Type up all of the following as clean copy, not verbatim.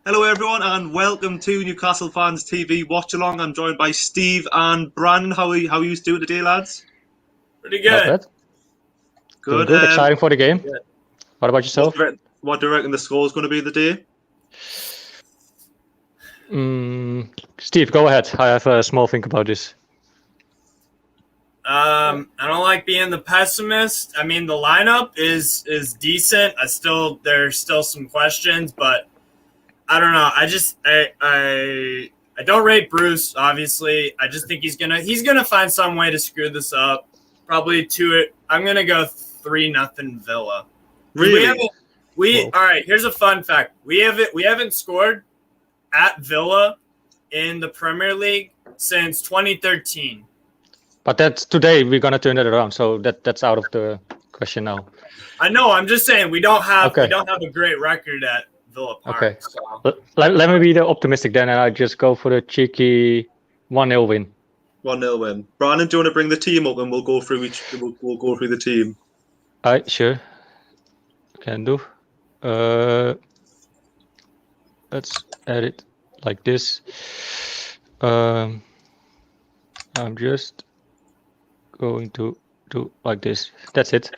Hello everyone and welcome to Newcastle Fans TV Watch Along. I'm joined by Steve and Brandon. How are you doing today, lads? Pretty good. Not bad. Good. Doing good. Exciting for the game. Good. What about yourself? What do you reckon the score is going to be today? Steve, go ahead. I have a small think about this. I don't like being the pessimist. I mean, the lineup is decent. There's still some questions, but I don't know. I don't rate Bruce. Obviously, I just think he's gonna find some way to screw this up. Probably I'm gonna go 3-0 Villa. Really? All right. Here's a fun fact. We haven't scored at Villa in the Premier League since 2013. But that's today. We're gonna turn it around, so that's out of the question now. I know. I'm just saying we don't have a great record at Villa Park. Okay. So. Let me be the optimistic then, and I just go for the cheeky 1-0 win. 1-0 win. Brandon, do you want to bring the team up and we'll go through we'll go through the team? Alright, sure. Can do. Let's add it like this. I'm just going to do like this. That's it.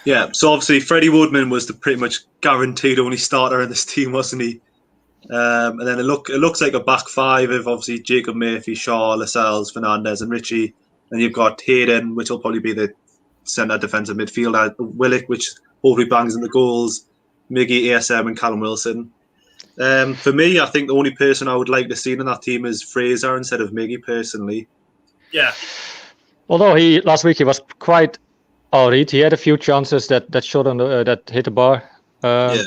Yeah, so obviously Freddie Woodman was the pretty much guaranteed only starter in this team, wasn't he? And then it looks like a back five of obviously Jacob Murphy, Shaw, Lascelles, Fernandez and Richie. And you've got Hayden, which will probably be the centre defensive midfielder, Willock, which hopefully bangs in the goals, Miggy, ASM and Callum Wilson. For me, I think the only person I would like to see in that team is Fraser instead of Miggy, personally. Yeah. Although last week he was quite alright. He had a few chances that shot on that hit the bar. Yeah.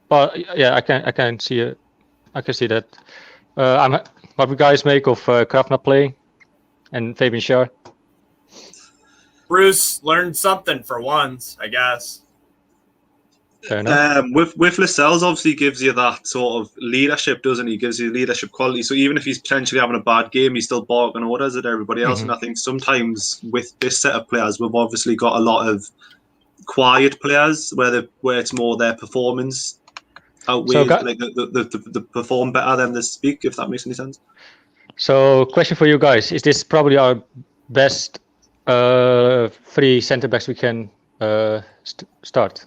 But yeah, I can see it. I can see that. What do you guys make of Kraft not playing and Fabian Schär? Bruce learned something for once, I guess. Fair enough. With Lascelles, obviously gives you that sort of leadership, doesn't he? Gives you leadership quality. So even if he's potentially having a bad game, he's still barking orders at everybody else. And I think sometimes with this set of players, we've obviously got a lot of quiet players where it's more their performance outweighs the perform better than the speak, if that makes any sense. So, question for you guys: is this probably our best three centre backs we can start?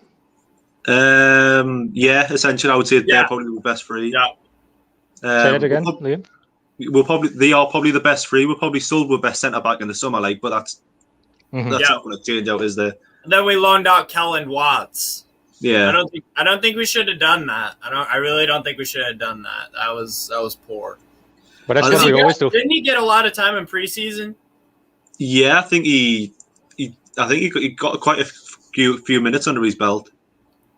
Yeah, essentially, I would say they're probably the best three. Yeah. Say that again, Liam. They are probably the best three. We're probably still the best centre back in the summer, but that's not going to change out, is there? And then we loaned out Kellen Watts. Yeah. I don't think we should have done that. I really don't think we should have done that. That was poor. But that's what we always do. Didn't he get a lot of time in preseason? Yeah, I think he got quite a few minutes under his belt.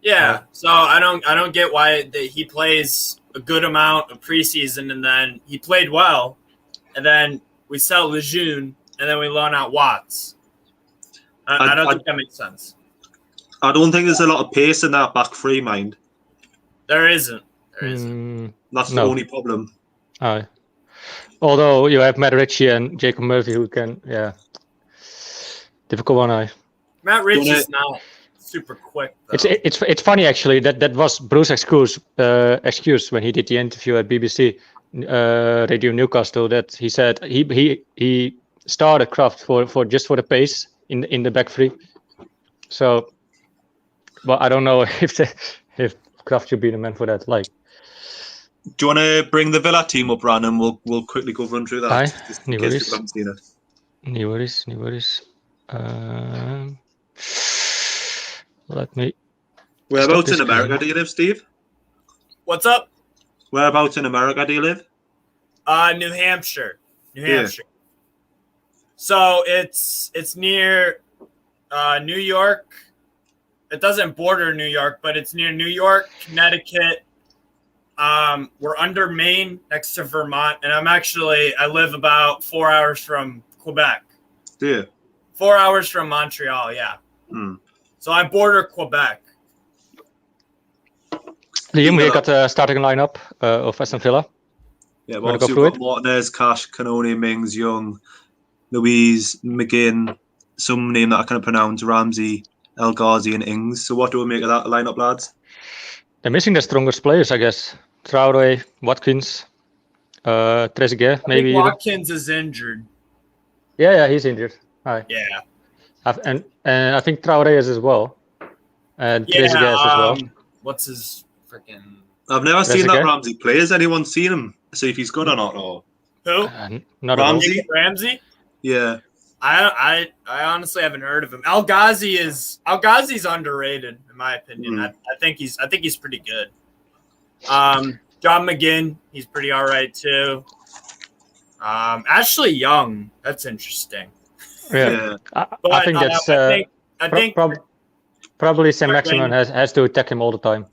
Yeah, so I don't get why he plays a good amount of preseason and then he played well, and then we sell Lejeune and then we loan out Watts. I don't think that makes sense. I don't think there's a lot of pace in that back three, mind. There isn't. That's the only problem. Aye. Although you have Matt Ritchie and Jacob Murphy who can, difficult one. Matt Ritchie's not super quick, though. It's funny actually that was Bruce's excuse when he did the interview at BBC Radio Newcastle, that he said he started Kraft for the pace in the back three. So, but I don't know if Kraft should be the man for that. Like, do you want to bring the Villa team up, Brandon? We'll quickly go run through that. Aye, No worries. Let me. Whereabouts in America do you live, Steve? What's up? Whereabouts in America do you live? New Hampshire. So it's near New York. It doesn't border New York, but it's near New York, Connecticut. We're under Maine, next to Vermont, and I live about 4 hours from Quebec. Yeah. 4 hours from Montreal, yeah. So I border Quebec. Liam, we got the starting lineup of Aston Villa. Yeah, well, you've got Martinez, Cash, Canone, Mings, Young, Louise, McGinn, some name that I can't pronounce, Ramsey, El Ghazi and Ings. So what do we make of that lineup, lads? They're missing the strongest players, I guess. Traore, Watkins, Trezeguet, maybe. I think Watkins is injured. Yeah, he's injured. Hi. Yeah. And I think Traore is as well. And Trezeguet is as well. What's his freaking... I've never seen Trezeguet? that Ramsey play. Has anyone seen him? See if he's good or not? Or Who? Not Ramsey? Ramsey? yeah, I honestly haven't heard of him. Al-Ghazi's underrated in my opinion. I think he's pretty good. John McGinn, he's pretty all right too. Ashley Young, that's interesting. Yeah. But I think that's I think probably saint-maximin has to attack him all the time.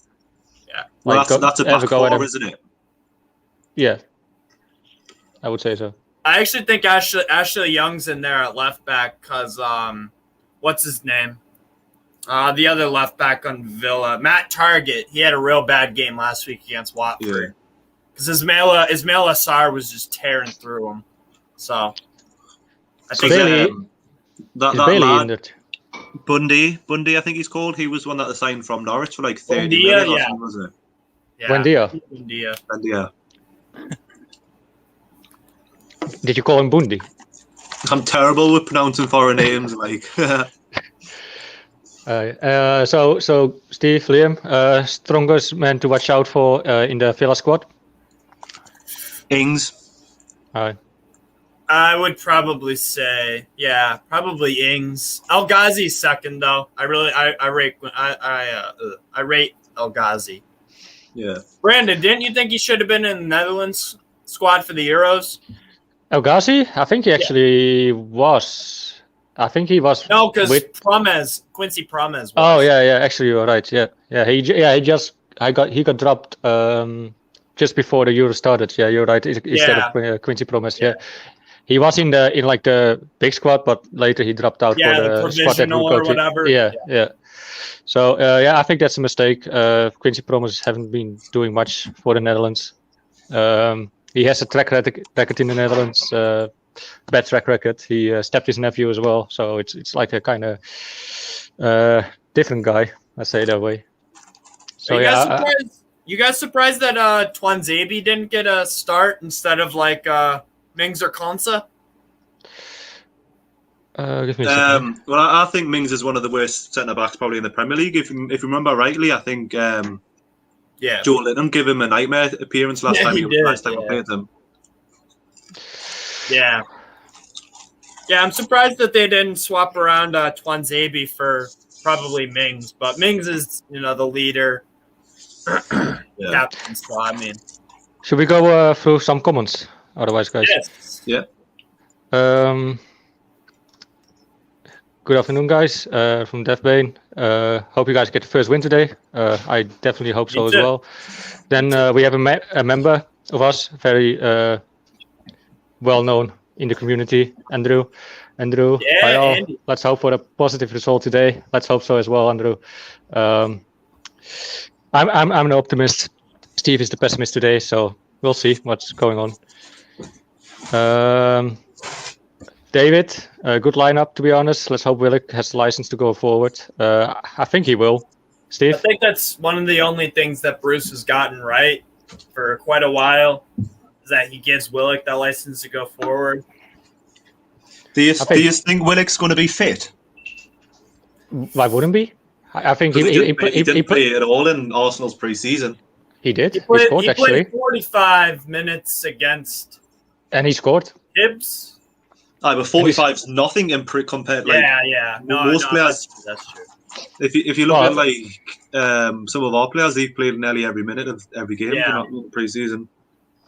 Yeah. well, Like, that's a have back go at him. four, isn't it? Yeah, I would say so. I actually think Ashley Young's in there at left back because what's his name? The other left back on Villa, Matt Target. He had a real bad game last week against Watford because Ismail Assar was just tearing through him. So I think that Bailey lad, injured. Bundy, I think he's called. He was one that they signed from Norwich for like 30 Bundy, million or yeah. something, wasn't it? yeah, Buendia. Buendia. And yeah, Did you call him Bundy? I'm terrible with pronouncing foreign names. Like, So Steve, Liam, strongest man to watch out for in the Villa squad? Ings. I would probably say, probably Ings. El Ghazi's second though. I rate El Ghazi. Yeah. Brandon, didn't you think he should have been in the Netherlands squad for the Euros? El Ghazi? I think he actually was. I think he was. No, because with... Quincy Promes. Oh yeah. Actually, you're right. Yeah. He got dropped just before the Euro started. Yeah, you're right. Instead of Quincy Promes. Yeah. He was in the big squad, but later he dropped out for the squad that or whatever. Yeah. So I think that's a mistake. Quincy Promes haven't been doing much for the Netherlands. He has a track record in the Netherlands, bad track record. He stepped his nephew as well, so it's like a kind of different guy. I say it that way. So you guys surprised that Twanzebe didn't get a start instead of like Mings or Konsa? Give me a second. Well, I think Mings is one of the worst centre backs probably in the Premier League. If you remember rightly, I think Joe Linton gave him a nightmare appearance last time we played them. Yeah, I'm surprised that they didn't swap around Twanzebe for probably Mings, but Mings is the leader, captain. So I mean, should we go through some comments? Otherwise, guys. Yes. Yeah. Good afternoon, guys. From Deathbane. Hope you guys get the first win today. I definitely hope so as well. Then we have a member of us, very well known in the community, Andrew. Hi all. Andy. Let's hope for a positive result today. Let's hope so as well, Andrew. I'm an optimist. Steve is the pessimist today, so we'll see what's going on. David, good lineup, to be honest. Let's hope Willock has the license to go forward. I think he will. Steve? I think that's one of the only things that Bruce has gotten right for quite a while, is that he gives Willock that license to go forward. Do you think Willock's going to be fit? Why wouldn't he? I think he didn't play at all in Arsenal's pre-season. He did. He scored, actually. Played 45 minutes against... And he scored. Hibs. But 45 is nothing compared. Like, most players. That's true. If you look at like some of our players, they've played nearly every minute of every game in pre-season.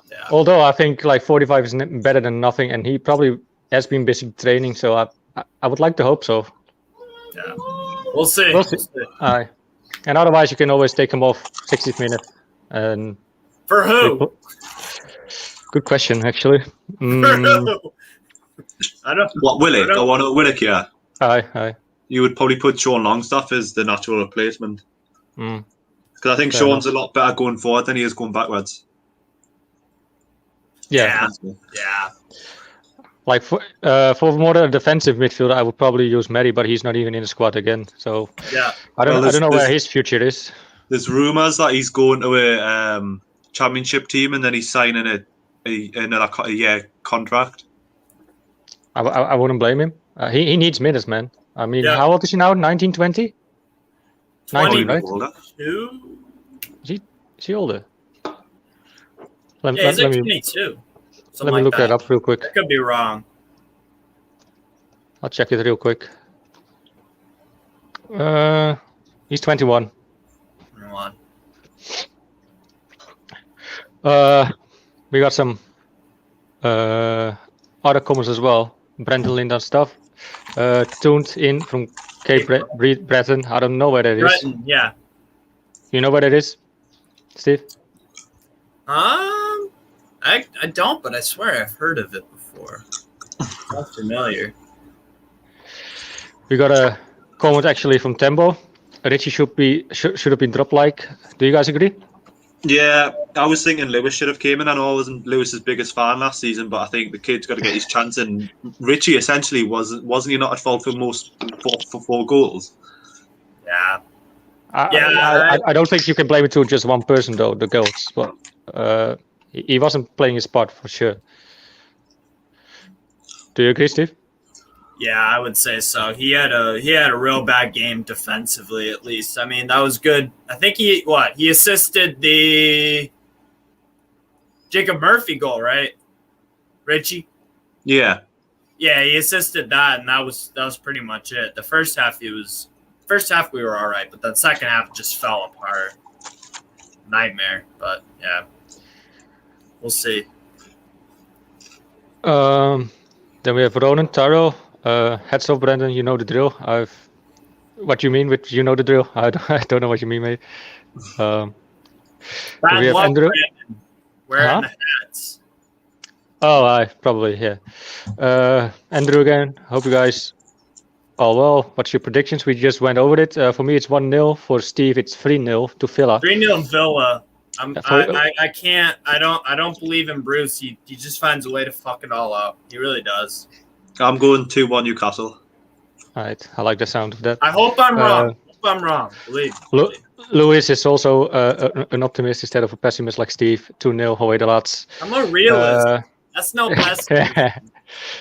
Yeah. Although I think like 45 is better than nothing, and he probably has been busy training, so I would like to hope so. Yeah, we'll see. Aye. And otherwise, you can always take him off 60th minute. And for who? Good question, actually. I don't. What, Willock? I want Willock, yeah. Aye. You would probably put Sean Longstaff as the natural replacement. Because I think Sean's a lot better going forward than he is going backwards. Yeah. Like for more a defensive midfielder, I would probably use Mary, but he's not even in the squad again. So yeah, I don't know where his future is. There's rumours that he's going to a championship team and then he's signing another year contract. I wouldn't blame him. He needs minutes, man. I mean, Yeah. how old is he now? 19, 20? 19, right? Older. Is he older? Yeah, he's like 22. Let me look that up real quick. I could be wrong. I'll check it real quick. He's 21. Hold on. We got some other comments as well. Brendan Linda stuff. Tuned in from Cape Breton. I don't know where that is. Breton, yeah. You know where that is, Steve? I don't, but I swear I've heard of it before. Sounds familiar. We got a comment actually from Tembo. Richie should have been dropped. Like, do you guys agree? Yeah, I was thinking Lewis should have came in. I know I wasn't Lewis's biggest fan last season, but I think the kid's got to get his chance. And Richie essentially wasn't he not at fault for 4 goals? Yeah. I don't think you can blame it to just one person though. The goals, but he wasn't playing his part for sure. Do you agree, Steve? Yeah, I would say so. He had a real bad game defensively, at least. I mean, that was good. I think he assisted the Jacob Murphy goal, right? Richie? Yeah. Yeah, he assisted that, and that was pretty much it. The first half we were all right, but the second half just fell apart. Nightmare, but yeah. We'll see. Then we have Ronan Taro. Heads off, Brendan. You know the drill. What you mean with you know the drill? I don't know what you mean, mate. We have Andrew. Wearing the hats. Oh, I probably yeah. Andrew again. Hope you guys all well. What's your predictions? We just went over it. For me, it's 1-0. For Steve, it's 3-0 to Villa. 3-0 Villa. I can't. I don't believe in Bruce. He just finds a way to fuck it all up. He really does. I'm going 2-1 Newcastle. All right, I like the sound of that. I hope I'm wrong. Believe. Lewis is also an optimist instead of a pessimist like Steve. 2-0, hoe de lads. I'm a realist. That's no pessimism.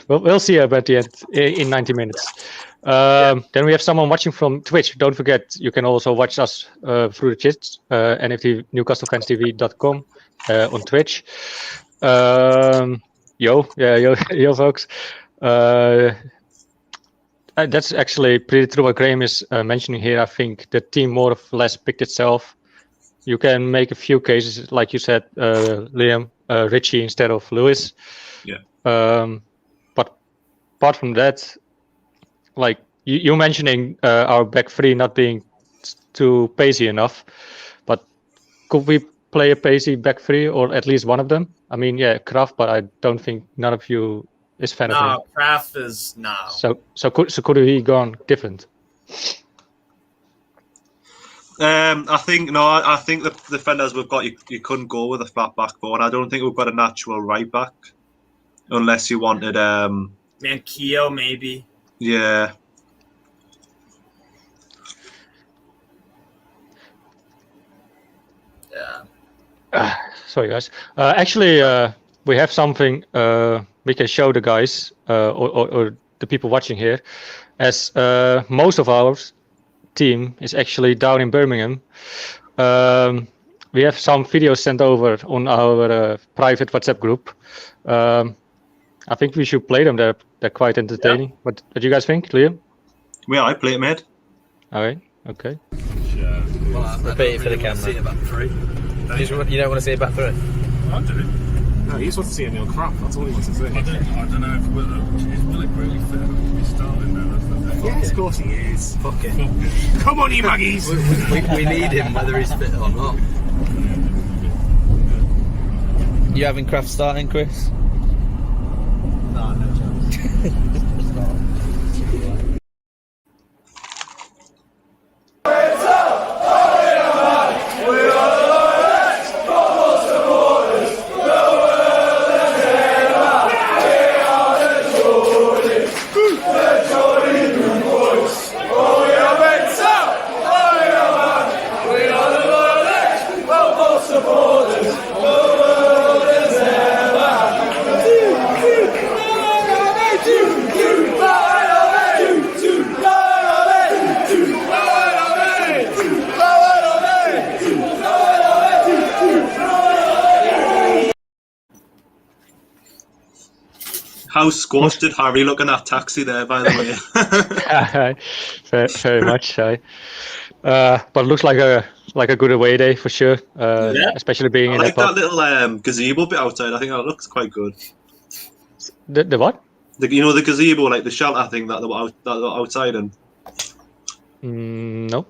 Well, we'll see about the end in 90 minutes. Then we have someone watching from Twitch. Don't forget, you can also watch us through the chat, NFTNewcastleFansTV.com on Twitch. Yo, folks. That's actually pretty true what Graham is mentioning here. I think the team more or less picked itself. You can make a few cases, like you said, Liam, Richie instead of Lewis. Yeah. But apart from that, like you mentioning our back three not being too pacey enough, but could we play a pacey back three or at least one of them? I mean, yeah, Kraft, but I don't think none of you is fan of him. No, Kraft is no. So could he gone different? I think the defenders we've got, you couldn't go with a flat back four, and I don't think we've got a natural right back, unless you wanted Manquillo maybe. Yeah. Yeah. Sorry, guys. Actually, we have something we can show the guys or the people watching here, as most of our team is actually down in Birmingham. We have some videos sent over on our private WhatsApp group. I think we should play them. They're quite entertaining. Yeah. What do you guys think, Liam? Yeah, I play them, mate. All right. Okay. Well, repeat it for the camera. See it back three. You don't want to see it back three? I do. No, he just wants to see a nil crap. That's all he wants to see. I don't know if Willock really fit to be starting now. That's the thing. Yes, of course he is. Fuck it. Come on, you muggies! we need him whether he's fit or not. You having Kraft starting, Chris? No chance. We are the How squashed did Harry look in that taxi there, by the way? Very much. But looks like a good away day for sure. Especially being I in like that that little gazebo bit outside. I think that looks quite good. The what? The gazebo, like the shelter thing that they were outside in. No.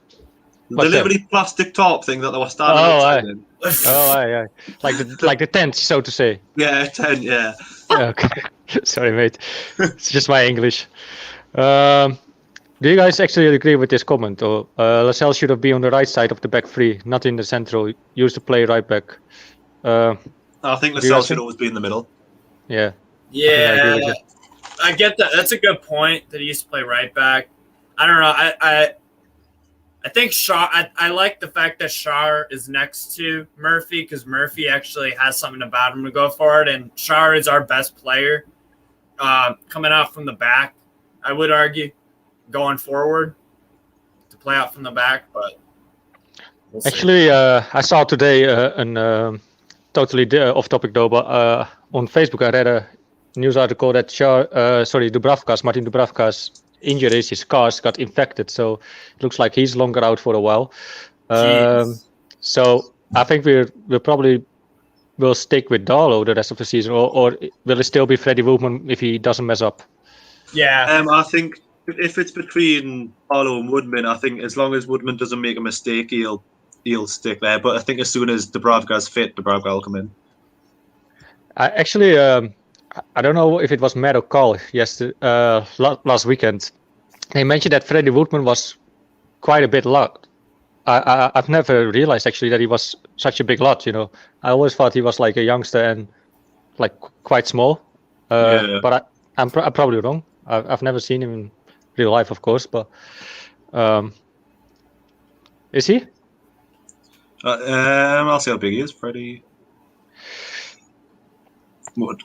The What's that? literally plastic top thing that they were standing outside in. Aye. Like the tent, so to say. Yeah, tent. Yeah. Okay. Sorry, mate. It's just my English. Do you guys actually agree with this comment? Or Lascelles should have been on the right side of the back three, not in the central. Used to play right back. I think Do you Lascelles guys should think? always be in the middle. Yeah. Yeah, with you. I get that. That's a good point that he used to play right back. I don't know. I think Shaw. I like the fact that Shaw is next to Murphy because Murphy actually has something about him to go forward, and Shaw is our best player coming out from the back. I would argue going forward to play out from the back, but we'll see. Actually, I saw today totally off topic though, but on Facebook I read a news article that Martin Dubravka's injuries, his scars got infected, so it looks like he's longer out for a while. So I think we'll probably will stick with Darlow the rest of the season, or will it still be Freddie Woodman if he doesn't mess up? Yeah. I think if it's between Darlow and Woodman, I think as long as Woodman doesn't make a mistake, he'll stick there. But I think as soon as Dubravka's fit, Dubravka will come in. I don't know if it was Matt or Carl last weekend. They mentioned that Freddie Woodman was quite a bit lot. I've never realized actually that he was such a big lot. I always thought he was like a youngster and like quite small. But I'm probably wrong. I've never seen him in real life, of course. But is he? I'll see how big he is, Freddie Wood.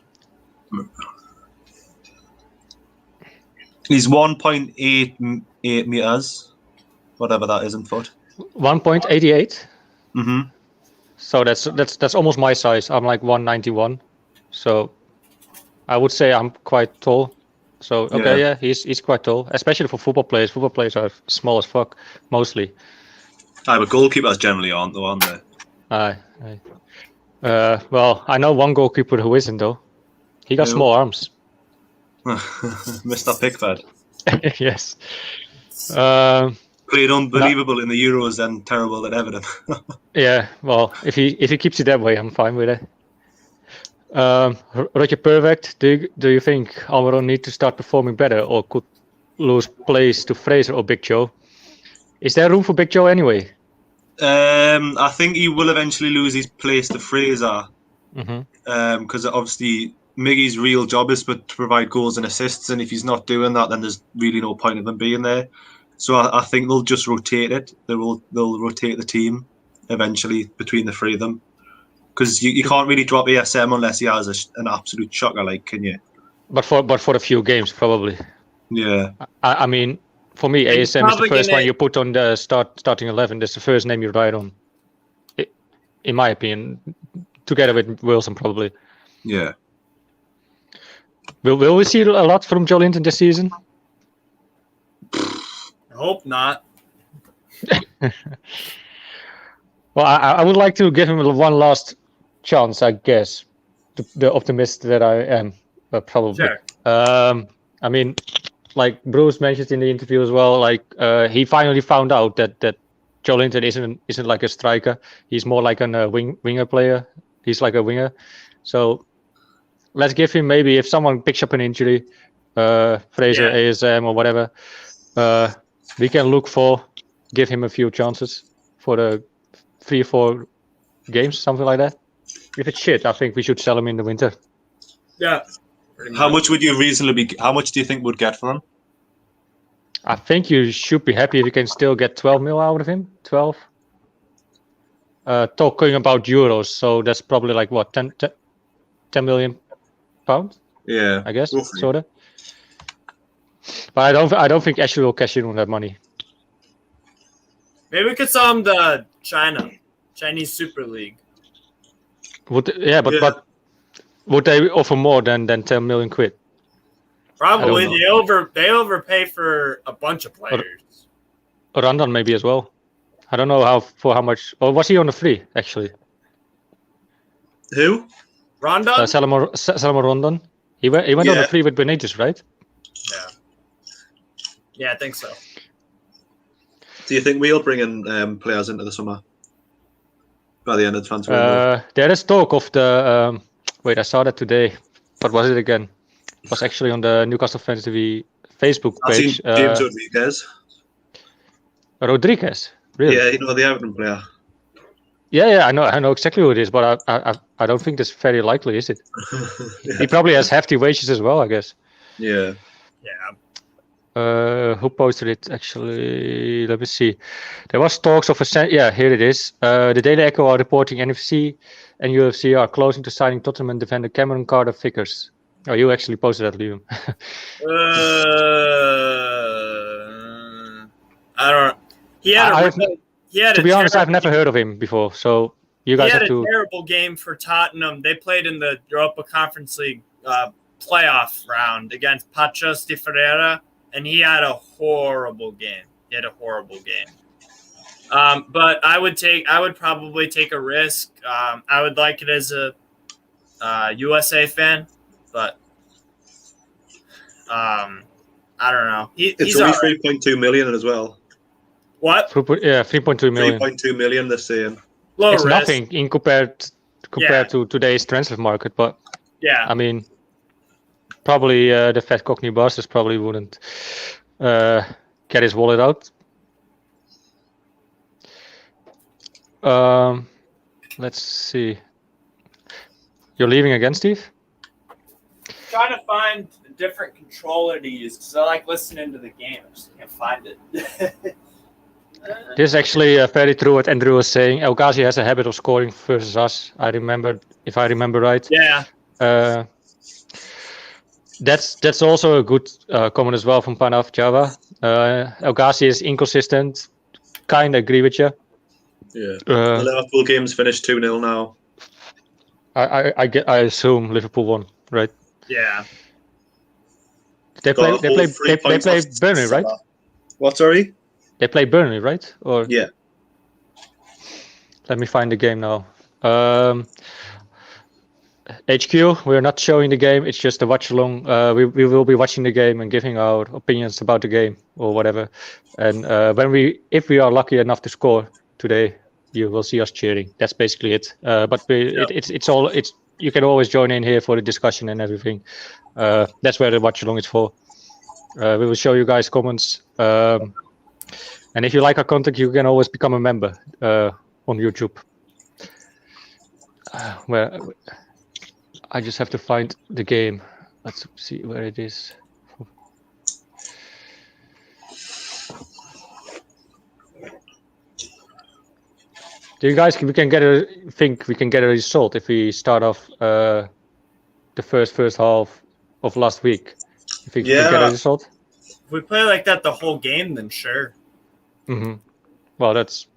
He's 1.88 meters, whatever that is in foot. 1.88. Mm-hmm. So that's almost my size. I'm like 191. So I would say I'm quite tall. So okay, he's quite tall, especially for football players. Football players are small as fuck mostly. But goalkeepers generally aren't they? Aye. Well, I know one goalkeeper who isn't though. He got small arms. Mr. Pickford. Yes. Played unbelievable in the Euros and terrible at Everton. Yeah, well, if he keeps it that way, I'm fine with it. Roger Perfect, do you think Almiron need to start performing better or could lose place to Fraser or Big Joe? Is there room for Big Joe anyway? I think he will eventually lose his place to Fraser. Because obviously Miggy's real job is to provide goals and assists, and if he's not doing that, then there's really no point of him being there. So I think they'll just rotate it. They'll rotate the team eventually between the three of them. Because you can't really drop ASM unless he has an absolute shocker, like, can you? But for a few games, probably. Yeah. I mean, for me, ASM is the first one you put on the starting 11. That's the first name you write on, in my opinion, together with Wilson, probably. Yeah. Will we see a lot from Joe Linton this season? I hope not. Well, I would like to give him one last chance, I guess. The optimist that I am, probably. Sure. I mean, like Bruce mentioned in the interview as well, like he finally found out that Joe Linton isn't like a striker. He's more like a winger player. He's like a winger. So let's give him, maybe if someone picks up an injury, Fraser, ASM or whatever, we can give him a few chances for the 3 or 4 games, something like that. If it's shit, I think we should sell him in the winter. Yeah. How much would you reasonably? How much do you think would get for him? I think you should be happy if you can still get 12 mil out of him. 12. talking about euros, so that's probably like what 10 million pounds. Yeah, I guess roughly. sort of. But I don't think Ashley will cash in on that money. Maybe we could sell him to Chinese Super League. But would they offer more than 10 million quid? Probably they overpay for a bunch of players. Rondon maybe as well. I don't know how much. Or was he on the free actually? Who? Rondon? Salomon Rondon. He went on the free with Benitez, right? Yeah, I think so. Do you think we'll bring in players into the summer by the end of the transfer window? There is talk of the. Wait, I saw that today. What was it again? It was actually on the Newcastle Fans TV Facebook page. I've seen James Rodriguez. Rodriguez, really? Yeah, the Everton player. Yeah, I know exactly who it is, but I don't think that's very likely, is it? He probably has hefty wages as well, I guess. Yeah. Who posted it actually? Let me see. There was talks of here it is. The Daily Echo are reporting NUFC and UFC are closing to signing Tottenham defender Cameron Carter-Vickers. Oh, you actually posted that, Liam. I don't. To be honest, I've never heard of him before. So you guys have to. He had a terrible game for Tottenham. They played in the Europa Conference League playoff round against Paços de Ferreira, and he had a horrible game. But I would probably take a risk. I would like it as a USA fan, but I don't know. It's only 3.2 million as well. What? 3.2 million. 3.2 million they're saying. It's nothing in compared to today's transfer market, but I mean, probably the fat cockney bosses probably wouldn't get his wallet out. Let's see. You're leaving again, Steve? Trying to find a different controller to use because I like listening to the game. I just can't find it. This is actually very true what Andrew was saying. El Ghazi has a habit of scoring versus us. If I remember right. Yeah. That's also a good comment as well from Panav Java. El Ghazi is inconsistent. Kind of agree with you. Yeah. The Liverpool game's finished 2-0 now. I assume Liverpool won, right? Yeah. They play Burnley, right? What, sorry? They play Burnley, right? Or yeah. Let me find the game now. HQ, we're not showing the game. It's just a watch along. We will be watching the game and giving our opinions about the game or whatever. And if we are lucky enough to score today, you will see us cheering. That's basically it. But it's you can always join in here for the discussion and everything. That's where the watch along is for. We will show you guys comments. And if you like our content, you can always become a member on YouTube. Where I just have to find the game. Let's see where it is. Do you guys think we can get a result if we start off the first half of last week? You think we can get a result? If we play like that the whole game, then sure. Mm-hmm. Well, let's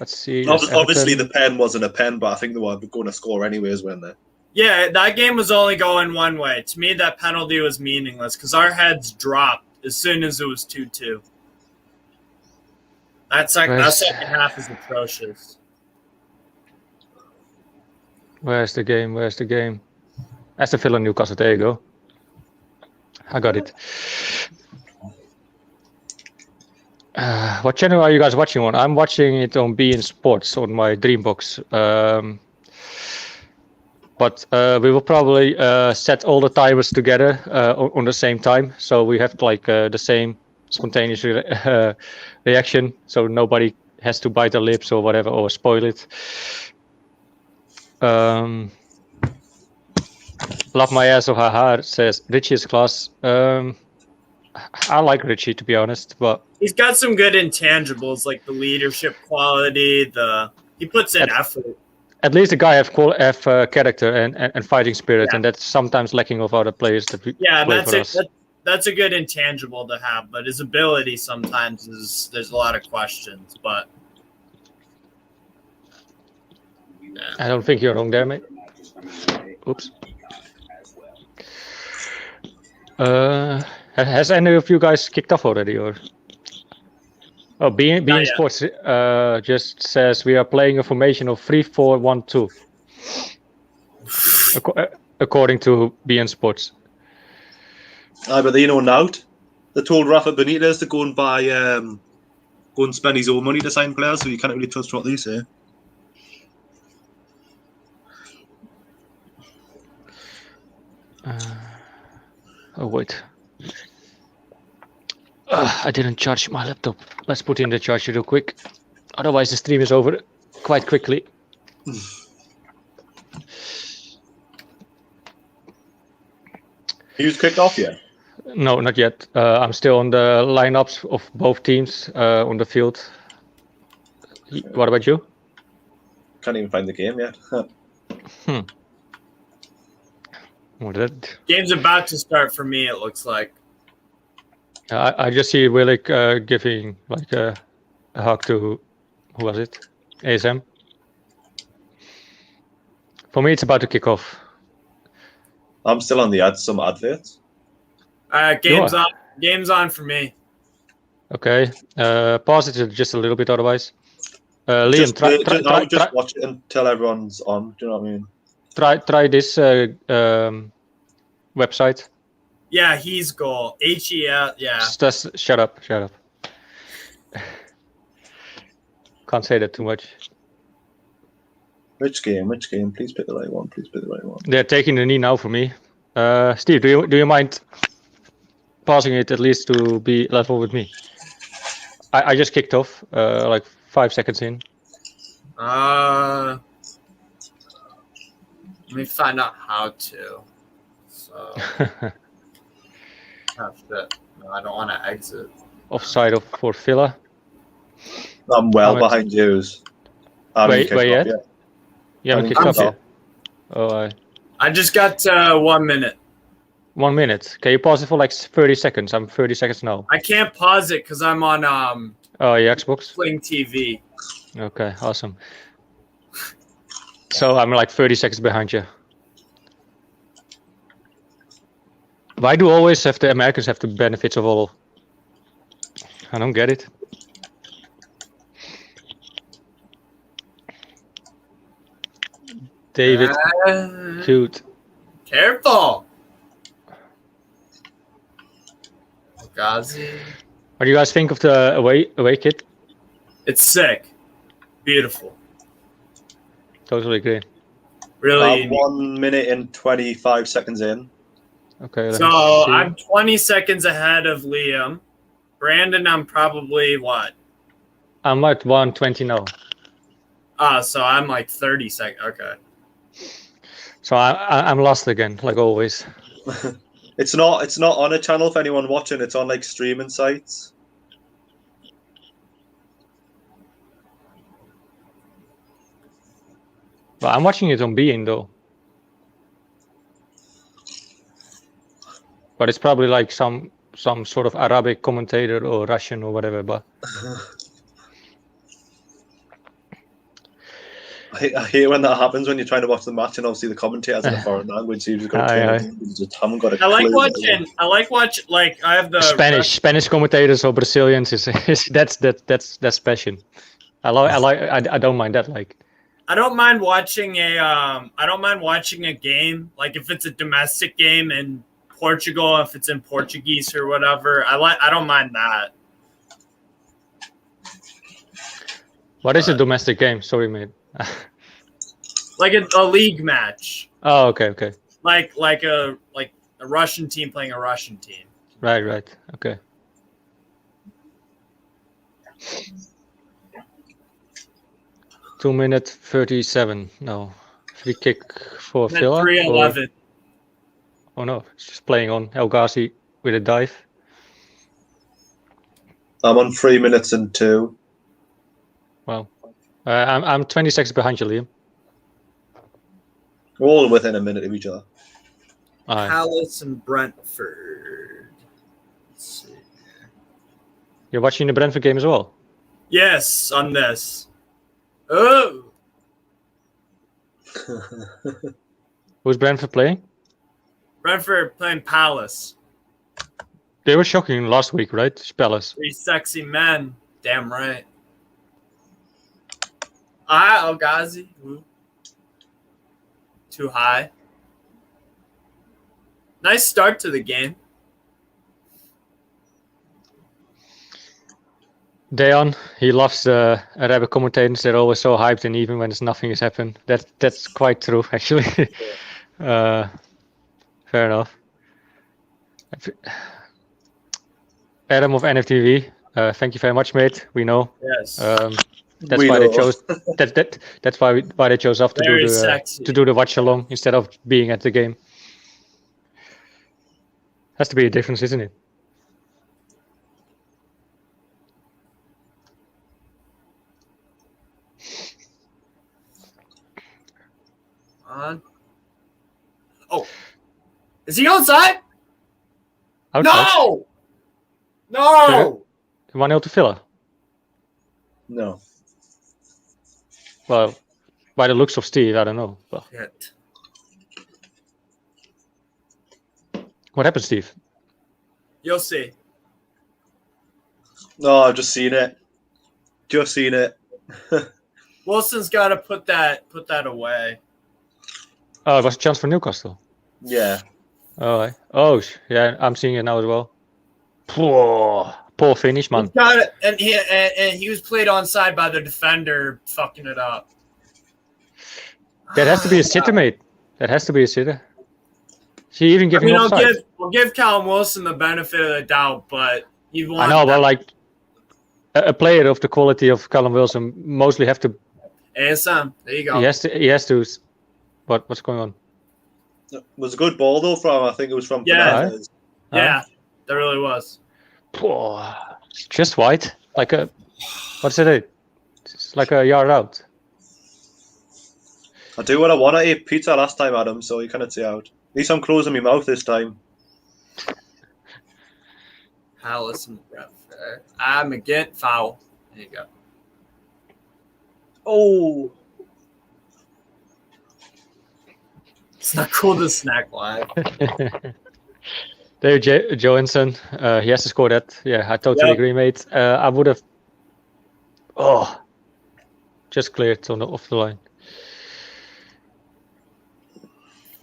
see. Obviously, the pen wasn't a pen, but I think they were going to score anyways, weren't they? Yeah, that game was only going one way. To me, that penalty was meaningless because our heads dropped as soon as it was 2-2. That second half is atrocious. Where's the game? Aston Villa Newcastle. There you go. I got it. What channel are you guys watching on? I'm watching it on beIN Sports on my Dreambox. But we will probably set all the timers together on the same time, so we have like the same spontaneous reaction, so nobody has to bite their lips or whatever or spoil it. Love my ass of haha says Richie is class. I like Richie, to be honest, but he's got some good intangibles like the leadership quality, the He puts in effort. At least the guy have character and fighting spirit, and that's sometimes lacking of other players that we play for us. That's a good intangible to have, but his ability sometimes there's a lot of questions. But yeah. I don't think you're wrong there, mate. Oops. Has any of you guys kicked off already, or? Oh, being Sports just says we are playing a formation of 3-4-1-2, according to BN Sports. But they know now. They told Rafa Benitez to go and spend his own money to sign players, so you can't really trust what they say. Oh wait. I didn't charge my laptop. Let's put in the charger real quick. Otherwise the stream is over quite quickly. Who's kicked off yet? No, not yet. I'm still on the lineups of both teams on the field. What about you? Can't even find the game yet. What that? Game's about to start for me, it looks like. I just see Willock giving like a hug to, who was it? ASM. For me, it's about to kick off. I'm still on some adverts. Game's on. Game's on for me. Okay. Pause it just a little bit otherwise. Liam, just watch it until everyone's on. Do you know what I mean? Try this website. Yeah, he's goal. HEL. Yeah. Just shut up. Can't say that too much. Which game? Please pick the right one. They're taking the knee now for me. Steve, do you mind pausing it at least to be level with me? I just kicked off like 5 seconds in. Let me find out how to. So. Oh, shit. No, I don't want to exit. Offside for Villa. I'm well behind you. Wait yet? You haven't kicked off yet? Oh, I just got 1 minute. 1 minute. Can you pause it for like 30 seconds? I'm 30 seconds now. I can't pause it because I'm on your Xbox? Sling TV. Okay, awesome. So I'm like 30 seconds behind you. Why do always have the Americans have the benefits of all? I don't get it. David, cute. Careful. Ghazi. What do you guys think of the away kit? It's sick. Beautiful. Totally agree. Really. 1 minute and 25 seconds in. Okay. So I'm 20 seconds ahead of Liam. Brandon, I'm probably what? I'm at 1:20 now. So I'm like 30 seconds. Okay. So I'm lost again, like always. It's not on a channel for anyone watching. It's on like streaming sites. Well, I'm watching it on beIN though. But it's probably like some sort of Arabic commentator or Russian or whatever. But I hate when that happens when you're trying to watch the match and obviously the commentators in a foreign language. So you just just haven't got a clue. I like watching. Like I have the Spanish commentators or Brazilians. That's passion. I don't mind that. Like I don't mind watching a game. Like if it's a domestic game in Portugal, if it's in Portuguese or whatever. I don't mind that. What is a domestic game? Sorry, mate. Like a league match. Oh, okay. Like a Russian team playing a Russian team. Right. Okay. Two minute 37. No, free kick for Villa. 3:11. Oh no, it's just playing on El Ghazi with a dive. I'm on 3 minutes and 2. Wow. I'm 20 seconds behind you, Liam. We're all within a minute of each other. Aye. Palace and Brentford. Let's see. You're watching the Brentford game as well? Yes, on this. Oh, Who's Brentford playing? Brentford playing Palace. They were shocking last week, right? Palace. 3 sexy men. Damn right. El Ghazi. Ooh. Too high. Nice start to the game. Dejan, he loves Arabic commentators. They're always so hyped, and even when nothing has happened, that's quite true, actually. Fair enough. Adam of NFTV, thank you very much, mate. We know. Yes. That's why they chose. That's why they chose off to Very do sexy. the watch along instead of being at the game. Has to be a difference, isn't it? On. Oh. Is he onside? Outside. No! No! 1-0 to Villa. No. Well, by the looks of Steve, I don't know. Well, Shit. what happened, Steve? You'll see. No, I've just seen it. Just seen it. Wilson's got to put that away. Oh, it was a chance for Newcastle. Yeah. Oh, yeah, I'm seeing it now as well. Poor finish, man. He's got it, and he was played onside by the defender, fucking it up. That has to be a sitter, mate. That has to be a sitter. She even giving offside. I'll give Callum Wilson the benefit of the doubt, but you want. I know, but like a player of the quality of Callum Wilson mostly have to. ASM, there you go. He has to. What's going on? It was a good ball though I think it was from Yeah. Fernandez. Yeah, that really was. Just white, like a. What's it? It's like a yard out. I do what I want. I ate pizza last time, Adam, so you cannot say out. At least I'm closing my mouth this time. Palace and Brentford. McGinn, foul. There you go. Oh. It's not cool to snack live. David Johansson, he has to score that. Yeah, I totally agree, mate. I would have. Oh, just cleared off the line.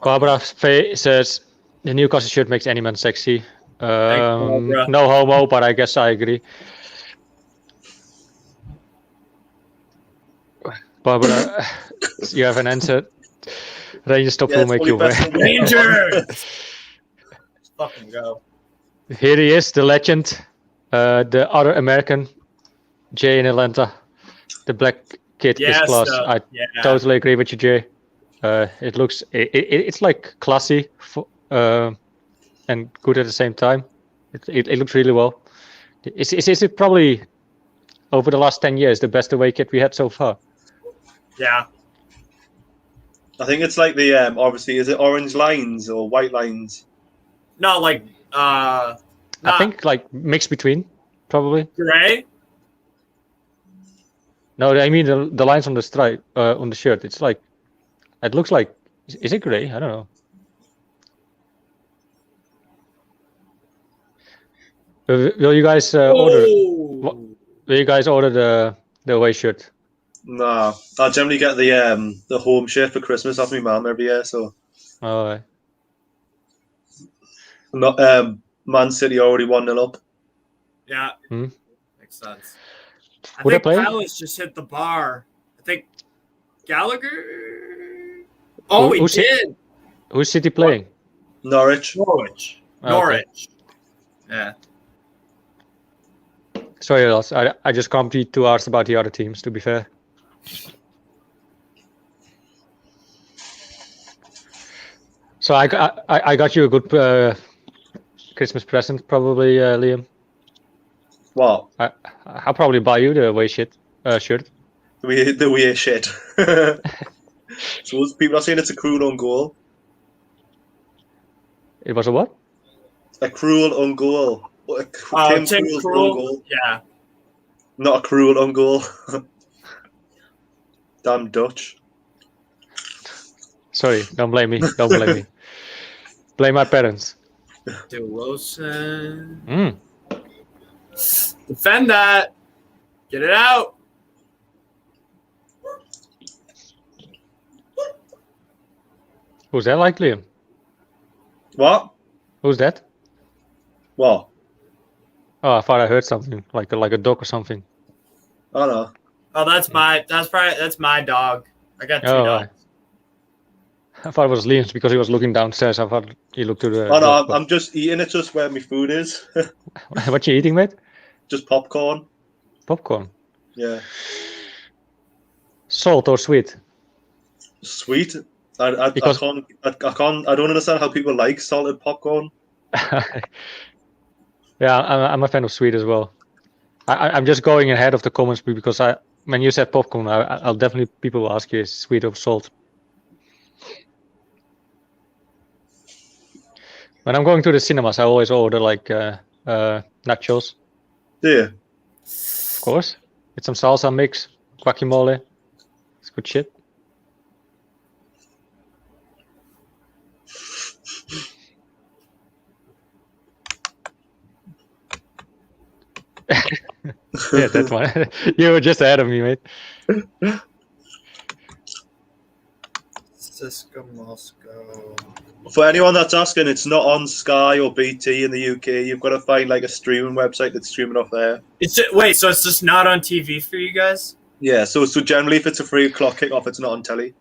Barbara Faye says the Newcastle shirt makes any man sexy. No homo, but I guess I agree. Barbara, you have an answer. Rangers stop will make you wear. Rangers! Let's fucking go. Here he is, the legend, the other American, Jay in Atlanta. The black kid is class. I totally agree with you, Jay. It looks, it's like classy and good at the same time. It looks really well. Is it probably over the last 10 years the best away kit we had so far? Yeah. I think it's like the obviously, is it orange lines or white lines? No, like I think like mixed between, probably. Gray. No, I mean the lines on the stripe on the shirt. It's like, it looks like, is it gray? I don't know. Will you guys order? Will you guys order the away shirt? No, I generally get the home shirt for Christmas off my mum every year. So, Oh, not Man City already 1-0 up. Yeah. Hmm? Makes sense. Would I I think play? Palace just hit the bar. I think Gallagher. Oh, he did. Who's City playing? Norwich. Norwich. Okay. Norwich. Yeah. Sorry, Ross. I just can't be too arsed about the other teams, to be fair. So I got you a good Christmas present, probably, Liam. What? I'll probably buy you the away shirt. The weird shit. So people are saying it's a cruel own goal. It was a what? A cruel own goal. Tim Krul's own goal. Yeah. Not a cruel own goal. Damn Dutch. Sorry, don't blame me. Don't blame me. Blame my parents. DeRozan. Defend that. Get it out. Who's that, like Liam? What? Who's that? What? Oh, I thought I heard something like a dog or something. I don't know. Oh, that's my dog. I got two dogs. I thought it was Liam's because he was looking downstairs. I thought he looked to the. Oh no, I'm just eating it just where my food is. What you eating, mate? Just popcorn. Popcorn. Yeah. Salt or sweet? Sweet. I don't understand how people like salted popcorn. Yeah, I'm a fan of sweet as well. I'm just going ahead of the comments because when you said popcorn, I'll definitely people will ask you is sweet or salt. When I'm going to the cinemas, I always order like nachos. Yeah. Of course, with some salsa mix, guacamole. It's good shit. Yeah, that's one. You were just ahead of me, mate. Cisco Moscow. For anyone that's asking, it's not on Sky or BT in the UK. You've got to find like a streaming website that's streaming off there. Wait, so it's just not on TV for you guys? Yeah, so generally if it's a 3 o'clock kickoff, it's not on telly.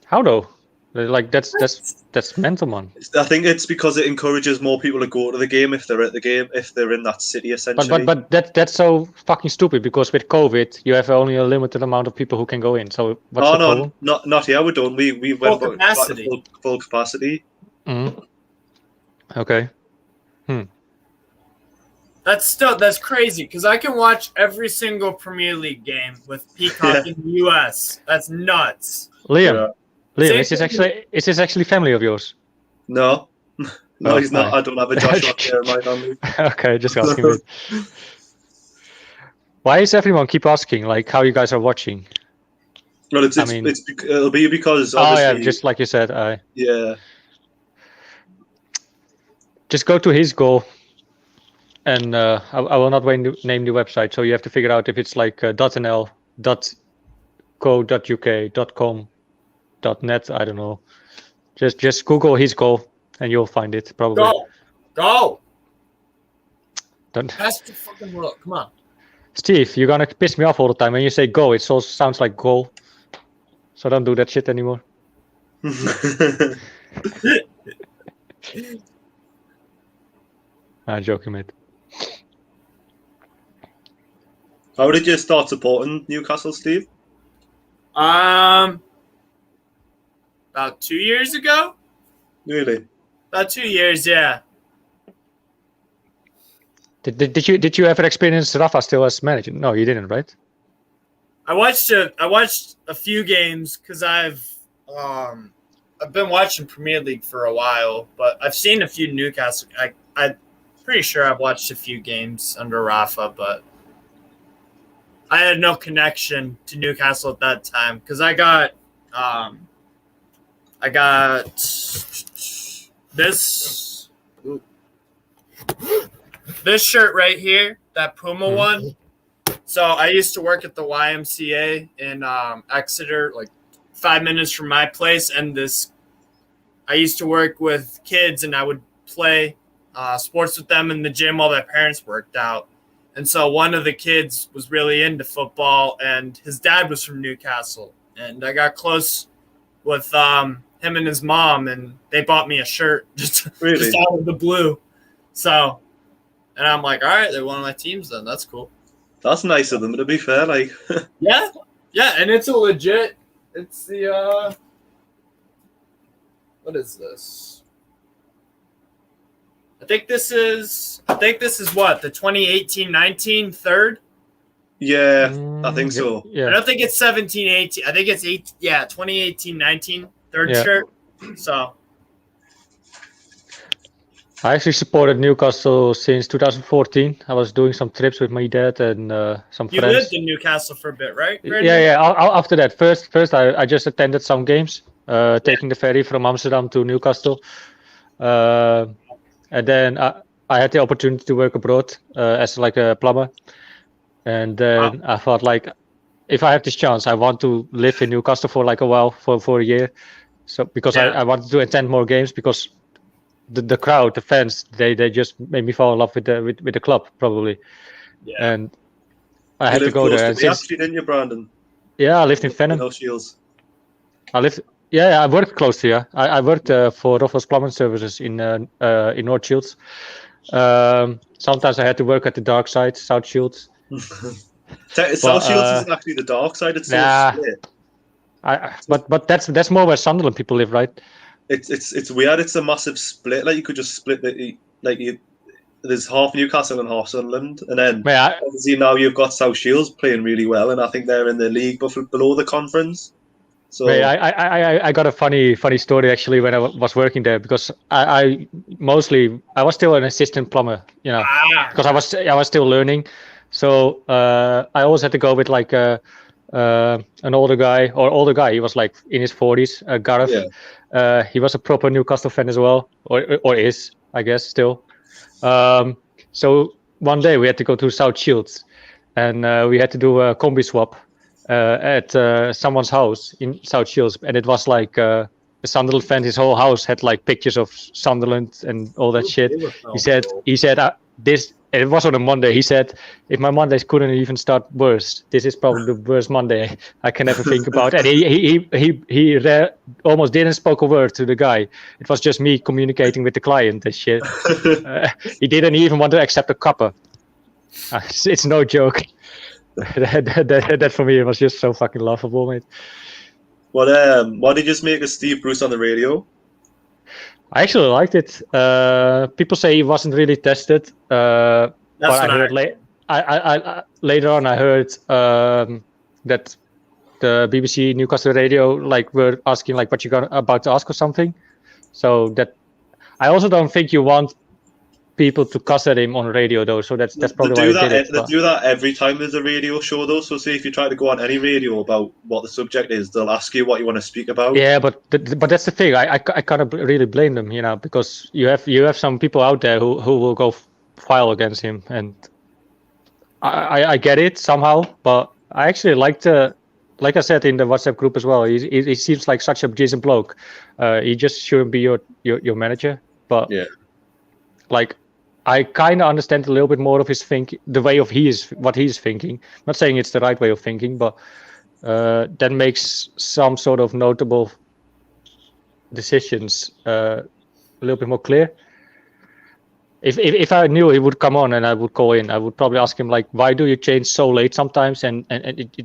How though? Like that's mental, man. I think it's because it encourages more people to go to the game if they're at the game, if they're in that city essentially. But that's so fucking stupid because with COVID you have only a limited amount of people who can go in. So what's the problem? Not here. We don't. We went Full capacity. Full capacity. Mm-hmm. Okay. That's crazy because I can watch every single Premier League game with Peacock in the US. That's nuts. Liam, is this actually family of yours? No, no, he's not. I don't have a Joshua here in my family. Okay, just asking. It. Why is everyone keep asking like how you guys are watching? Well, it'll be because obviously, just like you said. Yeah. Just go to his goal, and I will not name the website. So you have to figure out if it's like .nl, .co.uk, .com, .net. I don't know. Just Google his goal, and you'll find it probably. Go. Don't. Pass the fucking world. Come on. Steve, you're gonna piss me off all the time when you say go. It also sounds like goal. So don't do that shit anymore. I'm joking, mate. How did you start supporting Newcastle, Steve? About 2 years ago. Really? About 2 years, yeah. Did you ever experience Rafa still as manager? No, you didn't, right? I watched a few games because I've been watching Premier League for a while, but I've seen a few Newcastle. I'm pretty sure I've watched a few games under Rafa, but I had no connection to Newcastle at that time because I got this shirt right here, that Puma one. So I used to work at the YMCA in Exeter, like 5 minutes from my place, and I used to work with kids, and I would play sports with them in the gym while their parents worked out. And so one of the kids was really into football, and his dad was from Newcastle. And I got close with him and his mom, and they bought me a shirt just out of the blue. So, and I'm like, all right, they're one of my teams then. That's cool. That's nice of them, to be fair. Like, yeah, and it's a legit. It's the what is this? I think this is what, the 2018-19 third? Yeah, I think so. I Yeah. don't think it's 17-18. I think it's 2018-19 third Yeah. shirt. So I actually supported Newcastle since 2014. I was doing some trips with my dad and some you friends. lived in Newcastle for a bit, right? Brandon? Yeah. After that, first I just attended some games, taking the ferry from Amsterdam to Newcastle, and then I had the opportunity to work abroad as like a plumber, and then I thought like, if I have this chance, I want to live in Newcastle for like a while, for a year, so because I wanted to attend more games because the crowd, the fans, they just made me fall in love with the club probably, and I had to go there. And Actually, didn't you, Brandon? Yeah, I lived in Venom. No Shields. I worked close to you. I worked for Roffels Plumbing Services in North Shields. Sometimes I had to work at the dark side, South Shields. South Shields isn't actually the dark side. It's split. But that's more where Sunderland people live, right? It's weird. It's a massive split. Like you could just split there's half Newcastle and half Sunderland, and then obviously now you've got South Shields playing really well, and I think they're in the league below the conference. So I got a funny story actually when I was working there, because I was still an assistant plumber, because I was still learning. So I always had to go with like an older guy. He was like in his 40s, Gareth. Yeah. He was a proper Newcastle fan as well, or is, I guess, still. So one day we had to go to South Shields, and we had to do a combi swap at someone's house in South Shields, and it was like a Sunderland fan. His whole house had like pictures of Sunderland and all that shit. He said this. And it was on a Monday. He said, if my Mondays couldn't even start worse, this is probably the worst Monday I can ever think about. And he almost didn't spoke a word to the guy. It was just me communicating with the client and shit. He didn't even want to accept a cuppa. It's no joke. That for me, it was just so fucking laughable, mate. What did you just make of Steve Bruce on the radio? I actually liked it. People say he wasn't really tested, but I heard later on. I heard that the BBC Newcastle radio were asking what you're about to ask or something. So that I also don't think you want people to cuss at him on radio though. So that's probably why they did it. They do that every time there's a radio show though. So say if you try to go on any radio about what the subject is, they'll ask you what you want to speak about. Yeah, but that's the thing. I can't really blame them, because you have some people out there who will go file against him, and I get it somehow. But I actually like I said in the WhatsApp group as well. He seems like such a decent bloke. He just shouldn't be your manager. But I kind of understand a little bit more of his thinking, the way of what he's thinking. I'm not saying it's the right way of thinking, but that makes some sort of notable decisions a little bit more clear. If I knew he would come on and I would call in, I would probably ask him why do you change so late sometimes, and it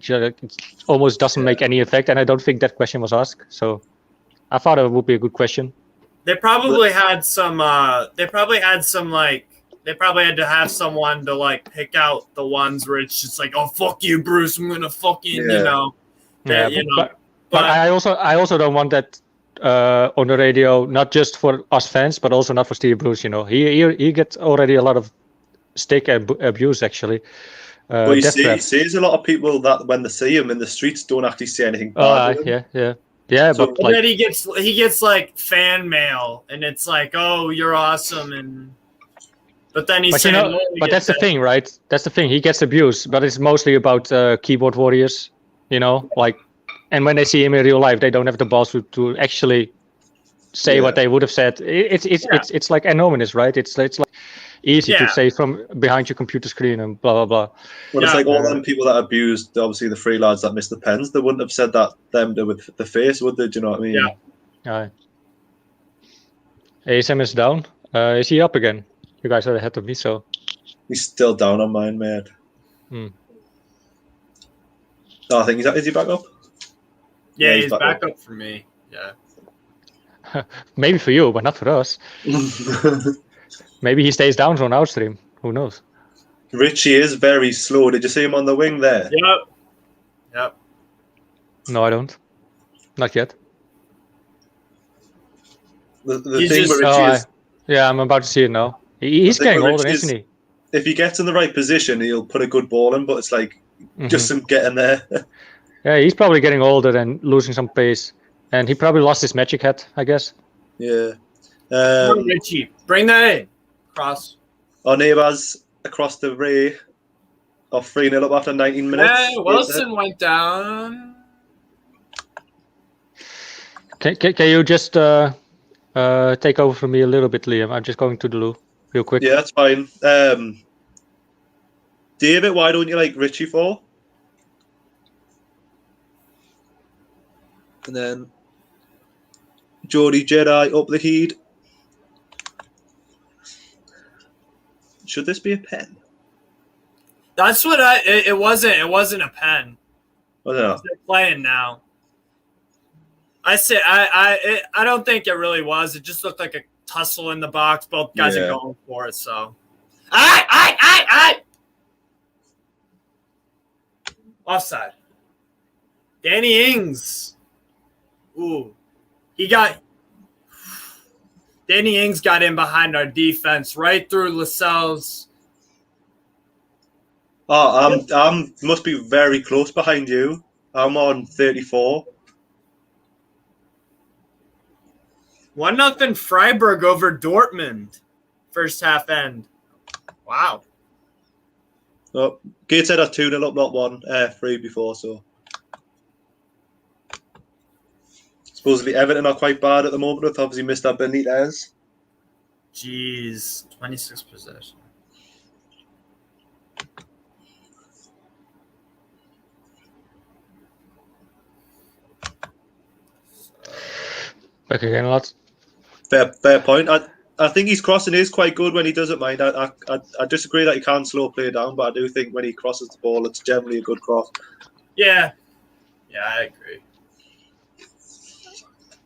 almost doesn't make any effect. And I don't think that question was asked, so I thought it would be a good question. They probably had some. They probably had to have someone to pick out the ones where it's just oh fuck you, Bruce, I'm gonna fucking But I also don't want that on the radio, not just for us fans, but also not for Steve Bruce. He gets already a lot of stick and abuse actually. But he sees a lot of people that when they see him in the streets don't actually say anything bad. Yeah, so, but then he gets fan mail, and it's oh, you're awesome, but then he's saying, but that's the thing, right? That's the thing. He gets abused, but it's mostly about keyboard warriors, and when they see him in real life, they don't have the balls to actually say what they would have said. It's like anonymous, right? It's easy to say from behind your computer screen and blah blah blah. Well, it's all them people that abused, obviously the three lads that missed the pens. They wouldn't have said that them with the face, would they? Do you know what I mean? Yeah. ASM is down. Is he up again? You guys are ahead of me, so he's still down on mine, mate. No, I think is he back up? Yeah, he's back up for me. Yeah. Maybe for you, but not for us. Maybe he stays down on our stream. Who knows? Richie is very slow. Did you see him on the wing there? Yep. No, I don't. Not yet. The He's thing just- with Richie is, Yeah, I'm about to see it now. He's The thing getting with older, Richie isn't he? if he gets in the right position, he'll put a good ball in. But it's like just him getting there. Yeah, he's probably getting older and losing some pace. And he probably lost his magic hat, I guess. Yeah. Come on, Richie, bring that in. Cross. Our neighbours across the Ray are 3-0 up after 19 minutes. Hey, Wilson went down. Can you just take over from me a little bit, Liam? I'm just going to the loo real quick. Yeah, that's fine. David, why don't you like Richie for? And then Jody Jedi up the heat. Should this be a pen? That's what it wasn't a pen. I don't know. They're playing now. I don't think it really was. It just looked like a tussle in the box. Both guys are going for it. So, offside. Danny Ings. Ooh, Danny Ings got in behind our defense, right through Lascelles. Oh, I'm must be very close behind you. I'm on 34. 1-0 Freiburg over Dortmund. First half end. Wow. Oh, Gateshead are 2-0 up, not 1-3 before. So supposedly Everton are quite bad at the moment with obviously Mr. Benitez. Jeez, 26 possession. Back again, lads. Fair point. I think his crossing is quite good when he doesn't mind. I disagree that he can't slow play down, but I do think when he crosses the ball, it's generally a good cross. Yeah, I agree.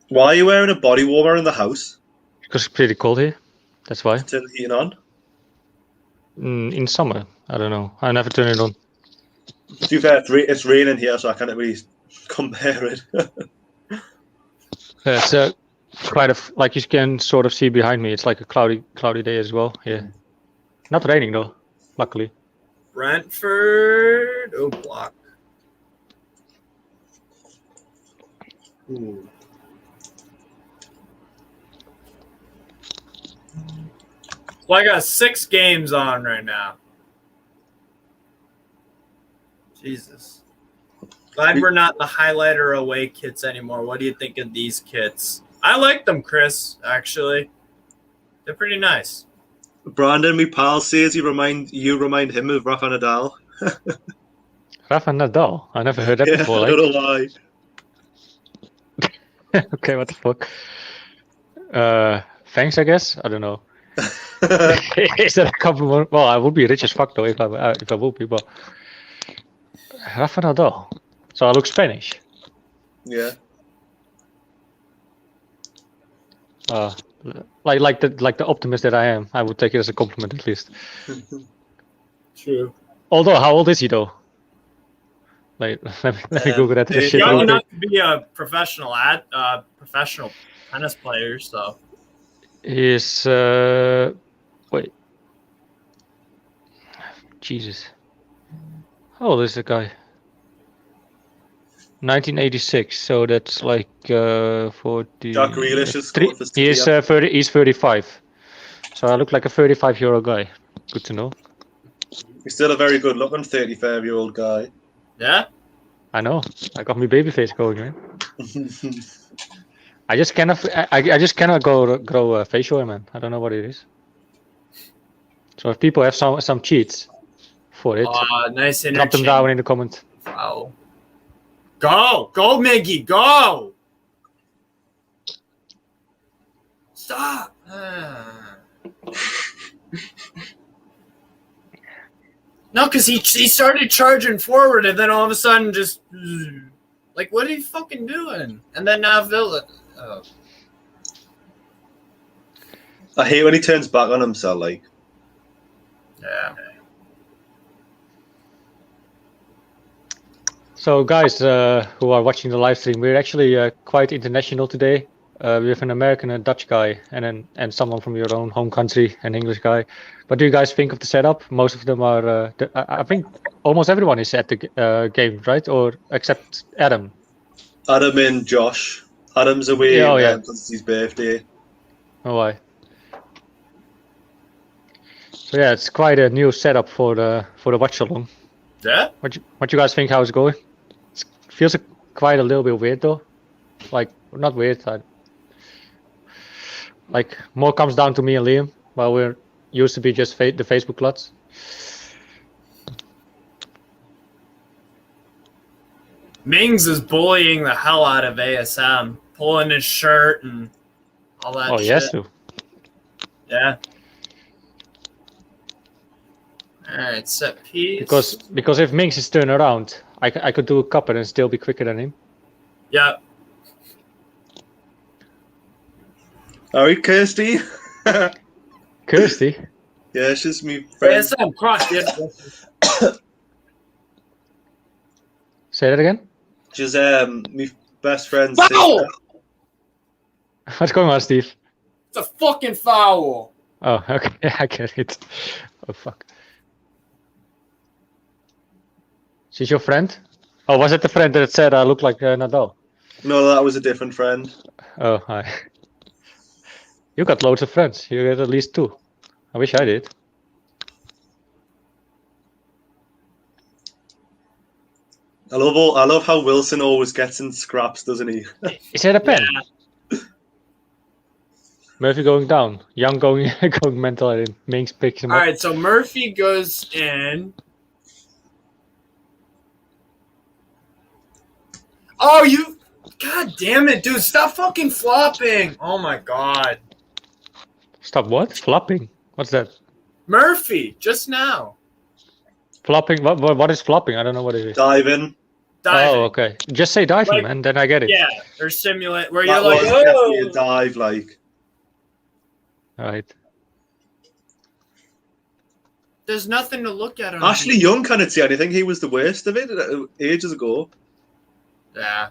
Why are you wearing a body warmer in the house? Because it's pretty cold here. That's why. Turn the heating on. In summer, I don't know. I never turn it on. To be fair, it's raining here, so I can't really compare it. It's quite like you can sort of see behind me. It's like a cloudy day as well. Yeah, not raining though, luckily. Brentford. Oh, block. Ooh. So I got 6 games on right now. Jesus. Glad we're not in the highlighter away kits anymore. What do you think of these kits? I like them, Chris, actually. They're pretty nice. Brandon, my pal, says you remind him of Rafa Nadal. Rafa Nadal? I never heard that before. I Like. don't know why. Okay, what the fuck? Thanks, I guess. I don't know. Is that a compliment? Well, I would be rich as fuck though if I would be, but Rafa Nadal. So I look Spanish. Yeah. Like the optimist that I am, I would take it as a compliment at least. True. Although, how old is he though? Like, let me Google that shit. Young real enough quick. to be a professional tennis player, so. He's wait. Jesus. How old is the guy? 1986. So that's like 40. Jack Grealish has scored for City. He's 30. He's 35. So I look like a 35-year-old guy. Good to know. He's still a very good-looking 35-year-old guy. Yeah? I know. I got my baby face going, man. I just cannot grow a facial hair, man. I don't know what it is. So if people have some cheats for it, nice drop them interchange. down in the comment. Wow. Go, Miggy, go! Stop. No, because he started charging forward, and then all of a sudden just like, what are you fucking doing? And then now Villa. Oh. I hate when he turns back on himself. Like, Yeah. So, guys who are watching the live stream, we're actually quite international today. We have an American, a Dutch guy, and someone from your own home country, an English guy. What do you guys think of the setup? Most of them are. I think almost everyone is at the game, right? Or except Adam. Adam and Josh. Adam's away yeah. because it's his birthday. Oh, why? So yeah, it's quite a new setup for the watch along. Yeah. What you guys think? How it's going? It feels quite a little bit weird though. Like not weird. Like more comes down to me and Liam, while we're used to be just the Facebook lads. Mings is bullying the hell out of ASM, pulling his shirt and all that. Oh shit. yes, too. Yeah. All right, set piece. Because if Mings is turned around, I could do a cuppa and still be quicker than him. Yeah. All right, Kirsty. Kirsty. Yeah, she's me friend. ASM cross. Say that again. She's my best friend's Foul! sister. What's going on, Steve? It's a fucking foul. Oh, okay. Yeah, I get it. Oh fuck. She's your friend? Oh, was it the friend that said I look like Nadal? No, that was a different friend. Oh, hi. You got loads of friends. You get at least 2. I wish I did. I love how Wilson always gets in scraps, doesn't he? Is that a pen? Yeah. Murphy going down. Young going mental and Mings picks him All up. right, so Murphy goes in. Oh, you! God damn it, dude! Stop fucking flopping! Oh my god, Stop what? Flopping? What's that? Murphy! Just now. Flopping? What is flopping? I don't know what it is. Diving. Diving. Oh, okay. Just say diving, Like- man. Then I get it. Yeah, or simulate where That you're like, was definitely a oh. dive, like. All right. There's nothing to look at. On Ashley Young couldn't see anything. He was the worst of it ages ago. Yeah.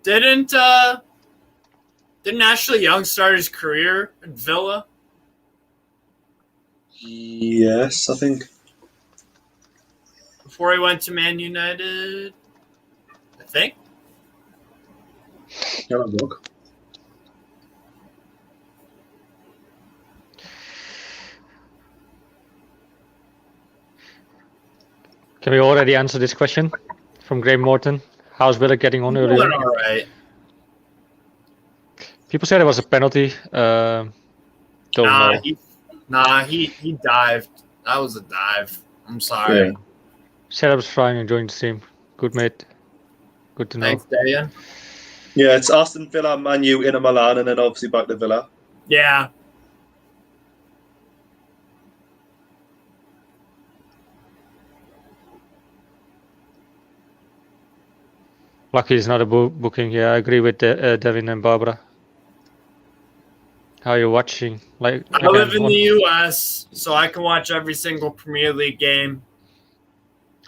Didn't Ashley Young start his career at Villa? Yes, I think. Before he went to Man United? I think. Yeah, look. Can we already answer this question from Graham Morton? How's Willock getting on earlier? Doing all right. People said it was a penalty. Don't know. He dived. That was a dive. I'm sorry. Yeah. Setup's fine, enjoying the team. Good mate. Good to know. Thanks, Dayan. Yeah, it's Aston Villa, Man U, Inter Milan, and then obviously back to Villa. Yeah. Lucky it's not a booking. Yeah, I agree with Devin and Barbara. How you're watching? Like I live in the US, so I can watch every single Premier League game.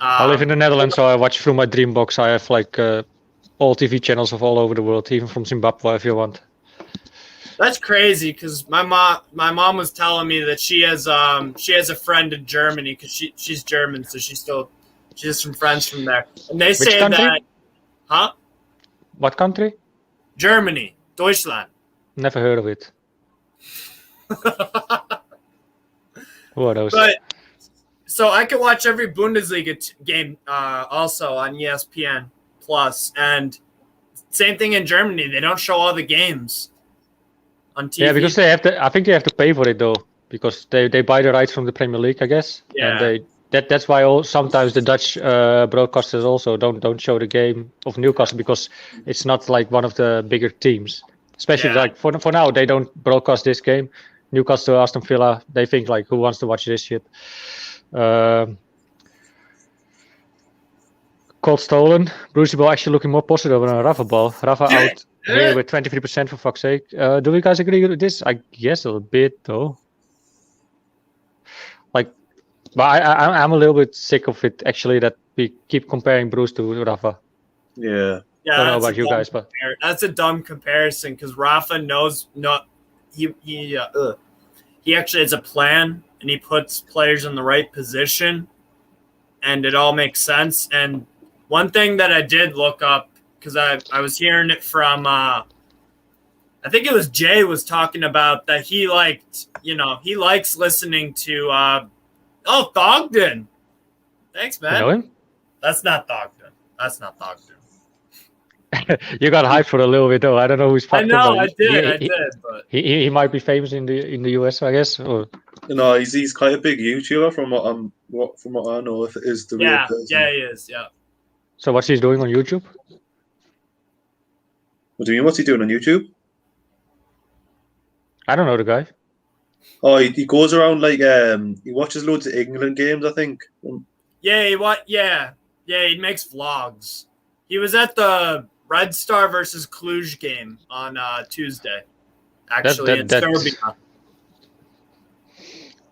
I live in the Netherlands, so I watch through my Dreambox. I have like all TV channels of all over the world, even from Zimbabwe if you want. That's crazy because my mom was telling me that she has a friend in Germany because she's German, so she has some friends from there, and they say country? that, huh? What country? Germany, Deutschland. Never heard of it. Who are those? But so I can watch every Bundesliga game also on ESPN Plus, and same thing in Germany. They don't show all the games on TV. Yeah, because they have to. I think they have to pay for it though, because they buy the rights from the Premier League, I guess. Yeah. And that's why sometimes the Dutch broadcasters also don't show the game of Newcastle because it's not like one of the bigger teams. Especially like for now, they don't broadcast this game. Newcastle, Aston Villa, they think like, who wants to watch this shit? Cold stolen. Brucey Ball actually looking more positive than Rafa Ball. Rafa out here with 23% for fuck's sake. Do you guys agree with this? I guess a bit though. Like But I'm a little bit sick of it actually that we keep comparing Bruce to Rafa. Yeah. Yeah, I don't know that's about a you dumb guys, but that's a dumb comparison because Rafa knows not he actually has a plan and he puts players in the right position, and it all makes sense. And one thing that I did look up because I was hearing it from I think it was Jay was talking about that he likes listening to Thogden. Thanks, man. you know him. That's not Thogden. That's not Thogden. You got hyped for a little bit though. I don't know who's I fucking. know, I did, but He might be famous in the US, I guess. Or He's quite a big YouTuber from what I know. If it is the real person. yeah, he is. Yeah. so what's he doing on YouTube? What do you mean? What's he doing on YouTube? I don't know the guy. Oh, he goes around like he watches loads of England games. I think. Yeah, he makes vlogs. He was at the Red Star versus Cluj game on Tuesday. Actually, in Serbia.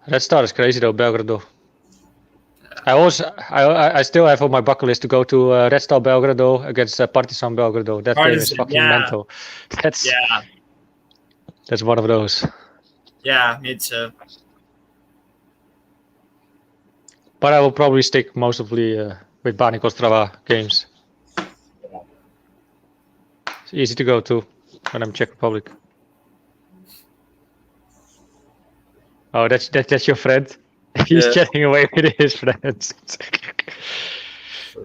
Red Star is crazy though, Belgrado. I still have on my bucket list to go to Red Star Belgrado against Partizan Belgrado. That game is fucking mental. That's one of those. Yeah, me too. But I will probably stick mostly with Bani Kostrava games. It's easy to go to when I'm Czech Republic. Oh, that's your friend. He's chatting away with his friends.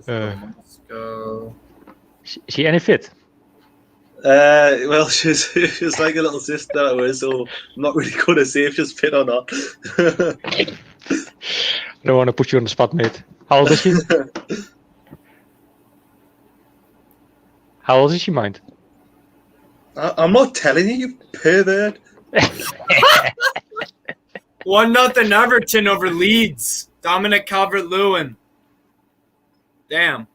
Let's go. She any fit? Well, she's like a little sister of hers, so I'm not really going to say if she's fit or not. I don't want to put you on the spot, mate. How old is she? How old is she, mind? I'm not telling you, you pervert. 1-0 Everton over Leeds. Dominic Calvert-Lewin. Damn.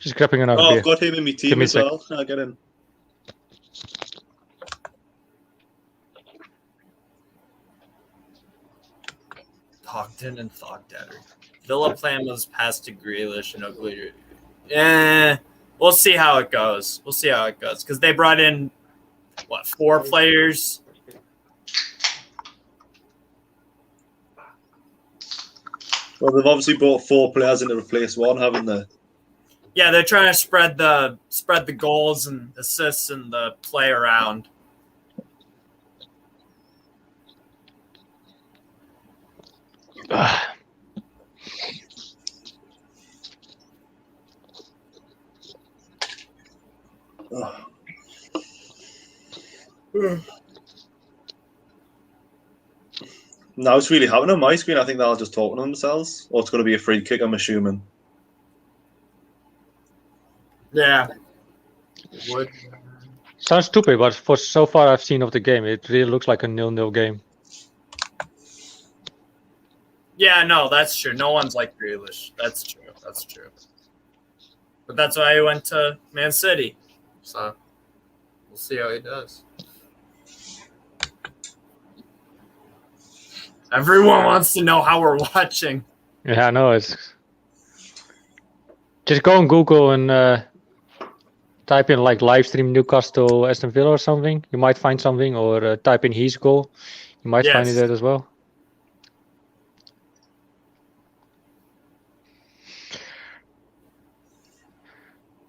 She's grabbing another beer. I've got him in my team as well. I'll get in. Thogden and Thogdetter. Villa plan was passed to Grealish and Ugly. We'll see how it goes. Because they brought in, 4 players? Well, they've obviously brought 4 players in to replace one, haven't they? Yeah, they're trying to spread the goals and assists and the play around. Now it's really happening on my screen. I think they'll just talk to themselves, or it's going to be a free kick. I'm assuming. Yeah. It would. Sounds stupid, but for so far I've seen of the game, it really looks like a 0-0 game. Yeah, no, that's true. No one's like Grealish. That's true. But that's why he went to Man City. So we'll see how he does. Everyone wants to know how we're watching. Yeah, I know. It's just go on Google and type in like live stream Newcastle Aston Villa or something. You might find something, or type in his goal. You might find it there as well.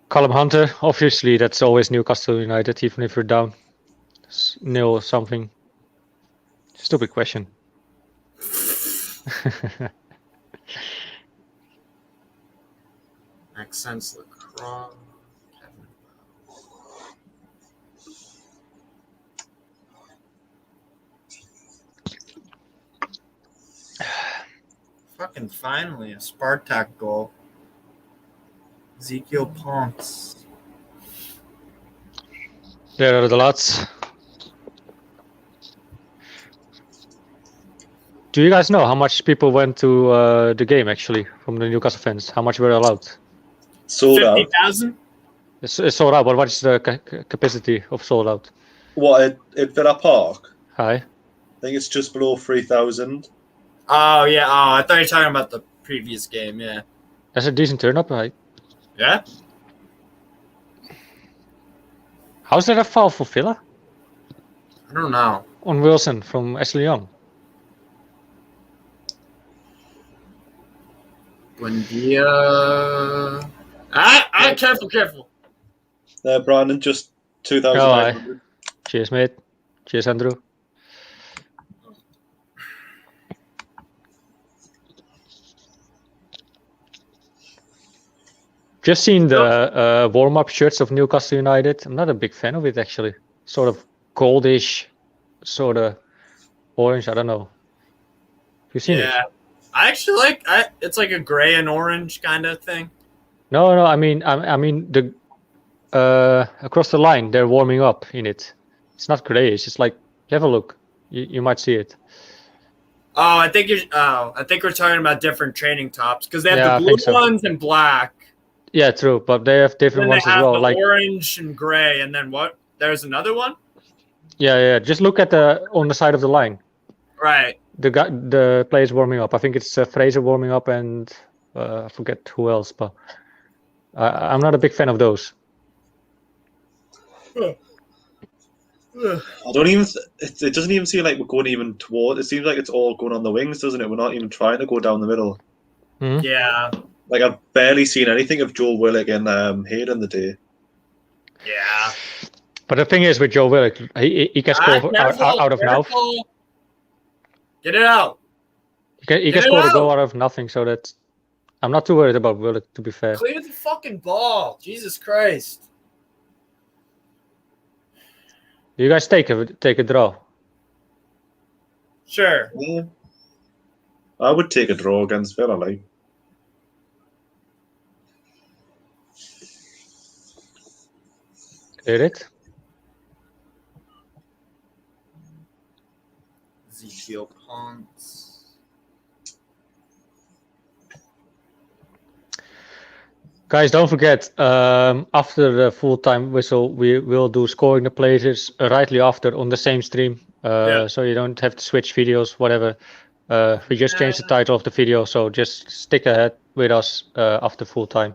Callum Hunter, obviously that's always Newcastle United, even if you're down 0 something. Stupid question. Accents Lacroix. Fucking finally, a Spartak goal. Ezekiel Ponce. There are the lads. Do you guys know how much people went to the game actually from the Newcastle fans? How much were allowed? Sold out. 50,000? It's sold out, but what is the capacity of sold out? What at Villa Park? Hi. I think it's just below 3,000. Oh yeah. Oh, I thought you were talking about the previous game. Yeah. That's a decent turn up, right? Yeah. How's that a foul for Villa? I don't know. On Wilson from Ashley Young. Buendia. Careful. Brandon, just 2,000. Oh, aye. Cheers, mate. Cheers, Andrew. Just seen the warm-up shirts of Newcastle United. I'm not a big fan of it, actually. Sort of goldish, sort of orange. I don't know. You seen it? Yeah. I actually like. It's like a gray and orange kind of thing. No. I mean the across the line they're warming up in it. It's not grey. It's just like have a look. You might see it. Oh, I think we're talking about different training tops because they have Yeah, the I think blue so. ones and black. Yeah, true. But they have different Then ones they as have well. the Like orange and gray, and then what? There's another one. yeah. Just look at on the side of the line. Right. The players warming up. I think it's Fraser warming up and I forget who else. But I'm not a big fan of those. I don't even. It doesn't even seem like we're going even toward. It seems like it's all going on the wings, doesn't it? We're not even trying to go down the middle. Mm-hmm. Yeah. Like I've barely seen anything of Joel Willock and Hayden the day. Yeah. But the thing is with Joe Willock, he can score out of mouth. Get it out. He can score a goal out of nothing. So that I'm not too worried about Willock. To be fair. Clear the fucking ball. Jesus Christ. You guys take a draw. Sure. Yeah. I would take a draw against Villa. Like. Clear it. Ezekiel Ponce. Guys, don't forget, after the full-time whistle, we will do scoring the players rightly after on the same stream. So you don't have to switch videos, whatever. We just changed the title of the video, so just stick ahead with us after full-time.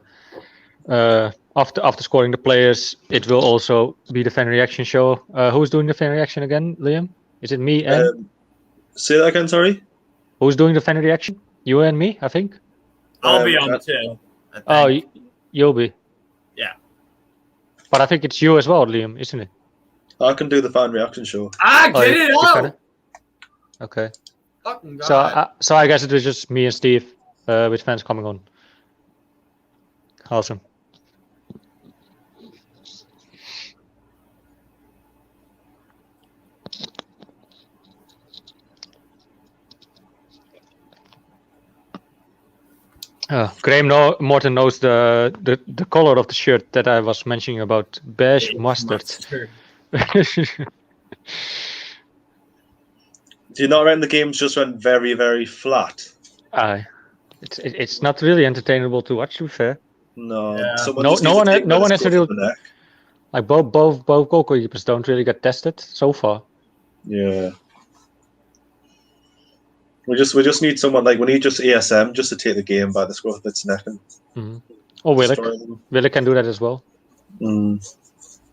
After scoring the players, it will also be the fan reaction show. Who's doing the fan reaction again, Liam? Is it me and? Say that again, sorry? Who's doing the fan reaction? You and me, I think? I'll be on too. Oh, you'll be. Yeah. But I think it's you as well, Liam, isn't it? I can do the fan reaction show. Get it out! Okay. Fucking God. So I guess it was just me and Steve with fans coming on. Awesome. Graham Morton knows the color of the shirt that I was mentioning about, beige mustard. Do you not reckon the games just went very, very flat? It's not really entertainable to watch, to be fair. No. Yeah. No one has a real. Like both goalkeepers don't really get tested so far. Yeah. We just need someone like we need just ASM just to take the game by the scruff of its neck and. Mm-hmm. Or Willock. Willock can do that as well. Mm.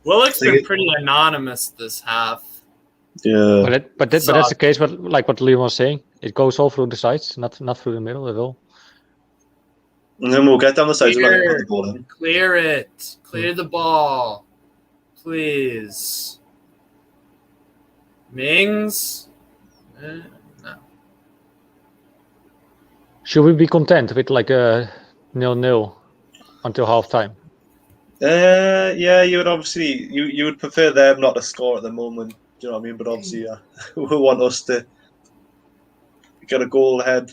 Willock's been pretty anonymous this half. Yeah. But that's the case. But like what Liam was saying, it goes all through the sides, not through the middle at all. And then we'll get down the sides and put the ball in. Clear it. Clear the ball, please. Mings. No. Should we be content with like a 0-0 until half time? Yeah, you would obviously you would prefer them not to score at the moment. Do you know what I mean? But obviously, we want us to get a goal ahead.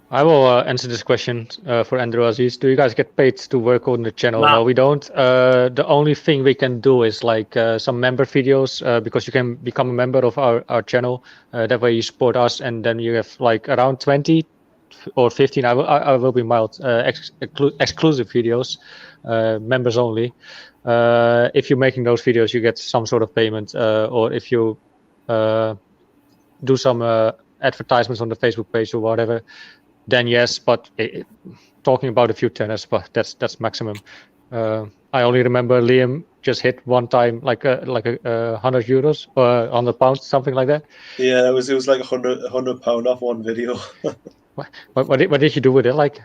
I will answer this question for Andrew Aziz. Do you guys get paid to work on the channel? No, we don't. The only thing we can do is like some member videos because you can become a member of our channel. That way you support us, and then you have like around 20 or 15. I will be mild. Exclusive videos, members only. if you're making those videos, you get some sort of payment, or if you do some advertisements on the Facebook page or whatever, then yes. But talking about a few tenors, but that's maximum. I only remember Liam just hit one time like a €100 or £100, something like that. Yeah, it was like £100 off one video. What did you do with it? Like,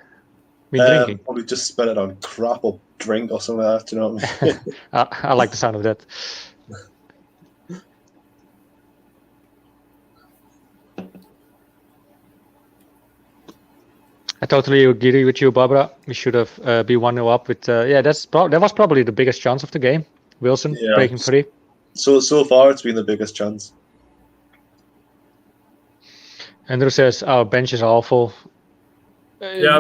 drinking? Probably just spent it on crap or drink or something like that. Do you know what I mean? I like the sound of that. I totally agree with you, Barbara. We should have be 1-0 up with. That was probably the biggest chance of the game. Wilson breaking free. So far, it's been the biggest chance. Andrew says our bench is awful. Yeah.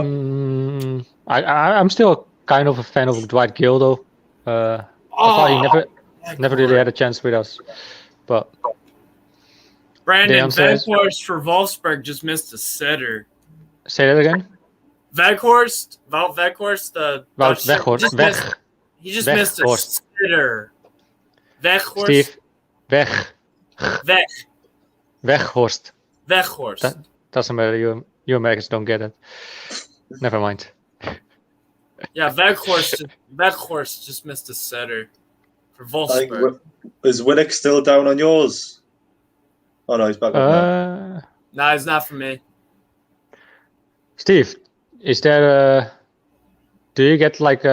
I'm still kind of a fan of Dwight Gill, though. I thought he never really had a chance with us. But Brandon Veghorst for Wolfsburg just missed a sitter. Say that again. Wout Weghorst, he just missed a sitter. Weghorst. Steve, Weghorst. That doesn't matter. You Americans don't get it. Never mind. Yeah, Weghorst just missed a sitter for Wolfsburg. Is Willock still down on yours? Oh no, he's back up now. No, he's not for me. Steve, is there do you get like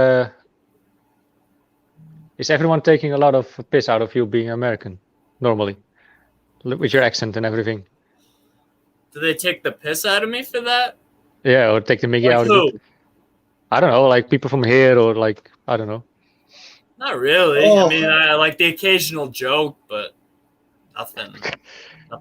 is everyone taking a lot of piss out of you being American normally with your accent and everything? Do they take the piss out of me for that? Yeah, or take the Mickey out of you? I don't know, like people from here, or like, I don't know. Not really. I mean, I like the occasional joke, but nothing.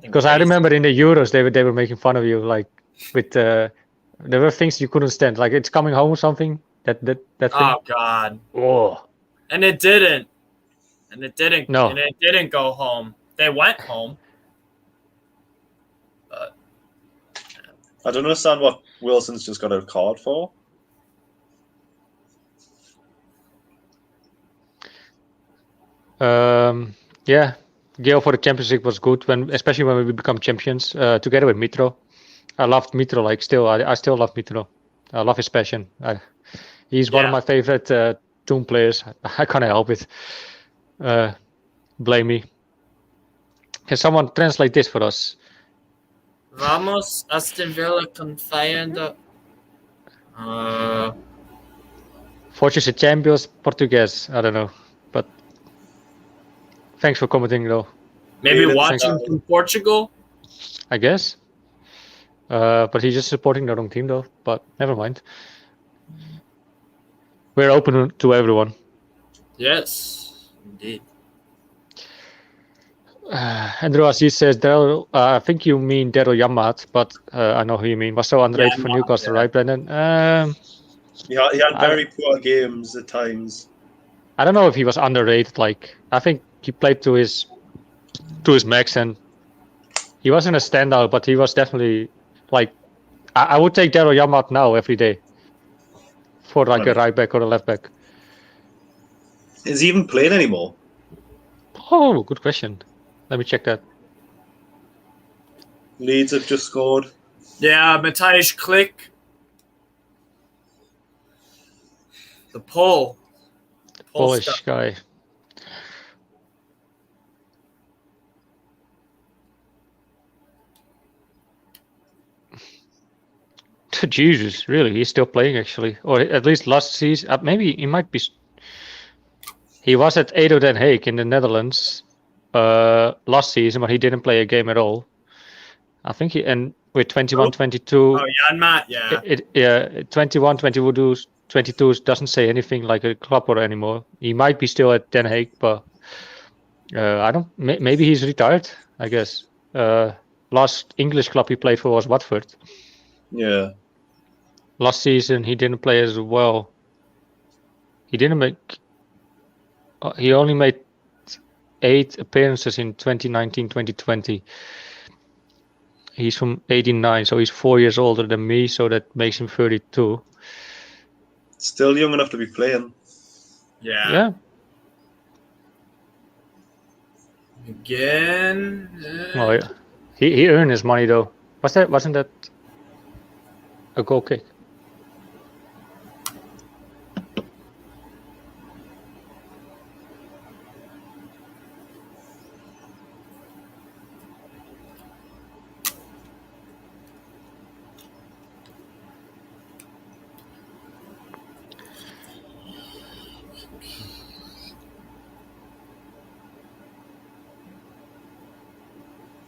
Because I remember in the Euros they were making fun of you, like with there were things you couldn't stand, like it's coming home or something. That thing. Oh God. Oh. And it didn't. No. And it didn't go home. They went home. But I don't understand what Wilson's just got a card for. Yeah, Gale for the Champions League was good, especially when we become champions together with Mitro. I loved Mitro, like still, I still love Mitro. I love his passion. He's one of my favorite Toon players. I can't help it. Blame me. Can someone translate this for us? Vamos, Aston Villa confiando. Fortune Champions, Portuguese. I don't know, but thanks for commenting though. Maybe watching from Portugal? I guess. But he's just supporting the wrong team though, but never mind. We're open to everyone. Yes, indeed. Andrew Aziz says, Daryl, I think you mean Daryl Yamat, but I know who you mean. Was so underrated for Newcastle, right, Brendan? He had very poor games at times. I don't know if he was underrated. Like, I think he played to his max, and he wasn't a standout, but he was definitely like I would take Daryl Yamat now every day for like a right back or a left back. Is he even playing anymore? Oh, good question. Let me check that. Leeds have just scored. Yeah, Matthijs Klik. The Polish guy. Jesus, really? He's still playing actually, or at least last season. Maybe he might be. He was at ADO Den Haag in the Netherlands last season, but he didn't play a game at all. I think with 21, 22. Oh, Janmaat, yeah. 21, 22 doesn't say anything like a clubber anymore. He might be still at Den Haag, but I don't. Maybe he's retired. I guess. Last English club he played for was Watford. Yeah. Last season he didn't play as well. He only made 8 appearances in 2019-2020. He's from 89, so he's 4 years older than me, so that makes him 32. Still young enough to be playing. Yeah. Again. Well, he earned his money though. Wasn't that a goal kick?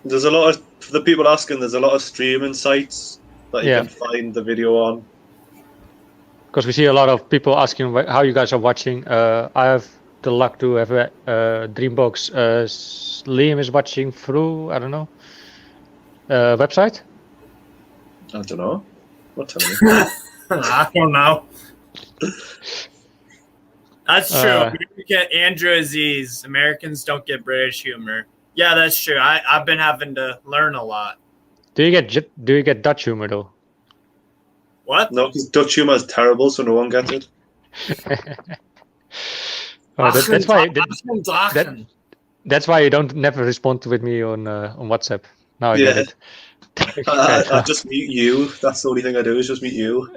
There's a lot of, for the people asking, there's a lot of streaming sites that you can find the video on. Because we see a lot of people asking how you guys are watching. I have the luck to have a Dreambox. Liam is watching through, I don't know, website? I don't know. What telling me? I don't know. That's true. We get Andrew Aziz. Americans don't get British humor. Yeah, that's true. I've been having to learn a lot. Do you get Dutch humor though? What? No, because Dutch humor is terrible, so no one gets it. That's why you don't never respond with me on WhatsApp. Now I get it. I just mute you. That's the only thing I do is just mute you.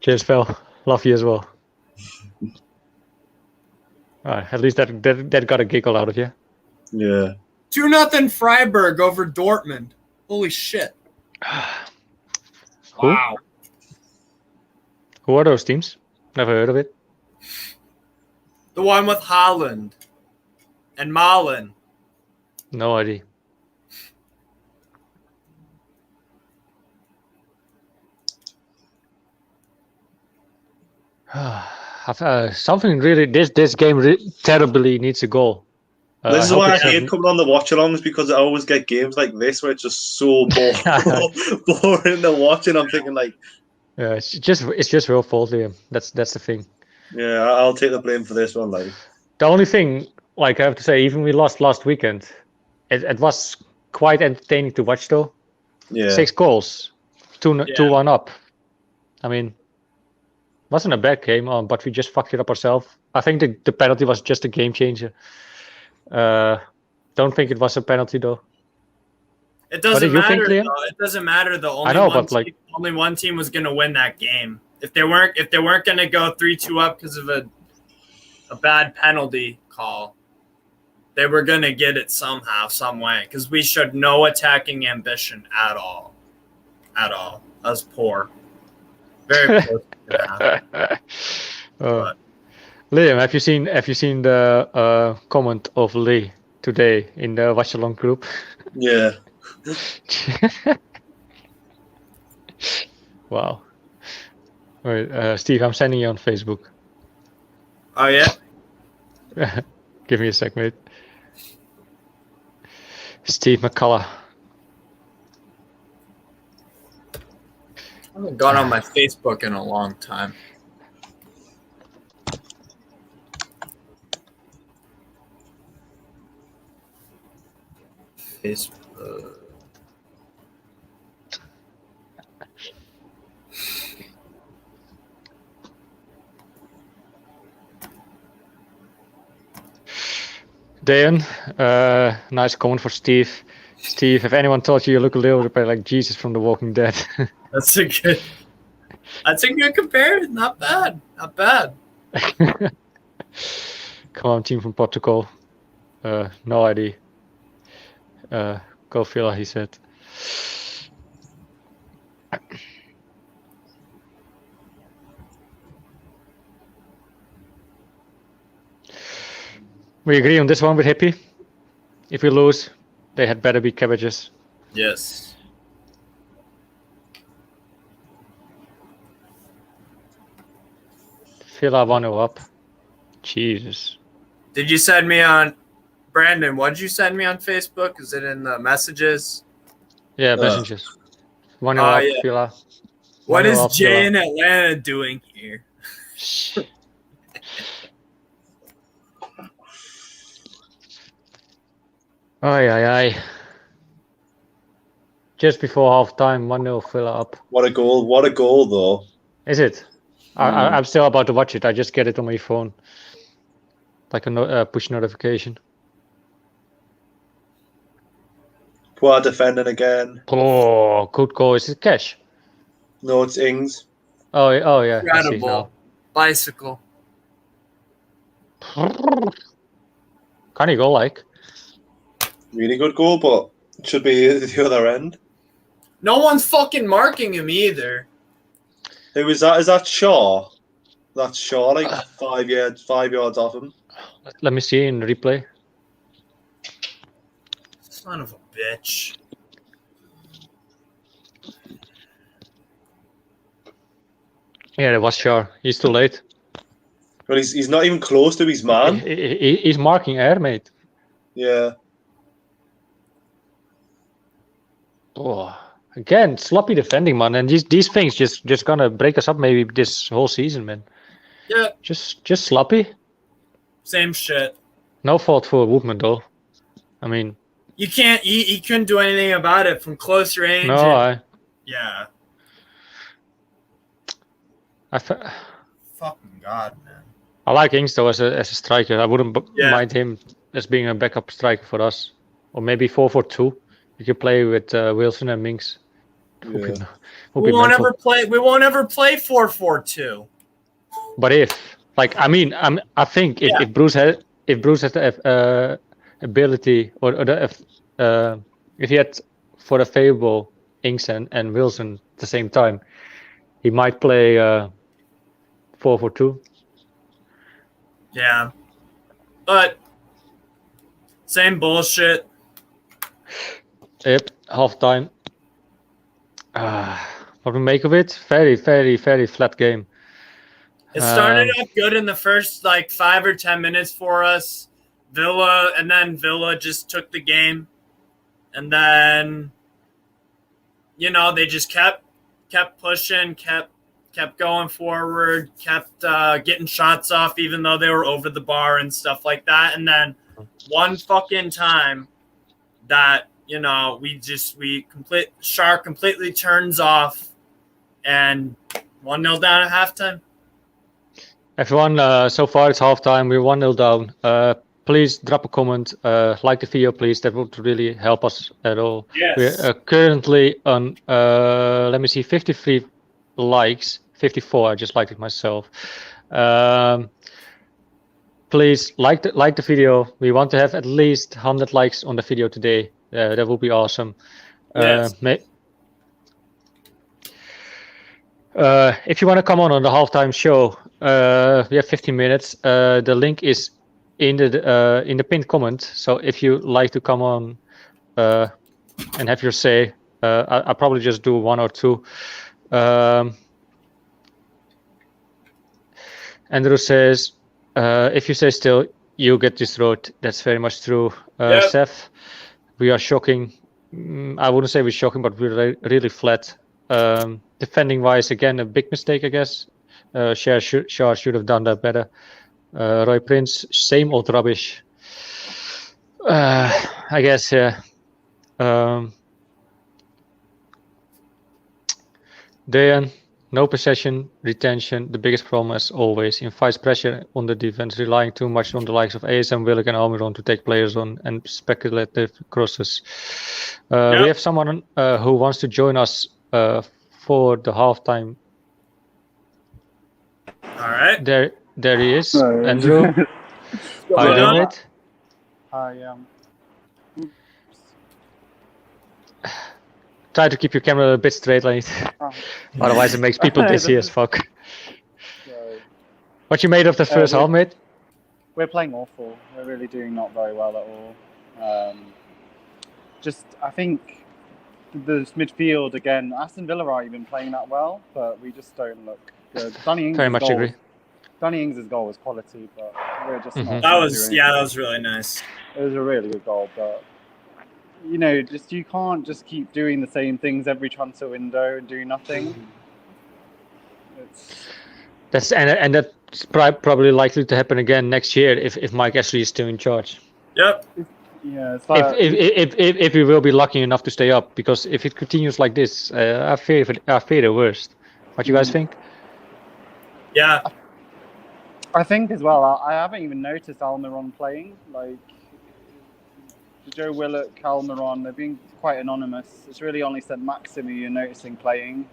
Cheers, Phil. Love you as well. At least that got a giggle out of you. Yeah. 2-0 Freiburg over Dortmund. Holy shit. Wow. Who are those teams? Never heard of it. The one with Holland and Malen. No idea. Something really this game terribly needs a goal. This is why I hate coming on the watch-alongs, because I always get games like this where it's just so boring to watch, and I'm thinking like, yeah, it's just your fault, Liam. That's the thing. Yeah, I'll take the blame for this one. Like, the only thing, like I have to say, even we lost last weekend, it was quite entertaining to watch though. Yeah, 6 goals, 2-1 up. I mean, wasn't a bad game, but we just fucked it up ourselves. I think the penalty was just a game changer. Don't think it was a penalty though. It doesn't matter. It doesn't matter. Only one team was going to win that game. If they weren't going to go 3-2 up because of a bad penalty call, they were going to get it somehow, some way. Because we showed no attacking ambition at all. That was poor. Very poor. Liam, have you seen the comment of Lee today in the Watch Along group? Yeah. Wow. Wait, Steve, I'm sending you on Facebook. Oh yeah. Give me a sec, mate. Steve McCullough. I haven't gone on my Facebook in a long time. Facebook. Dan, nice comment for Steve. Steve, if anyone told you look a little bit like Jesus from The Walking Dead. That's a good comparison. Not bad. Not bad. Come on, team from Portugal. No idea. Go Villa, he said. We agree on this one with Hippie. If we lose, they had better be cabbages. Yes. Villa 1-0 up. Jesus. Did you send me on... Brandon, what did you send me on Facebook? Is it in the messages? Yeah, messages. 1-0 up, yeah. Villa. What is Jay in Atlanta doing here? Aye. Just before half time, 1-0 Villa up. What a goal though. Is it? I'm still about to watch it. I just get it on my phone. like a push notification. Poor defending again. Oh, good goal. Is it Cash? No, it's Ings. Oh yeah, I see Incredible. Bicycle. now. Can't he go like? Really good goal, but it should be the other end. No one's fucking marking him either. Who is that? Is that Shaw? That's Shaw, like 5 yards off him. Let me see in replay. Son of a bitch. Yeah, it was Shaw. He's too late. Well, he's not even close to his man. He's marking air, mate. Yeah. Oh, again, sloppy defending, man. And these things just gonna break us up maybe this whole season, man. Yeah. Just sloppy. Same shit. No fault for Woodman though. I mean, You can't. He couldn't do anything about it from close range. no, Yeah. Fucking God, man. I like Ings though as a striker. I wouldn't Yeah. mind him as being a backup striker for us, or maybe 4-4-2. You could play with Wilson and Minks. Yeah. We won't ever play 4-4-2. But I think if Bruce has the ability or if he had for the favorable Ings and Wilson at the same time, he might play 4-4-2. Yeah. But same bullshit. Yep, half time. What we make of it? Very, very, very flat game. It started off good in the first 5 or 10 minutes for us. Villa just took the game. And then they just kept pushing, kept going forward, kept getting shots off even though they were over the bar and stuff like that. And then one fucking time that Shark completely turns off and 1-0 down at halftime. Everyone, so far it's halftime. We're 1-0 down. Please drop a comment, like the video, please. That would really help us at all. Yes. We're currently on, 53 likes, 54. I just liked it myself. Please like the video. We want to have at least 100 likes on the video today. That would be awesome. Yes. If you want to come on the halftime show, we have 15 minutes. The link is in the pinned comment. So if you like to come on and have your say, I'll probably just do one or two. Andrew says, if you stay still, you get destroyed. That's very much true. Yep. Seth, we are shocking. I wouldn't say we're shocking, but we're really flat. Defending wise, again, a big mistake, I guess. Shah should have done that better. Roy Prince, same old rubbish. I guess, yeah. Dejan, no possession, retention. The biggest problem, as always, invites pressure on the defense, relying too much on the likes of ASM, Willock, and Almiron to take players on and speculative crosses. We have someone who wants to join us for the halftime. All right. There he is. Sorry. Andrew. How you doing, mate? Hi, Try to keep your camera a bit straight, like. Otherwise it makes people dizzy as fuck. Sorry. What you made of the first half, mate? We're playing awful. We're really doing not very well at all. I think the midfield again. Aston Villa aren't even playing that well, but we just don't look good. Very much agree. Danny Ings' goal was quality, but we're just not. That was really nice. It was a really good goal, but you can't just keep doing the same things every transfer window and do nothing. That's probably likely to happen again next year if Mike Ashley is still in charge. Yep. Yeah, it's like, if we will be lucky enough to stay up, because if it continues like this, I fear the worst. What you guys think? Yeah. I think as well. I haven't even noticed Almiron playing. Like Joe Willock, Almiron, they've been quite anonymous. It's really only saint-maximin you're noticing playing.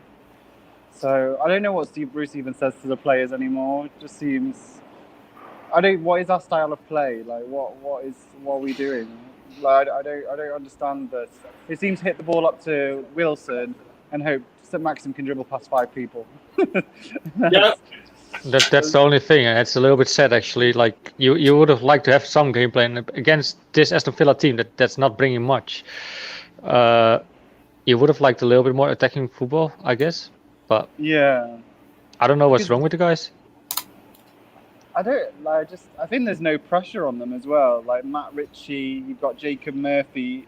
So I don't know what Steve Bruce even says to the players anymore. It just seems. What is our style of play? Like what are we doing? Like I don't understand this. It seems to hit the ball up to Wilson and hope saint-maximin can dribble past 5 people. Yep. That's the only thing, and it's a little bit sad actually. Like you would have liked to have some gameplay, and against this Aston Villa team that's not bringing much. You would have liked a little bit more attacking football, I guess. But yeah, I don't know what's wrong with the guys. I think there's no pressure on them as well. Like Matt Ritchie, you've got Jacob Murphy.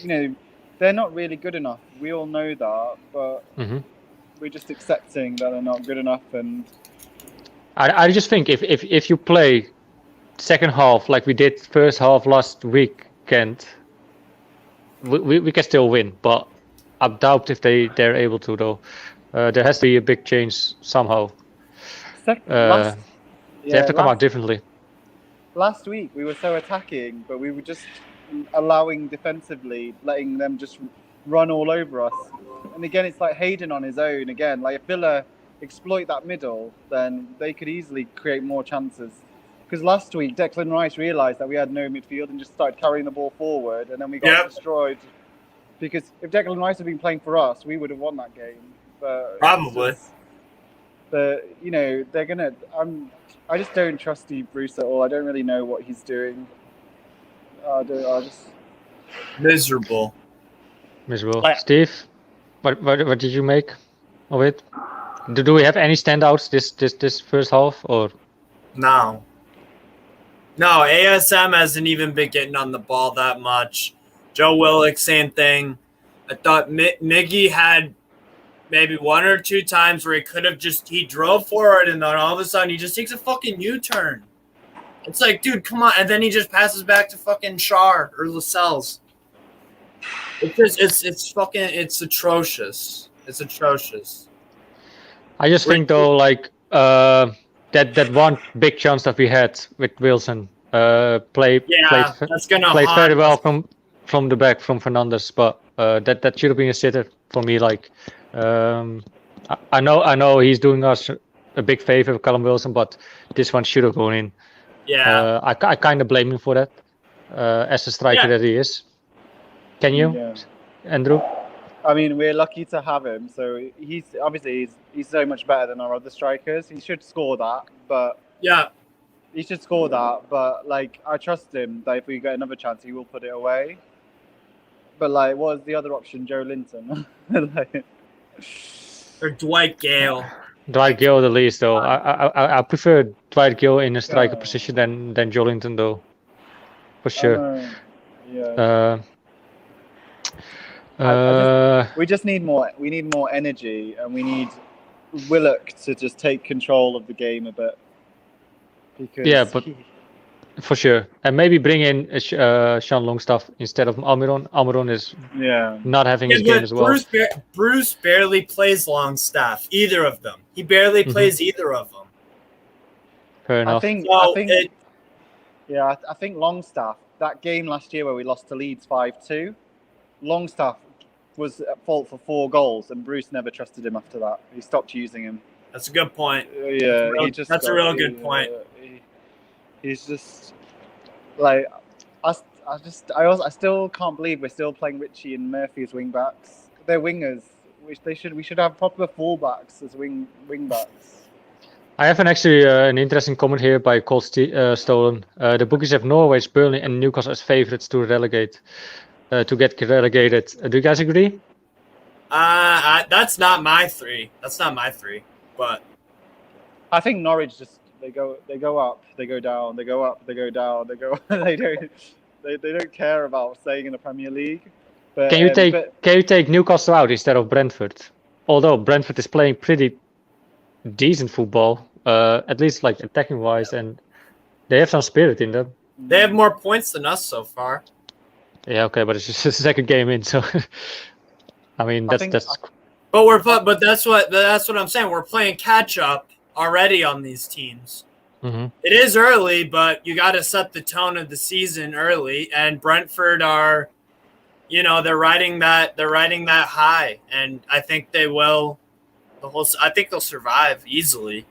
You know, they're not really good enough. We all know that, but we're just accepting that they're not good enough. And I just think if you play second half like we did first half last weekend, we can still win. But I doubt if they're able to though. There has to be a big change somehow. They have to come out differently. Last week we were so attacking, but we were just allowing defensively, letting them just run all over us. And again, it's like Hayden on his own again. Like if Villa exploit that middle, then they could easily create more chances. Because last week Declan Rice realised that we had no midfield and just started carrying the ball forward, and then we got destroyed. Because if Declan Rice had been playing for us, we would have won that game. But Probably. But you know they're gonna. I just don't trust Steve Bruce at all. I don't really know what he's doing. I just Miserable. Steve, what did you make of it? Do we have any standouts this first half or? No, ASM hasn't even been getting on the ball that much. Joe Willock, same thing. I thought Miggy had maybe 1 or 2 times where he drove forward and then all of a sudden he just takes a fucking U-turn. It's like, dude, come on. And then he just passes back to fucking Shar or Lascelles. It's atrocious. It's atrocious. I just think though, like that one big chance that we had with Wilson, played very well from the back from Fernandes, but that should have been a sitter for me. Like I know he's doing us a big favor with Callum Wilson, but this one should have gone in. Yeah, I kind of blame him for that as a striker that he is. Can you, Andrew? I mean, we're lucky to have him. So he's so much better than our other strikers. He should score that, but he should score that. But like, I trust him that if we get another chance, he will put it away. But like, what was the other option? Joe Linton, or Dwight Gale. Dwight Gale the least though. I prefer Dwight Gale in a striker position than Joe Linton though, for sure. We just need more. We need more energy, and we need Willock to just take control of the game a bit. Because for sure, and maybe bring in Sean Longstaff instead of Almiron. Almiron is not having his game as well. Bruce barely plays Longstaff. Either of them. He barely plays either of them. Fair enough. I think Longstaff, that game last year where we lost to Leeds 5-2, Longstaff was at fault for 4 goals, and Bruce never trusted him after that. He stopped using him. That's a good point. That's a real good point. He's just like I still can't believe we're still playing Ritchie and Murphy as wing backs. They're wingers. We should have proper fullbacks as wing backs. I have an interesting comment here by Cole Stolen. The bookies have Norway, Burnley, and Newcastle as favourites to get relegated. Do you guys agree? That's not my 3. But I think Norwich just they go up, they go down, they go up, they go down, they go. they don't care about staying in the Premier League. But can you take Newcastle out instead of Brentford? Although Brentford is playing pretty decent football, at least like attacking wise, and they have some spirit in them. They have more points than us so far. Yeah, okay, but it's just the second game in, so I mean that's. But that's what I'm saying. We're playing catch up already on these teams. It is early, but you got to set the tone of the season early. And Brentford are, they're riding that high, and I think they will. I think they'll survive easily.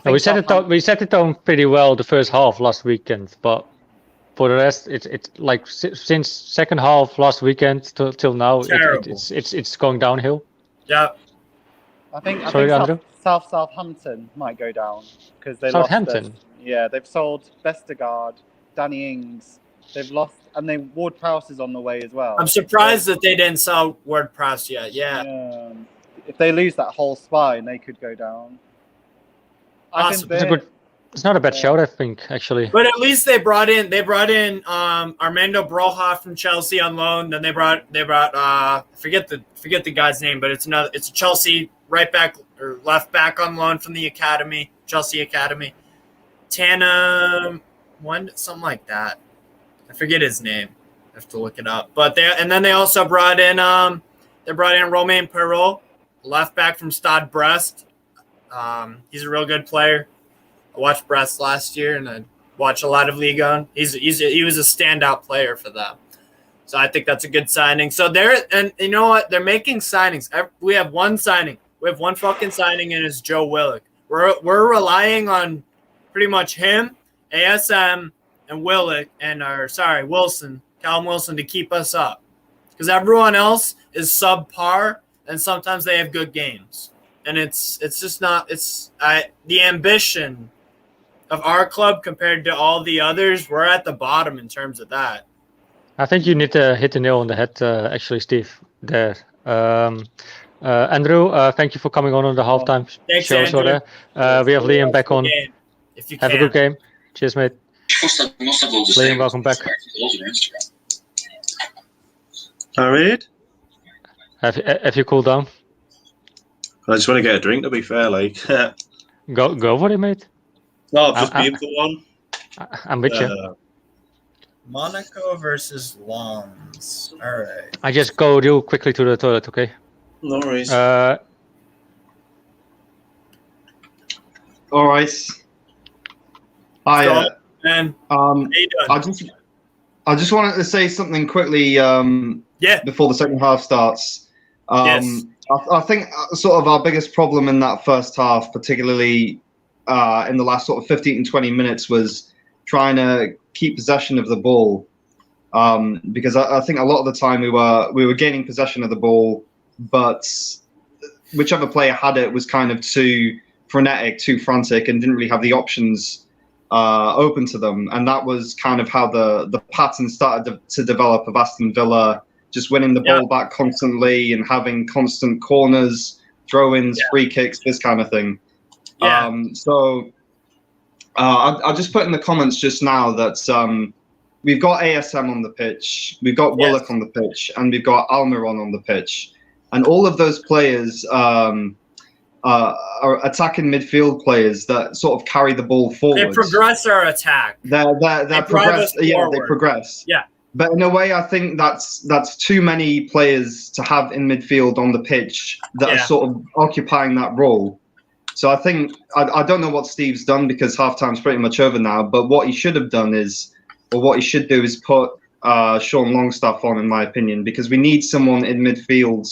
We set the tone pretty well the first half last weekend, but for the rest, it's like since second half last weekend till now, it's going downhill. Yeah. I think Andrew? Southampton might go down because they Southampton. They've sold Vestergaard, Danny Ings. They've lost, and Ward Prowse is on the way as well. I'm surprised that they didn't sell Ward Prowse yet. Yeah. If they lose that whole spine, they could go down. It's not a bad shout, I think, actually. But at least they brought in Armando Broja from Chelsea on loan. Then they brought forget the guy's name, but it's a Chelsea right back or left back on loan from the academy, Chelsea academy. Tana, something like that. I forget his name. I have to look it up. But they also brought in Romain Perrault, left back from Stade Brest. He's a real good player. I watched Brest last year, and I watched a lot of Ligue 1. He was a standout player for them. So I think that's a good signing. So and you know what? They're making signings. We have one signing. We have one fucking signing, and it's Joe Willock. We're relying on pretty much him, ASM, and Wilson, Callum Wilson, to keep us up. Because everyone else is subpar, and sometimes they have good games. And it's just not the ambition of our club compared to all the others. We're at the bottom in terms of that. I think you need to hit the nail on the head, actually, Steve. There, Andrew. Thank you for coming on the halftime show. Andrew. We have Liam back on. If you have a good game. Cheers, mate. Liam, welcome back. All right. Have you cooled down? I just want to get a drink, to be fair. Go for it, mate. No, I've just been for one. I'm with you. Monaco versus Lens. All right. I just go real quickly to the toilet, okay? No worries. All right. Hi. Man. I just wanted to say something quickly. Before the second half starts. Yes. I think sort of our biggest problem in that first half, particularly in the last sort of 15 and 20 minutes, was trying to keep possession of the ball. Because I think a lot of the time we were gaining possession of the ball, but whichever player had it was kind of too frenetic, too frantic, and didn't really have the options open to them. And that was kind of how the pattern started to develop of Aston Villa, just winning the ball back constantly and having constant corners, throw-ins, free kicks, this kind of thing. Yeah. I just put in the comments just now that we've got ASM on the pitch, we've got Willock on the pitch, and we've got Almiron on the pitch. And all of those players are attacking midfield players that sort of carry the ball forward. They progress our attack. They progress. Yeah. But in a way, I think that's too many players to have in midfield on the pitch that are sort of occupying that role. So I think I don't know what Steve's done because halftime's pretty much over now. But what he should have done what he should do is put Sean Longstaff on, in my opinion, because we need someone in midfield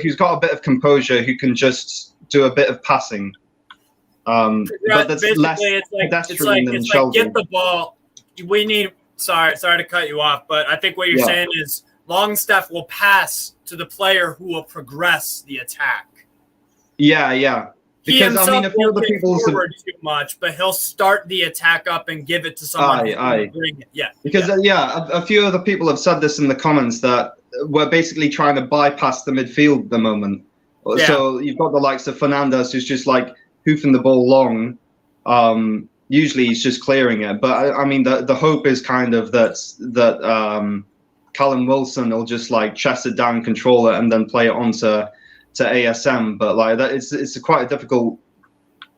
who's got a bit of composure, who can just do a bit of passing. But that's less pedestrian than Shelvey. Get the ball. We need. Sorry to cut you off, but I think what you're saying is Longstaff will pass to the player who will progress the attack. Yeah. Because I mean, a few of the people forward too much, but he'll start the attack up and give it to someone. Bring it. Yeah. Because a few other people have said this in the comments that we're basically trying to bypass the midfield at the moment. Yeah. So you've got the likes of Fernandes, who's just like hoofing the ball long. Usually he's just clearing it, but I mean the hope is kind of that Callum Wilson will just like chest it down, control it, and then play it on to ASM. But like that, it's quite a difficult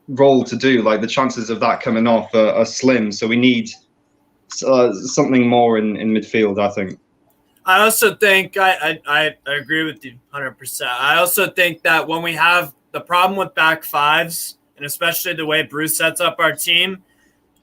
role to do. Like the chances of that coming off are slim. So we need something more in midfield, I think. I also think I agree with you 100%. I also think that when we have the problem with back fives and especially the way Bruce sets up our team,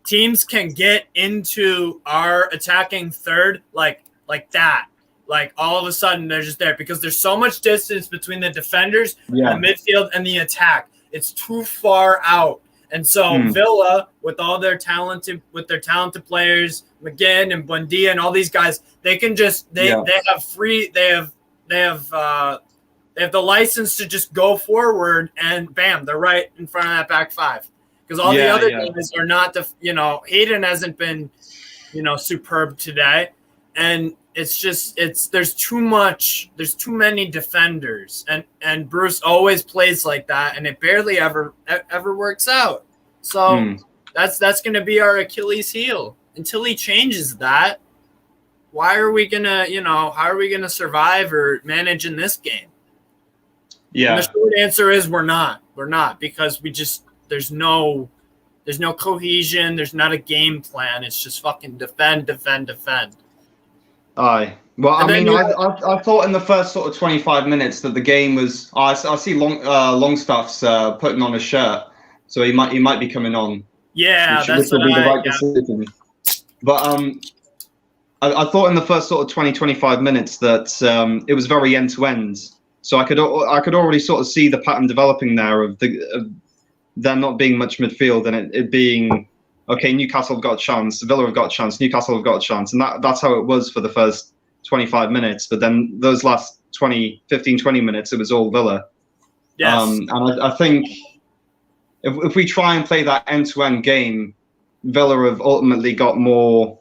teams can get into our attacking third like that. Like all of a sudden they're just there because there's so much distance between the defenders, the midfield, and the attack. It's too far out. And so Villa, with all their talented players, McGinn and Buendia and all these guys, they can just they have the license to just go forward and bam, they're right in front of that back five. Because all the other guys are not Hayden hasn't been, superb today. And there's too many defenders, and Bruce always plays like that, and it barely ever works out. So that's going to be our Achilles heel until he changes that. Why are we gonna, how are we gonna survive or manage in this game? Yeah, and the short answer is we're not because there's no cohesion. There's not a game plan. It's just fucking defend. Aye. Well, I thought in the first sort of 25 minutes that the game was. I see Longstaff's putting on a shirt, so he might be coming on. Yeah, which would be the right decision. But I thought in the first sort of 20-25 minutes that it was very end to end. So I could already sort of see the pattern developing there of there not being much midfield and it being. Okay, Newcastle have got a chance, Villa have got a chance, Newcastle have got a chance. And that's how it was for the first 25 minutes. But then those last 15, 20 minutes, it was all Villa. Yes. And I think if we try and play that end-to-end game, Villa have ultimately got more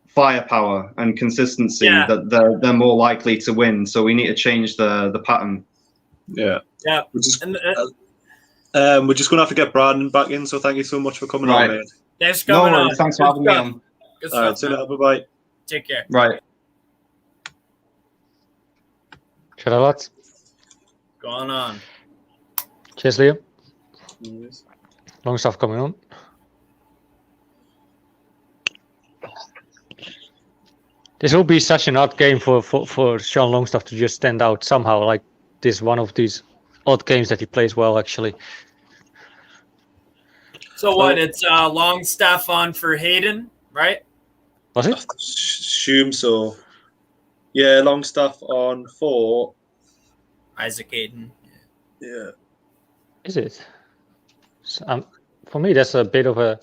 firepower and consistency that they're more likely to win. So we need to change the pattern. Yeah. Yeah. We're just going to have to get Brandon back in, so thank you so much for coming on, mate. Thanks for coming on. Thanks for having me on. Good All right, see you later. Bye-bye. Take care. Right. Cheers a lot. Going on. Cheers, Liam. Long stuff coming on. This will be such an odd game for Sean Longstaff to just stand out somehow. Like this one of these odd games that he plays well, actually. So what? It's Longstaff on for Hayden, right? Was it? I assume so. Yeah, Longstaff on for Isaac Hayden. Yeah. Is it? For me, that's a bit of a.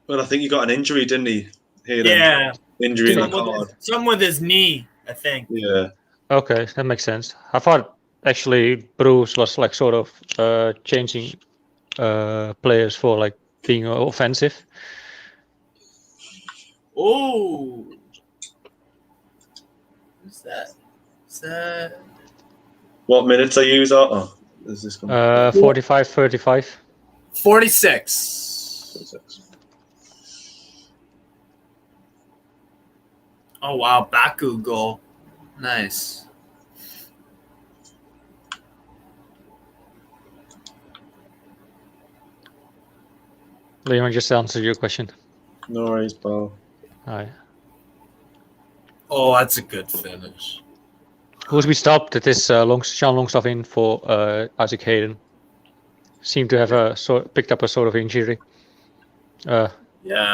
Well, I think he got an injury, didn't he? Hayden? Yeah. Injury in the card. Something with his knee, I think. Yeah. Okay, that makes sense. I thought actually Bruce was like sort of changing players for like being offensive. Oh, what's that? Is that? What minutes are you at? Oh, is this coming? 45, 35. 46. 46. Oh wow, Baku goal, nice. Liam, I just answered your question. No worries, pal. Aye. Oh, that's a good finish. Who's we stopped? It is Sean Longstaff in for Isaac Hayden. Seemed to have picked up a sort of injury. Yeah.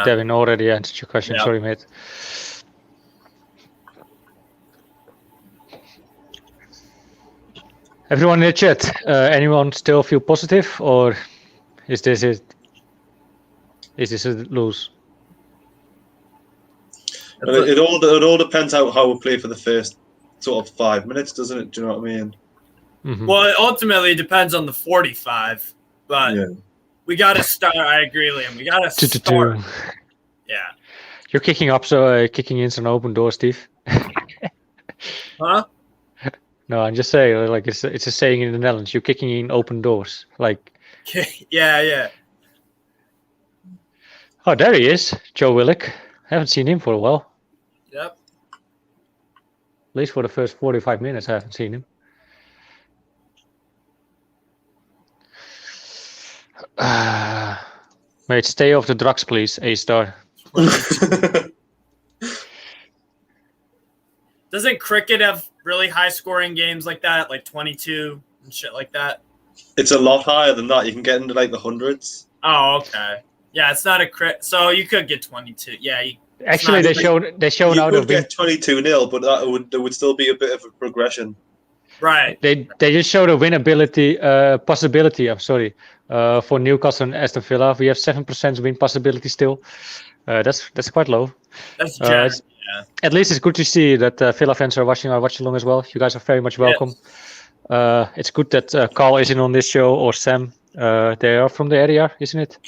Devin already answered your question. Yep. Sorry, mate. Everyone in the chat, anyone still feel positive, or is this it? Is this a lose? Well, it all depends how we play for the first sort of 5 minutes, doesn't it? Do you know what I mean? Mm-hmm. Well, it ultimately depends on the 45, but we got to start. I agree, Liam. We got to start. Yeah. You're kicking in some open doors, Steve. Huh? No, I'm just saying, like it's a saying in the Netherlands. You're kicking in open doors, like. Yeah. Oh, there he is, Joe Willock. Haven't seen him for a while. Yep. At least for the first 45 minutes, I haven't seen him. Mate, stay off the drugs, please, A-star. Doesn't cricket have really high-scoring games like that, like 22 and shit like that? It's a lot higher than that. You can get into like the hundreds. Oh, okay. Yeah, it's not a crit. So you could get 22. Yeah. Actually, they showed You out could of get 22-0, but there would still be a bit of a progression. Right. they just showed a winnability possibility. I'm sorry, for Newcastle and Aston Villa. We have 7% win possibility still. That's quite low. That's generous. Yeah. At least it's good to see that Villa fans are watching our watch along as well. You guys are very much welcome. Yes. It's good that Carl isn't on this show or Sam. They are from the area, isn't it?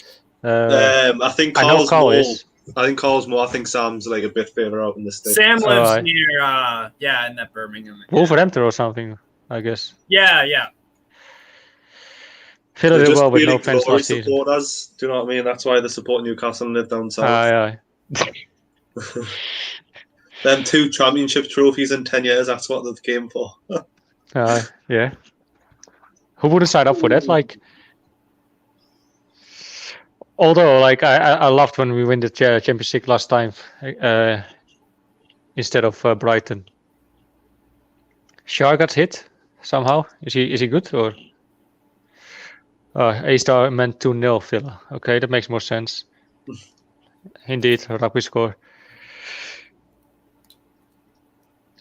I think I know Carl's Carl more. is. I think Carl's more. I think Sam's like a bit further out in the state. Sam lives Alright. near, in that Birmingham. Wolverhampton or something, I guess. Yeah. Villa They're did just well with really no fans glory last season. supporters. Do you know what I mean? That's why they support Newcastle and live down south. Aye. Them 2 championship trophies in 10 years. That's what they've came for. Yeah. Who wouldn't sign up for that? Like, although, like, I loved when we win the Champions League last time instead of Brighton. Shah got hit somehow. Is he good or? A-star meant 2-0 Villa. Okay, that makes more sense. Indeed, rugby score.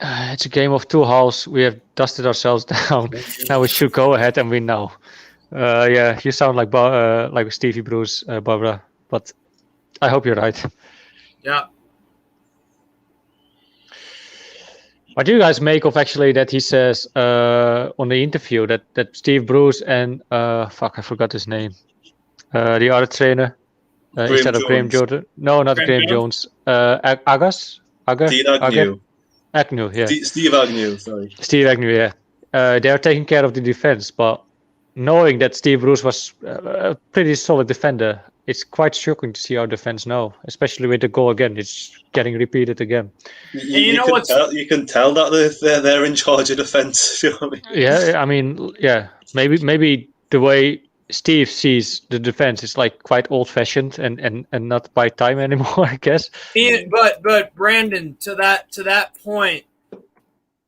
It's a game of 2 halves. We have dusted ourselves down. Now we should go ahead and win now. Yeah, you sound like Stevie Bruce, Barbara, but I hope you're right. Yeah. What do you guys make of actually that he says on the interview that Steve Bruce and I forgot his name, the other trainer instead of Graham Jordan? No, not Graham Jones. Agnew, yeah. Steve Agnew, sorry. Steve Agnew, yeah. They are taking care of the defense, but knowing that Steve Bruce was a pretty solid defender, it's quite shocking to see our defense now, especially with the goal again. It's getting repeated again. You can tell that they're in charge of defense. You know what I mean? Yeah, I mean, yeah. Maybe the way Steve sees the defense is like quite old-fashioned and not by time anymore, I guess. But Brandon, to that point,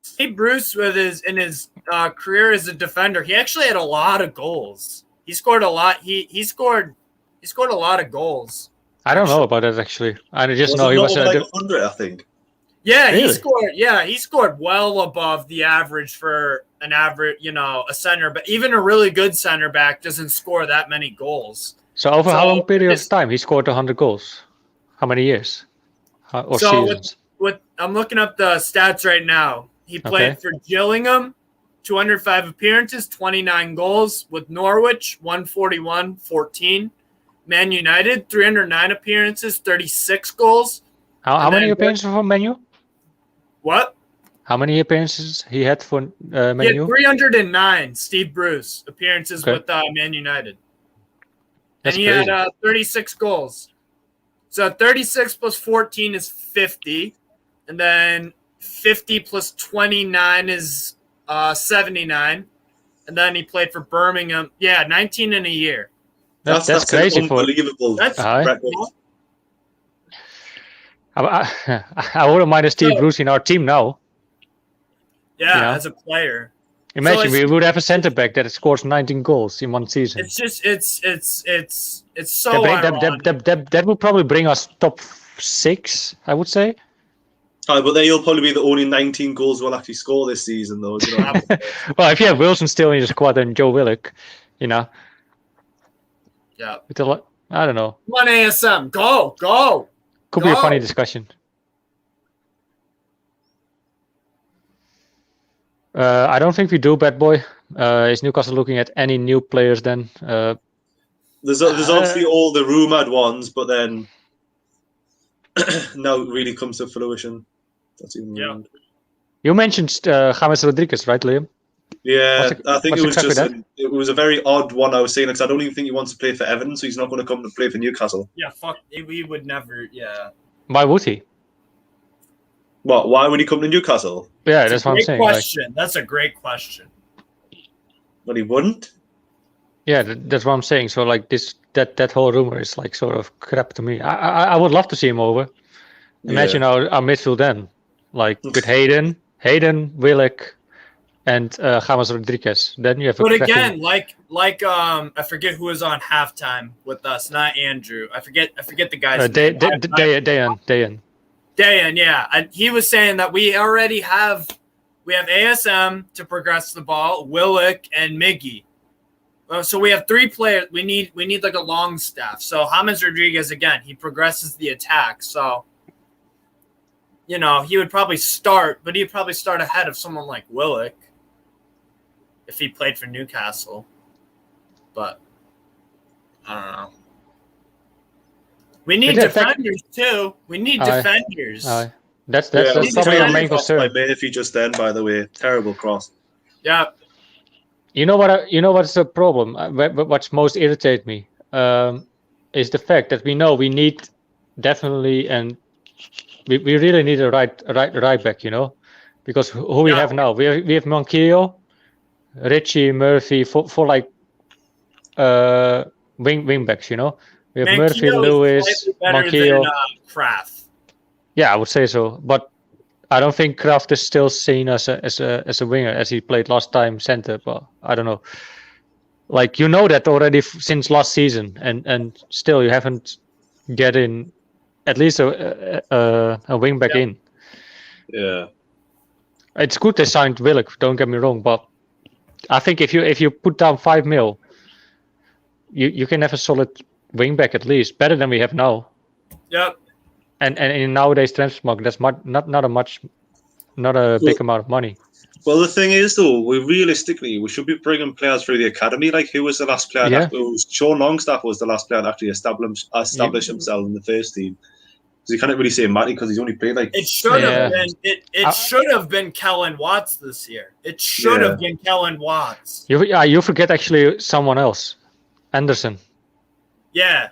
Steve Bruce in his career as a defender, he actually had a lot of goals. He scored a lot. He scored a lot of goals. I don't know about that actually. I just know he was like 100, I think. Yeah, really? he scored well above the average for an average, a center, but even a really good center back doesn't score that many goals. So over how long period of time he scored 100 goals? How many years? Or seasons? I'm looking up the stats right now. He played for Gillingham, 205 appearances, 29 goals. With Norwich, 141, 14. Man United, 309 appearances, 36 goals. How many appearances for Man U? What? How many appearances he had for Man U? He had 309, Steve Bruce, appearances with Man United. That's and he crazy. had 36 goals. So 36 plus 14 is 50. And then 50 plus 29 is 79. And then he played for Birmingham. Yeah, 19 in a year. That's crazy for unbelievable. That's I wouldn't mind a Steve Bruce in our team now. Yeah, as a player. Imagine we would have a centre back that scores 19 goals in one season. It's just it's so that would probably bring us top 6, I would say. But then you'll probably be the only 19 goals we'll actually score this season, though. You know? Well, if you have Wilson still in your squad and Joe Willock, Yeah. I don't know. Come on, ASM, go. Could be a funny discussion. I don't think we do, bad boy. Is Newcastle looking at any new players then? There's obviously all the rumoured ones, but then now it really comes to fruition. That's even rumored. You mentioned James Rodriguez, right, Liam? Yeah, I think it was a very odd one I was saying, because I don't even think he wants to play for Everton, so he's not going to come to play for Newcastle. Yeah, fuck, we would never, Why would he? What? Why would he come to Newcastle? Yeah, that's what I'm saying. Question. That's a great question. But he wouldn't? Yeah, that's what I'm saying. So like that whole rumor is like sort of crap to me. I would love to see him over. Imagine our midfield then, like with Hayden, Willock, and James Rodriguez. Then you have a But cracking- again, like I forget who was on halftime with us, not Andrew. I forget the guy's name. Dayan. Yeah. He was saying that we have ASM to progress the ball, Willock and Miggy. So we have 3 players. We need like a long staff. So James Rodriguez, again, he progresses the attack. So, you know, he would probably start, but he'd probably start ahead of someone like Willock if he played for Newcastle. But I don't know. We need defenders too. We need defenders. That's probably our main concern. By Murphy just then, by the way, terrible cross. Yeah. You know what's the problem? What's most irritate me is the fact that we know we need definitely, and we really need a right back. You know, because who we have now, we have Manquillo, Richie, Murphy for like wing backs. You know, we have Murphy, Lewis, Manquillo, Kraft. Yeah, I would say so, but I don't think Kraft is still seen as a winger as he played last time center. But I don't know. Like, you know that already since last season, and still you haven't get in at least a wing back in. Yeah, it's good they signed Willock. Don't get me wrong, but I think if you put down 5 mil, you can have a solid wing back at least, better than we have now. Yep. And in nowadays transfer market, that's not a big amount of money. Well, the thing is, though, we should be bringing players through the academy. Like, who was the last player? Sean Longstaff was the last player to actually establish himself in the first team. So you can't really say Matty because he's only played like. It should have been. It should have been Kellen Watts this year. It should have been Kellen Watts. You forget actually someone else, Anderson. Yeah.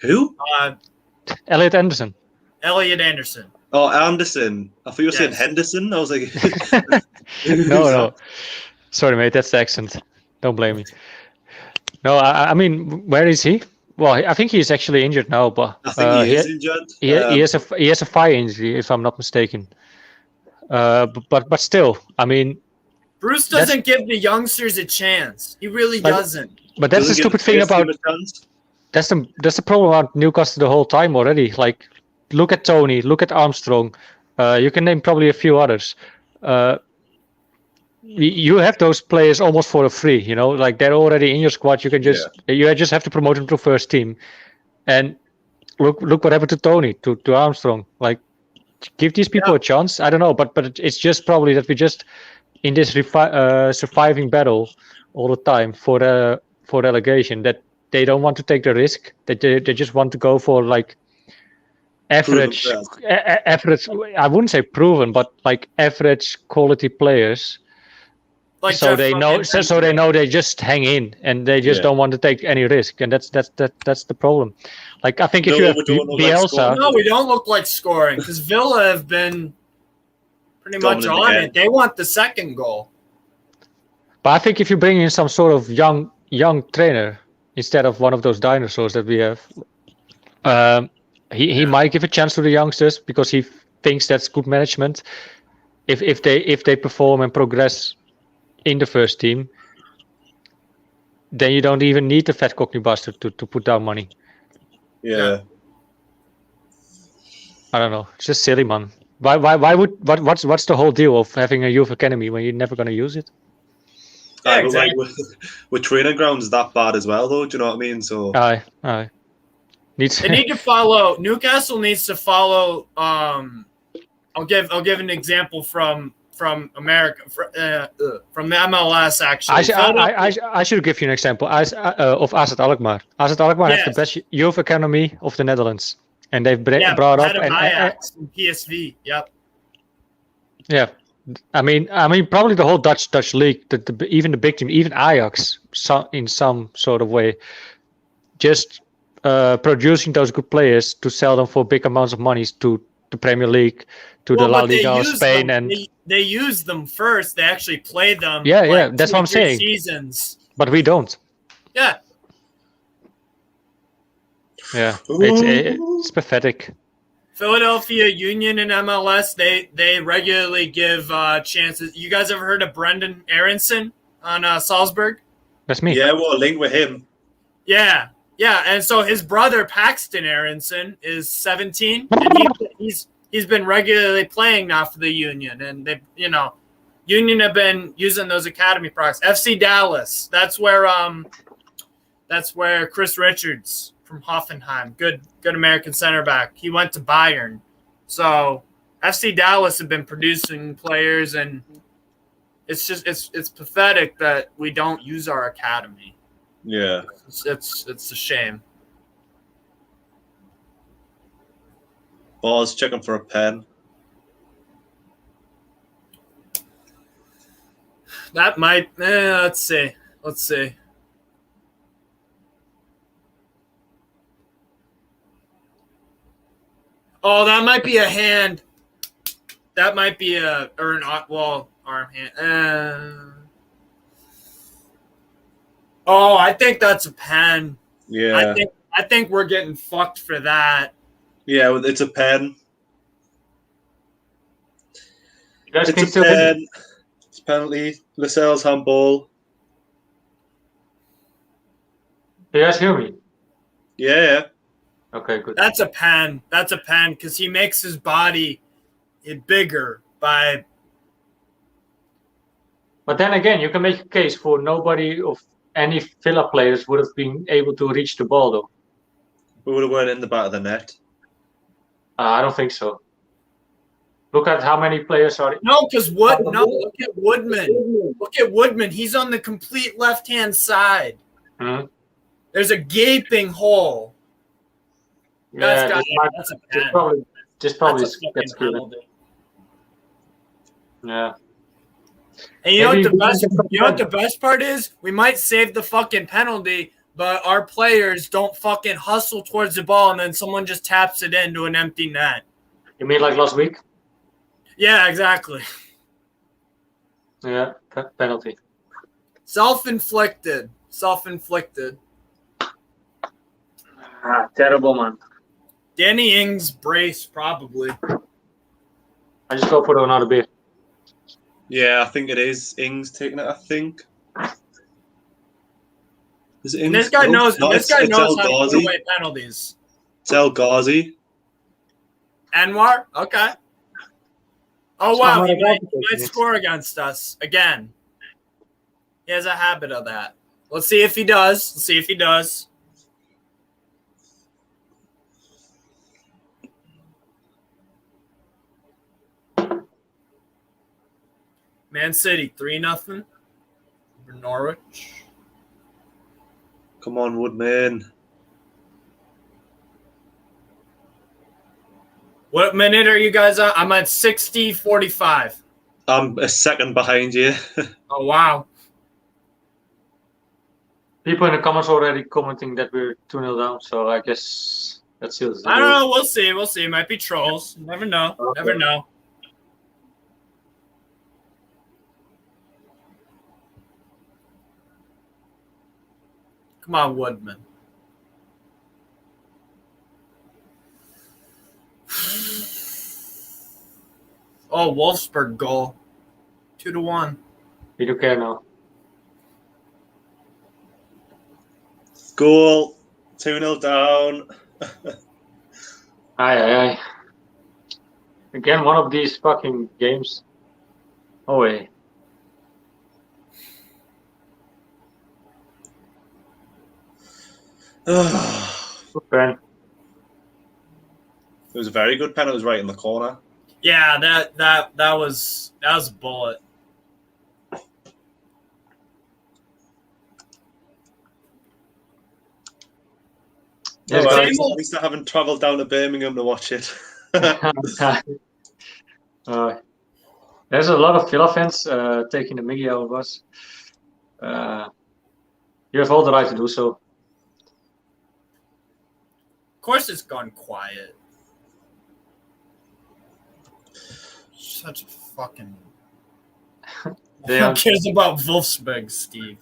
Who? Elliot Anderson. Elliot Anderson. Oh, Anderson. I thought you were saying Henderson. I was like, no. Sorry, mate. That's the accent. Don't blame me. No, I mean, where is he? Well, I think he's actually injured now, but I think he is injured. He has a thigh injury, if I'm not mistaken. But still, I mean, Bruce doesn't give the youngsters a chance. He really doesn't. But that's the stupid thing about. That's the problem about Newcastle the whole time already. Like, look at Tony, look at Armstrong. You can name probably a few others. You have those players almost for free. You know, like they're already in your squad. You can just have to promote them to first team. And look what happened to Tony, to Armstrong. Like, give these people a chance. I don't know, but it's just probably that we just in this surviving battle all the time for relegation that. They don't want to take the risk. They just want to go for like average. I wouldn't say proven, but like average quality players. Like so they know. So they know they just hang in, and they just don't want to take any risk, and that's the problem. Like, I think if you have Bielsa, no, we don't look like scoring because Villa have been pretty much on it. They want the second goal. But I think if you bring in some sort of young trainer. Instead of one of those dinosaurs that we have, he might give a chance to the youngsters because he thinks that's good management. If they perform and progress in the first team, then you don't even need the fat cockney bastard to put down money. Yeah. I don't know. It's just silly, man. What's the whole deal of having a youth academy when you're never going to use it? Yeah, exactly. Like with training grounds that bad as well, though. Do you know what I mean? So aye. They need to follow. Newcastle needs to follow. I'll give an example from America from the MLS. Actually, I should give you an example of AZ Alkmaar. AZ Alkmaar has the best youth academy of the Netherlands, and they've brought up Ajax and PSV. Yep. Yeah. I mean, probably the whole Dutch league, even the big team, even Ajax, in some sort of way, just producing those good players to sell them for big amounts of money to the Premier League, to the La Liga of Spain, and they use them first. They actually play them. Yeah, that's what I'm saying. Seasons, but we don't. Yeah. Yeah, it's pathetic. Philadelphia Union and MLS, they regularly give chances. You guys ever heard of Brendan Aronson on Salzburg? That's me. Yeah, what a link with him. Yeah. And so his brother Paxton Aronson is 17, and he's been regularly playing now for the Union, and they, Union have been using those academy products. FC Dallas, that's where Chris Richards from Hoffenheim, good American center back. He went to Bayern. So FC Dallas have been producing players, and it's just it's pathetic that we don't use our academy. Yeah. It's a shame. Boss checking for a pen. That might let's see. Oh, that might be a hand. That might be arm hand. I think that's a pen. Yeah. I think we're getting fucked for that. Yeah, it's a pen. You guys It's a pen. It's penalty. Lascelles handball. Do you guys hear me? Yeah. Okay, good. That's a pen. That's a pen because he makes his body bigger by. But then again, you can make a case for nobody of any Villa players would have been able to reach the ball, though. We would have went in the back of the net. I don't think so. Look at how many players are. No, because look at Woodman. Look at Woodman. He's on the complete left-hand side. Hmm? There's a gaping hole. Yeah, That's a pen. this probably That's a fucking gets given. penalty. Yeah. And you know what the best part is? We might save the fucking penalty, but our players don't fucking hustle towards the ball, and then someone just taps it into an empty net. You mean like last week? Yeah, exactly. Yeah, penalty. Self-inflicted. Terrible, man. Danny Ings brace, probably. I just go for another beer. Yeah, I think it is. Ings taking it, I think. Is it Ings? And this guy knows. No, This guy it's knows El how to Ghazi. put away penalties. It's El Ghazi. Anwar, okay. Oh wow, he might score against us again. He has a habit of that. Let's see if he does. Man City 3-0 over Norwich. Come on, Woodman. What minute are you guys on? I'm at 60-45. I'm a second behind you. Oh wow. People in the comments already commenting that we're 2-0 down, so I guess that seals the I don't deal. know. We'll see. Might be trolls. Never know. Okay. Never know. Come on, Woodman. Oh, Wolfsburg goal. 2-1. We do care now. Goal. 2-0 down. Aye. Again, one of these fucking games. Oh, wait. Good pen. It was a very good pen. It was right in the corner. Yeah, that was a bullet. Yes, Well, guys. at least I haven't travelled down to Birmingham to watch it. There's a lot of Villa fans taking the mickey out of us. You have all the right to do so. Of course, it's gone quiet. Such a fucking. Damn. Who cares about Wolfsburg, Steve?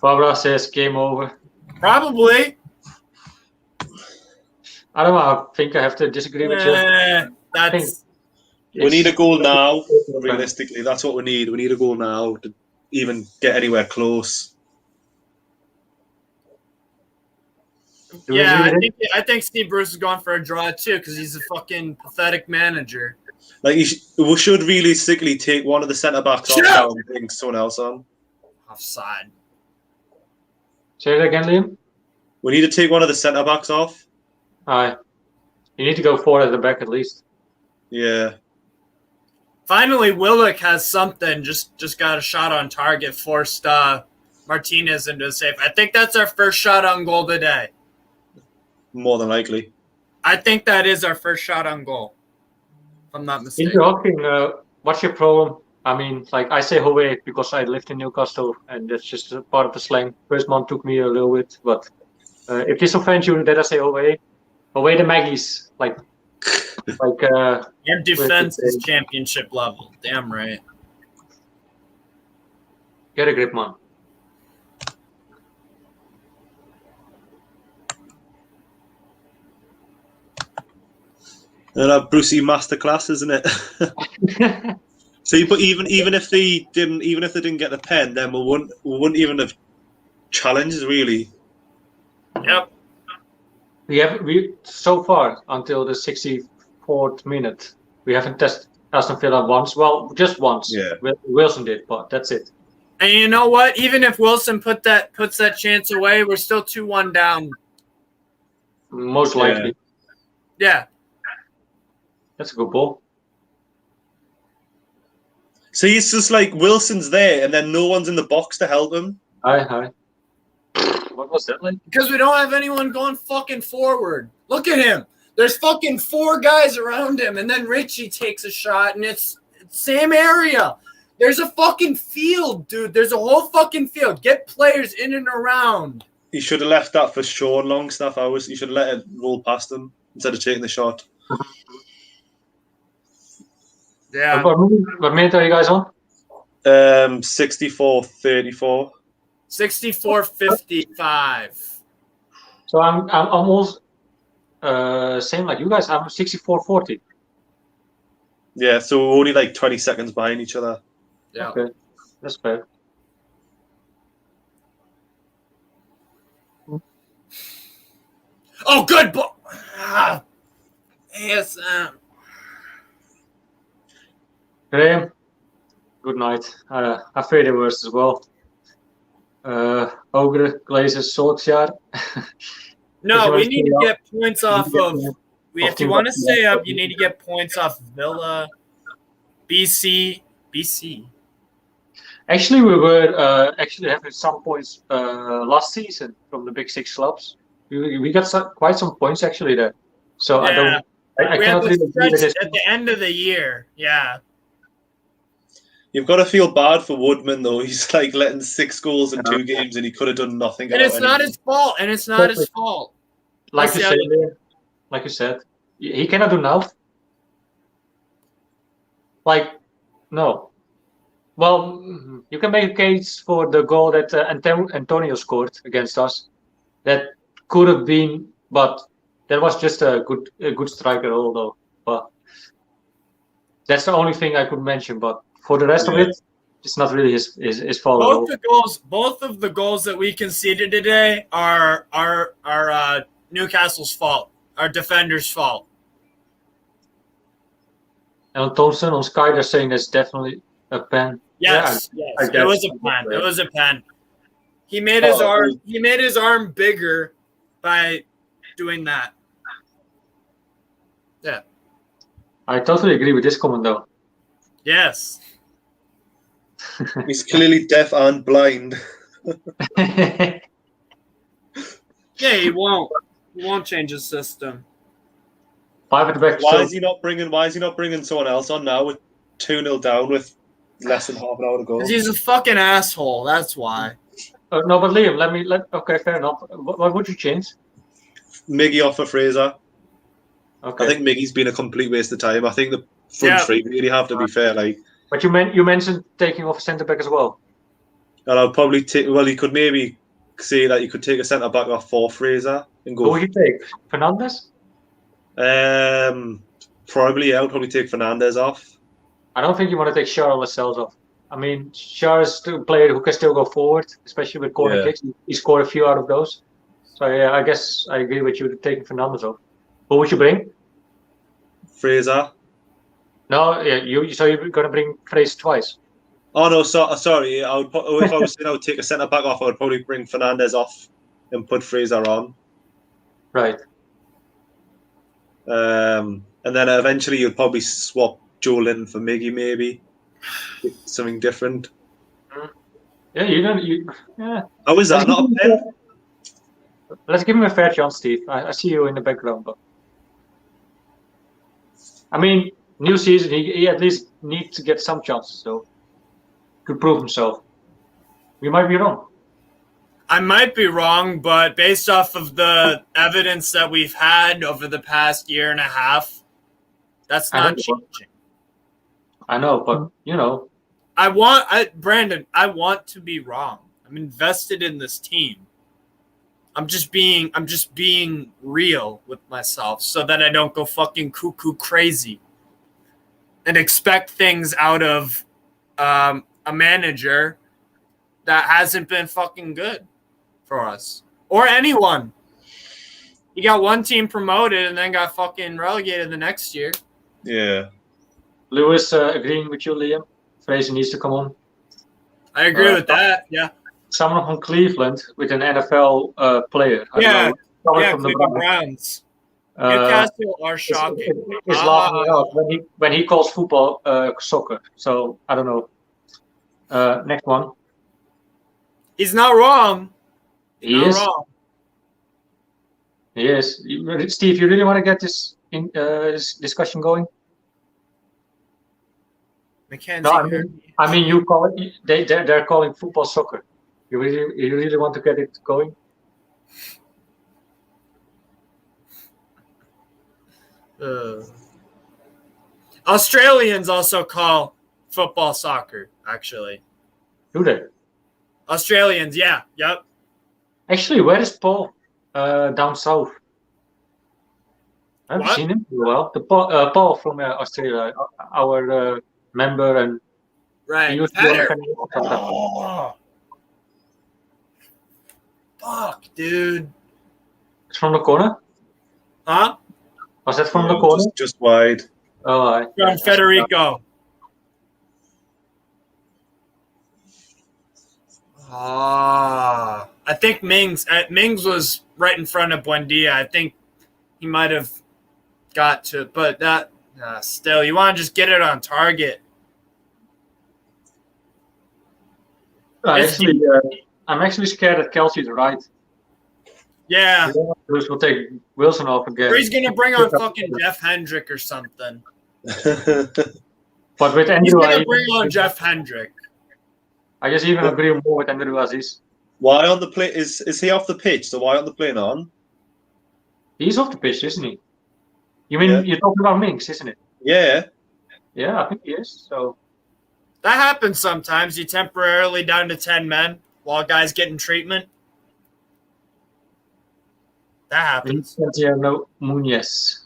Barbara says game over. Probably. I don't know. I think I have to disagree with you. That's We need a goal now. Realistically, that's what we need. We need a goal now to even get anywhere close. yeah. I think Steve Bruce is going for a draw too because he's a fucking pathetic manager. Like we should realistically take one of the centre backs off now and bring someone else on. Offside. Say it again, Liam. We need to take one of the centre backs off. Aye. You need to go 4 at the back at least. Yeah. Finally, Willock has something. Just got a shot on target, forced Martinez into a save. I think that's our first shot on goal today. More than likely. I think that is our first shot on goal. If I'm not mistaken. If you're asking, what's your problem? I mean, like I say Howe because I lived in Newcastle and that's just a part of the slang. First month took me a little bit, but if this offends you, then I say Howe. Howe the Magpies. Our defense is championship level. Damn right. Get a grip, man. Brucey masterclass, isn't it? So, but even if they didn't get the pen, then we wouldn't even have challenges really. Yep. We so far until the 64th minute, we haven't tested Aston Villa once. Well, just once. Yeah. Wilson did, but that's it. And you know what? Even if Wilson puts that chance away, we're still 2-1 down. Most likely. Yeah. That's a good ball. So it's just like Wilson's there, and then no one's in the box to help him. Hi. What was that like? Because we don't have anyone going fucking forward. Look at him. There's fucking 4 guys around him, and then Richie takes a shot, and it's same area. There's a fucking field, dude. There's a whole fucking field. Get players in and around. He should have left that for Sean Longstaff hours. He should have let it roll past him instead of taking the shot. Yeah. What minute are you guys on? 64-34. 64-55. So I'm almost same like you guys. I'm 64-40. Yeah, so we're only like 20 seconds behind each other. Yeah. Okay, that's fair. Oh, good ball. Yes. Graham, good night. I fear the worst as well. Ogre, Glazers, Solskjaer. No, we need to get points off of. If you want to stay up, you need to get points off Villa, BC. Actually, we were actually having some points last season from the Big Six clubs. We got quite some points actually there. So yeah. I we cannot had really the stretch at the end of the year. Yeah. You've got to feel bad for Woodman though. He's like letting 6 goals in 2 games, and he could have done nothing. And it's not his fault. Like you said, he cannot do now. Like, no. Well, you can make a case for the goal that Antonio scored against us. That could have been, but that was just a good striker, although. But that's the only thing I could mention. But for the rest of it, it's not really his fault. Both of the goals that we conceded today are Newcastle's fault, our defenders' fault. And Thompson on Sky, they're saying that's definitely a pen. Yes, it was a pen. It was a pen. He made his arm. He made his arm bigger by doing that. Yeah. I totally agree with this comment, though. Yes. He's clearly deaf and blind. Yeah, he won't. He won't change his system. 5 at the back. Why is he not bringing someone else on now with 2-0 down with less than half an hour to go? Because he's a fucking asshole. That's why. No, but Liam, okay, fair enough. What would you change? Miggy off for Fraser. Okay. I think Miggy's been a complete waste of time. I think the front three really have to be fair. Like, but you mentioned taking off a centre back as well. And I'll probably take. Well, you could maybe say that you could take a centre back off for Fraser and go. Who would you take? Fernandes? Probably, I'll probably take Fernandez off. I don't think you want to take Shah or Lascelles off. I mean, Shah is still a player who can still go forward, especially with corner kicks. He scored a few out of those. So yeah, I guess I agree with you taking Fernandez off. Who would you bring? Fraser. No, yeah, so you're going to bring Fraser twice. Oh no, sorry. I would if I was saying I would take a centre back off, I would probably bring Fernandez off and put Fraser on. Right. And then eventually you'd probably swap Joe Lynn for Miggy, maybe something different. Yeah, yeah. How is that not a pen? Let's give him a fair chance, Steve. I see you in the background, but I mean, new season, he at least needs to get some chances, though, to prove himself. We might be wrong. I might be wrong, but based off of the evidence that we've had over the past year and a half, that's not changing. I know, but Brandon, I want to be wrong. I'm invested in this team. I'm just being real with myself so that I don't go fucking cuckoo crazy and expect things out of a manager that hasn't been fucking good for us or anyone. You got one team promoted and then got fucking relegated the next year. Yeah. Lewis agreeing with you, Liam. Fraser needs to come on. I agree with that. Yeah. Someone from Cleveland with an NFL player. Yeah, from the the Browns. Newcastle are shocking. He's laughing out when he calls football soccer. So I don't know. Next one. He's not wrong. He is. Steve, you really want to get this discussion going? Mackenzie. No, I mean, you call it. They're calling football soccer. You really want to get it going? Australians also call football soccer, actually. Do they? Australians, yeah. Yep. Actually, where is Paul? Down south. I haven't seen him for a while. The Paul from Australia, our member, and right. He used to fuck, dude. It's from the corner? Huh? Was that from the corner? Just wide. Oh, from Federico. I think Mings was right in front of Buendia. I think he might have got to, but that still, you want to just get it on target. I'm actually scared that Kelsey's right. Yeah. We'll take Wilson off again. Or he's going to bring on fucking Jeff Hendrick or something. But with Andrew, he's going to bring on Jeff Hendrick. I just even agree more with Andrew Aziz. Why on the play? Is he off the pitch? So why on the play on? He's off the pitch, isn't he? You mean you're talking about Minks, isn't it? Yeah. Yeah, I think he is. So that happens sometimes. You temporarily down to 10 men while guys getting treatment. That happens. Santiago Muñez.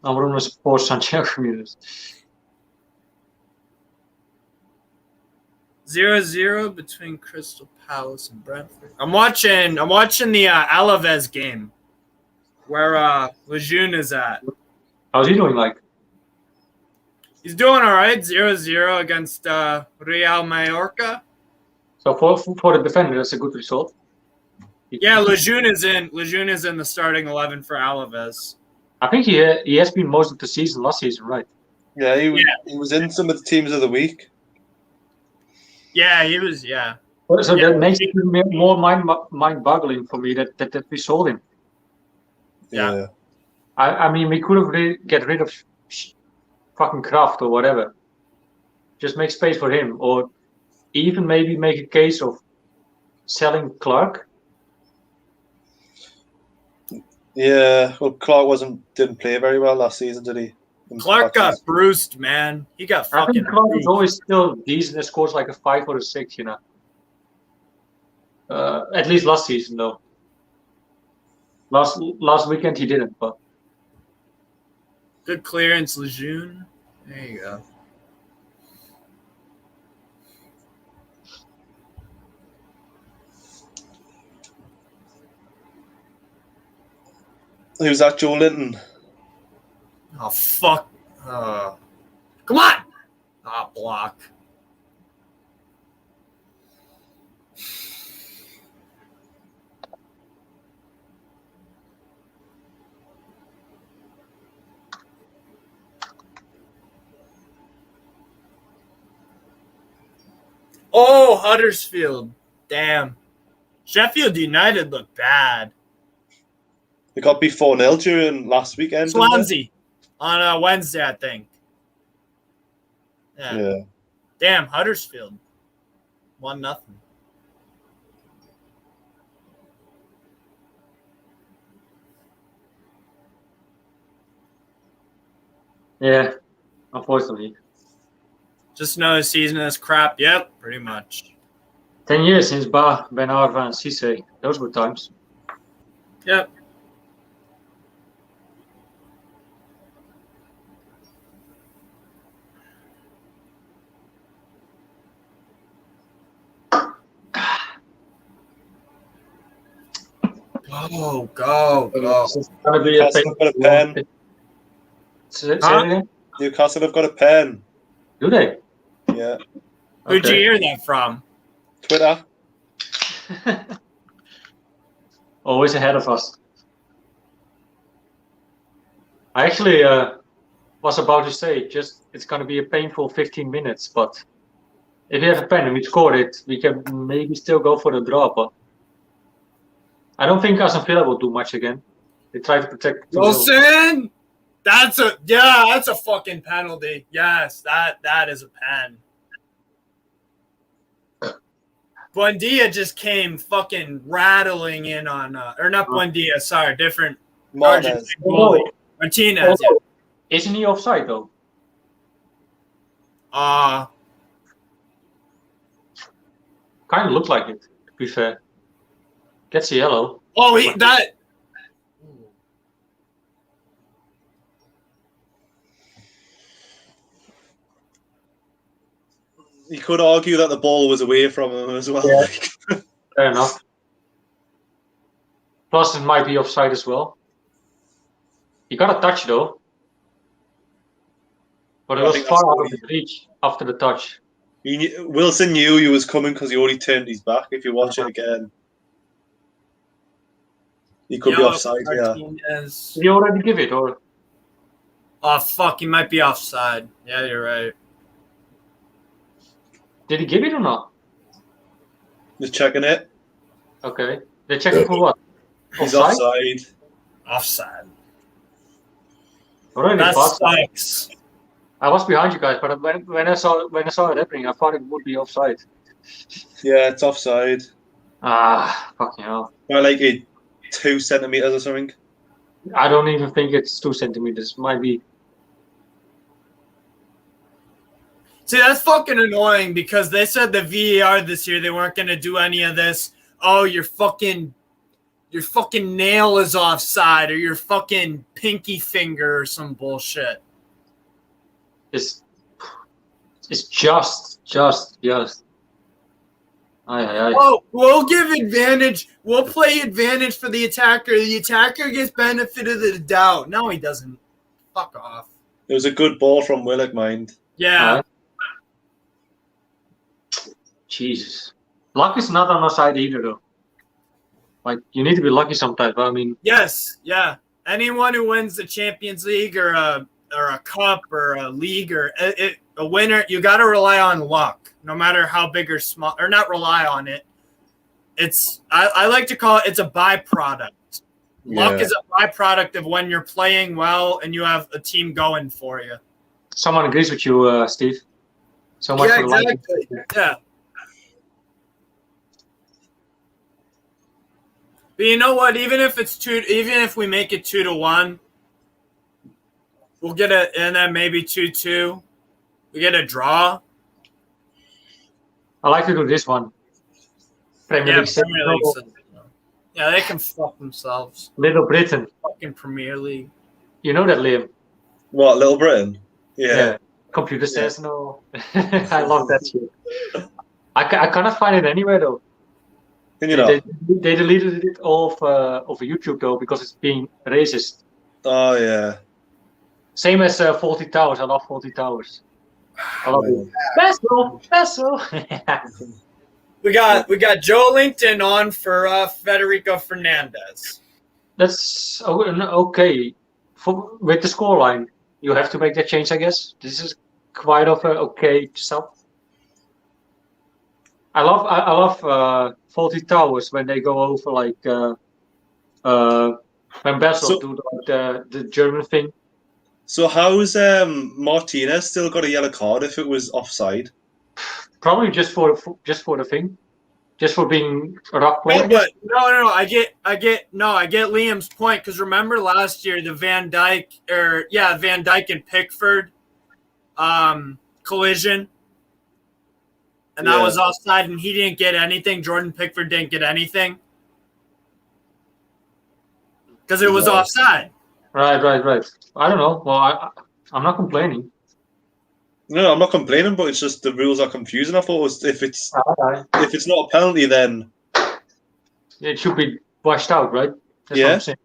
I'm going to support Santiago Muñez. 0-0 between Crystal Palace and Brentford. I'm watching the Alaves game where Lejeune is at. How's he doing like? He's doing all right. 0-0 against Real Mallorca. So for the defender, that's a good result. Yeah, Lejeune is in the starting 11 for Alaves. I think he has been most of the season last season, right? Yeah, he was in some of the teams of the week. Yeah, he was. Yeah. So that makes it more mind-boggling for me that we sold him. Yeah. I mean, we could have get rid of fucking Kraft or whatever. Just make space for him, or even maybe make a case of selling Clark. Yeah, well, Clark didn't play very well last season, did he? Clark got bruised, man. He got fucking. I think Clark is always still decent. He scores like a 5 or a 6, you know. At least last season, though. Last weekend he didn't, but Good clearance, Lejeune. There you go. Who's that, Joe Linton? Oh, fuck. Come on! Ah, block. Oh, Huddersfield. Damn. Sheffield United look bad. They got beat 4-0 during last weekend. Swansea on Wednesday, I think. Yeah. Damn, Huddersfield. 1-0. Yeah, unfortunately. Just another season is crap. Yep, pretty much. 10 years since Ben Arfa and Cisse. Those were times. Yep. Go. It's gonna be a Newcastle have got a pen. Say it Huh? again? Newcastle have got a pen. Do they? Yeah. Who'd you hear that from? Twitter. Always ahead of us. I actually was about to say it's going to be a painful 15 minutes, but if we have a pen and we score it, we can maybe still go for the draw. But I don't think Aston Villa will do much again. They try to protect. Wilson. That's a fucking penalty. Yes, that is a pen. Buendia just came fucking rattling in on, or not Buendia, sorry, different Martinez. Argentine goalie. Martinez. Yeah. Isn't he offside though? Uh, Kind of looked like it. To be fair, gets a yellow. oh, that. You could argue that the ball was away from him as well. Yeah. Fair enough. Plus, it might be offside as well. He got a touch though, but it I was think far that's out of his reach after the touch. Wilson knew he was coming because he already turned his back. If you watch it again, he could be offside. Yeah. Did Did he already give it or? Oh, fuck, he might be offside. Yeah, you're right. Did he give it or not? Just checking it. Okay. They're checking for what? He's offside. Offside. Already That passed. sucks. I was behind you guys, but when I saw it happening, I thought it would be offside. Yeah, it's offside Ah, fucking hell. by like 2 centimeters or something. I don't even think it's 2 centimeters. Might be. See, that's fucking annoying because they said the VAR this year they weren't going to do any of this. Oh, your fucking nail is offside or your fucking pinky finger or some bullshit. It's just. Aye. Oh, we'll give advantage. We'll play advantage for the attacker. The attacker gets benefit of the doubt. No, he doesn't. Fuck off. It was a good ball from Willock, mind. Yeah. Jesus. Luck is not on our side either, though. Like, you need to be lucky sometimes, but I mean... Yes, yeah. Anyone who wins the Champions League or a cup or a league or a winner, you got to rely on luck, no matter how big or small, or not rely on it. It's I like to call it's a byproduct. Luck is a byproduct of when you're playing well and you have a team going for you. Someone agrees with you, Steve. So much Yeah, for luck. exactly. Yeah. But you know what? Even if we make it 2-1, we'll get and then maybe 2-2. We get a draw. I like to do this one. Premier League. Premier League. Yeah, they can fuck themselves. Little Britain. Fucking Premier League. You know that, Liam? What, Little Britain? Yeah. Computer says no. I love that shit. I cannot find it anywhere though. Can you not? They deleted it off YouTube though because it's being racist. Oh yeah. Same as Faulty Towers. I love Faulty Towers. I love it. Vessel. We got Joe LinkedIn on for Federico Fernandez. That's okay. With the scoreline, you have to make that change, I guess. This is quite of a okay stuff. I love Faulty Towers when they go over like when Basel do the German thing. So how's Martinez still got a yellow card if it was offside? Probably just for the thing, just for being a rock player. No. I get Liam's point because remember last year the Van Dijk and Pickford collision, and that was offside, and he didn't get anything. Jordan Pickford didn't get anything because it was offside. Right. I don't know. Well, I'm not complaining. No, I'm not complaining, but it's just the rules are confusing. I thought if it's not a penalty, then it should be washed out, right? That's what I'm saying.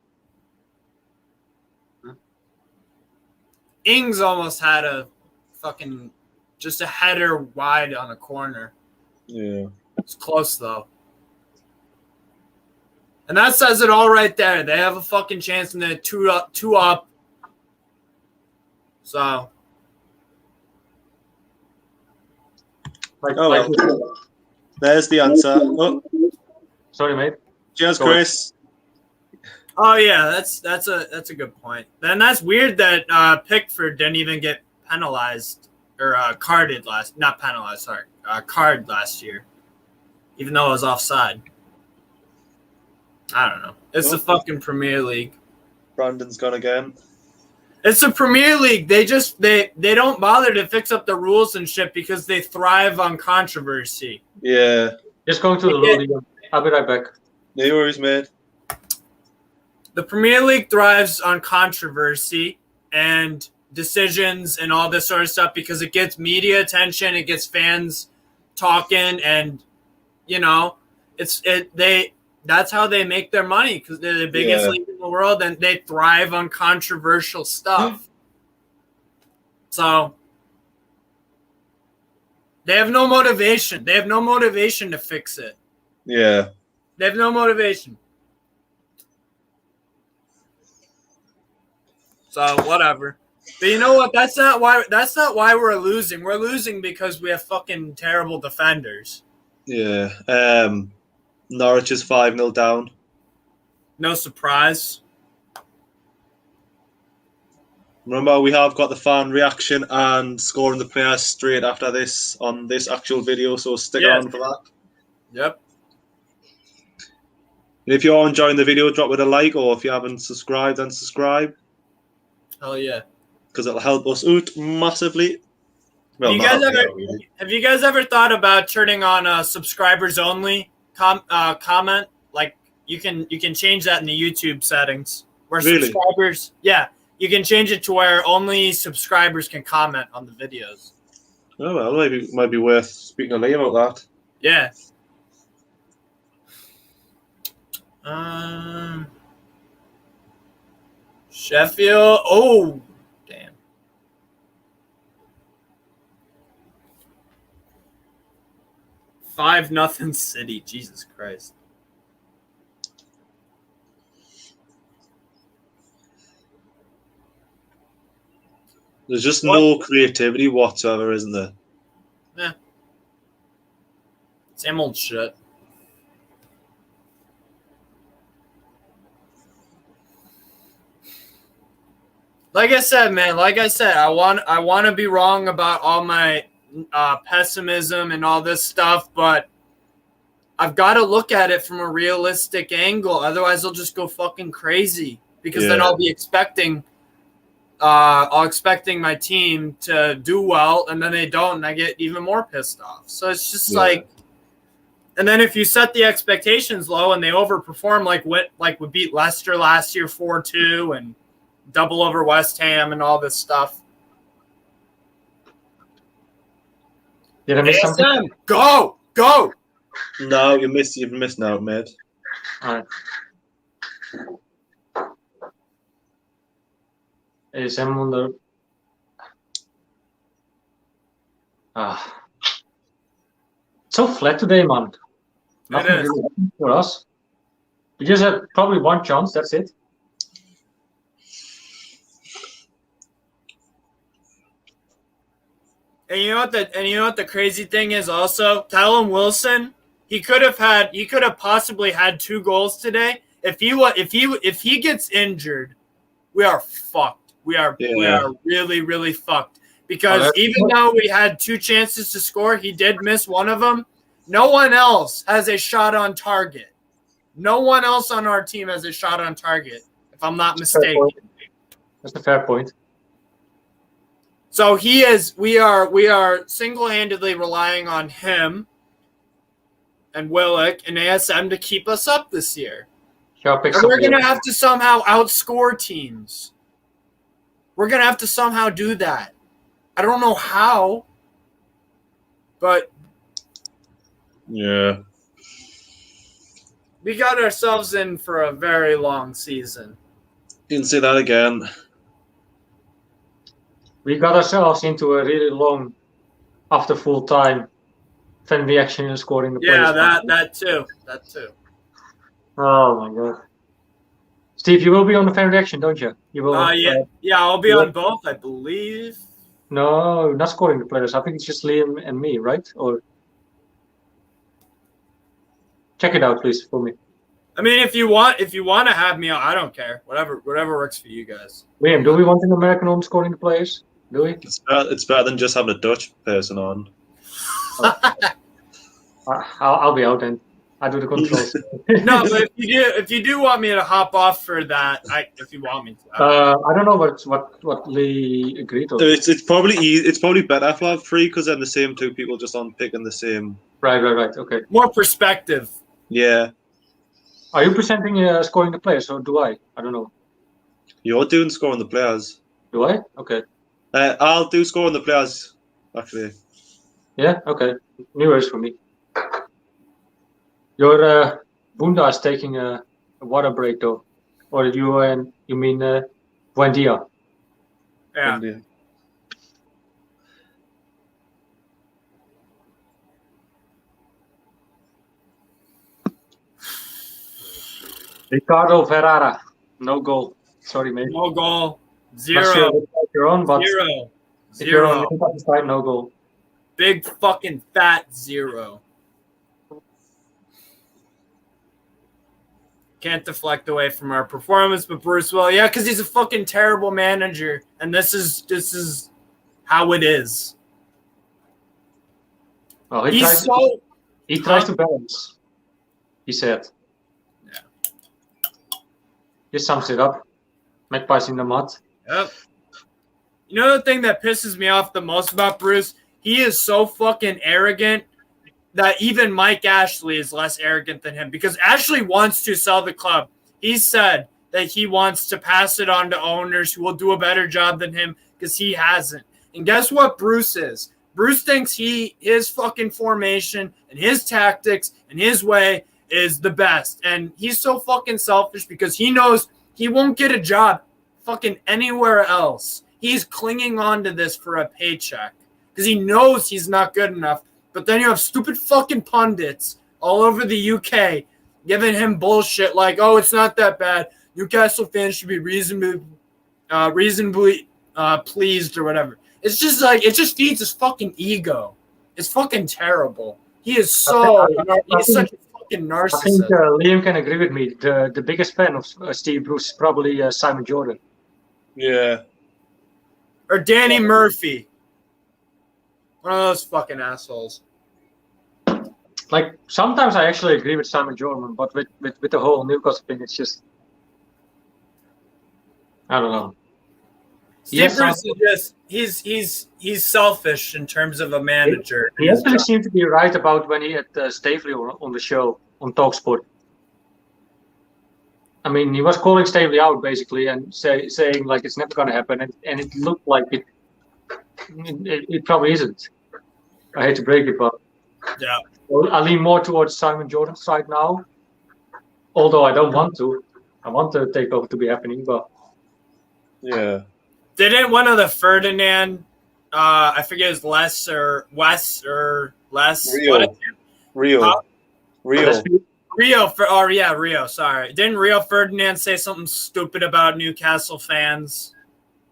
Ings almost had a fucking just a header wide on a corner. Yeah, it's close though, and that says it all right there. They have a fucking chance in the two up. So. There's the answer. Oh. Sorry, mate. Cheers, Chris. Oh yeah, that's a good point. Then that's weird that Pickford didn't even get penalized or carded card last year, even though it was offside. I don't know. It's the fucking Premier League. Brandon's gone again. It's the Premier League. They don't bother to fix up the rules and shit because they thrive on controversy. Yeah. Just going to the loading. I'll be right back. No worries, mate. The Premier League thrives on controversy and decisions and all this sort of stuff because it gets media attention, it gets fans talking, and that's how they make their money because they're the biggest league in the world and they thrive on controversial stuff. So they have no motivation. They have no motivation to fix it. Yeah. They have no motivation. So whatever. But you know what? That's not why we're losing. We're losing because we have fucking terrible defenders. Yeah. Norwich is 5-0 down. No surprise. Remember, we have got the fan reaction and scoring the players straight after this on this actual video, so stick around for that. Yep. And if you're enjoying the video, drop it a like, or if you haven't subscribed, then subscribe. Hell yeah. Because it'll help us out massively. Well, have you guys ever thought about turning on subscribers only comment? Like you can change that in the YouTube settings where subscribers, you can change it to where only subscribers can comment on the videos. Oh well, maybe it might be worth speaking to Lee about that. Yeah. Sheffield. Oh, damn. Five 5-0 City. Jesus Christ. There's just no creativity whatsoever, isn't there? Yeah. Same old shit. Like I said, man. I want to be wrong about all my pessimism and all this stuff, but I've got to look at it from a realistic angle. Otherwise, I'll just go fucking crazy because then I'll be expecting my team to do well, and then they don't, and I get even more pissed off. So it's just like, and then if you set the expectations low and they overperform, like we beat Leicester last year 4-2, and double over West Ham and all this stuff. Did I miss something? ASM, go! No, you've missed out, mate. All right. ASM on the... So flat today, man. Nothing is. really happened for us. We just had probably one chance, that's it. And you know what the crazy thing is also? Callum Wilson, he could have possibly had 2 goals today. If he gets injured, we are fucked. We are really, really fucked. Because even though we had 2 chances to score, he did miss one of them. No one else has a shot on target. No one else on our team has a shot on target, if I'm not mistaken. That's a fair point. So we are single-handedly relying on him and Willock and ASM to keep us up this year. And we're going to have to somehow outscore teams. We're going to have to somehow do that. I don't know how, but yeah, we got ourselves in for a very long season. You can say that again. We got ourselves into a really long, after full time, fan reaction and scoring the players. Yeah, that too. Oh my god. Steve, you will be on the fan reaction, don't you? You will. Yeah, I'll be on both, I believe. No, not scoring the players. I think it's just Liam and me, right? Or check it out, please, for me. I mean, if you want to have me on, I don't care. Whatever works for you guys. Liam, do we want an American on scoring the players? Do we? It's better than just having a Dutch person on. I'll be out then. I do the controls. No, but if you do want me to hop off for that, if you want me to. I don't know what Lee agreed on. It's probably better to have 3 because then the same 2 people just on picking the same. Right. Okay. More perspective. Yeah. Are you presenting scoring the players, or do I? I don't know. You're doing scoring the players. Do I? Okay. I'll do scoring the players, actually. Yeah. Okay. New words for me. Your Bunda is taking a water break, though, or you mean Buen dia? Yeah. Ricardo Ferrara, no goal. Sorry, mate. No goal. Not sure what you're on, but Zero. if you're on the side, no goal. Big fucking fat 0. Can't deflect away from our performance, but Bruce will. Yeah, because he's a fucking terrible manager, and this is how it is. Well, he tries to balance. He said. Yeah. Just sums it up. Magpies in the mud. Yep. You know the thing that pisses me off the most about Bruce? He is so fucking arrogant that even Mike Ashley is less arrogant than him because Ashley wants to sell the club. He said that he wants to pass it on to owners who will do a better job than him because he hasn't. And guess what Bruce is? Bruce thinks his fucking formation and his tactics and his way is the best. And he's so fucking selfish because he knows he won't get a job fucking anywhere else. He's clinging on to this for a paycheck because he knows he's not good enough. But then you have stupid fucking pundits all over the UK giving him bullshit like, oh, it's not that bad. Newcastle fans should be reasonably pleased or whatever. It's just like, it just feeds his fucking ego. It's fucking terrible. He is he's such a fucking narcissist. I think Liam can agree with me. The biggest fan of Steve Bruce is probably Simon Jordan. Yeah. Or Danny Murphy. One of those fucking assholes. Like, sometimes I actually agree with Simon Jordan, but with the whole Newcastle thing, it's just, I don't know. Steve Bruce is just, he's selfish in terms of a manager. He actually seemed to be right about when he had Stavely on the show on TalkSport. I mean, he was calling Staley out basically and saying like it's never going to happen, and it looked like it probably isn't. I hate to break it, but Yeah. I lean more towards Simon Jordan's side now. Although I don't want to. I want the takeover to be happening, but Yeah. Didn't one of the Ferdinand, I forget his Les or Wes or Les. Rio. Huh? Rio. Rio. Sorry, didn't Rio Ferdinand say something stupid about Newcastle fans?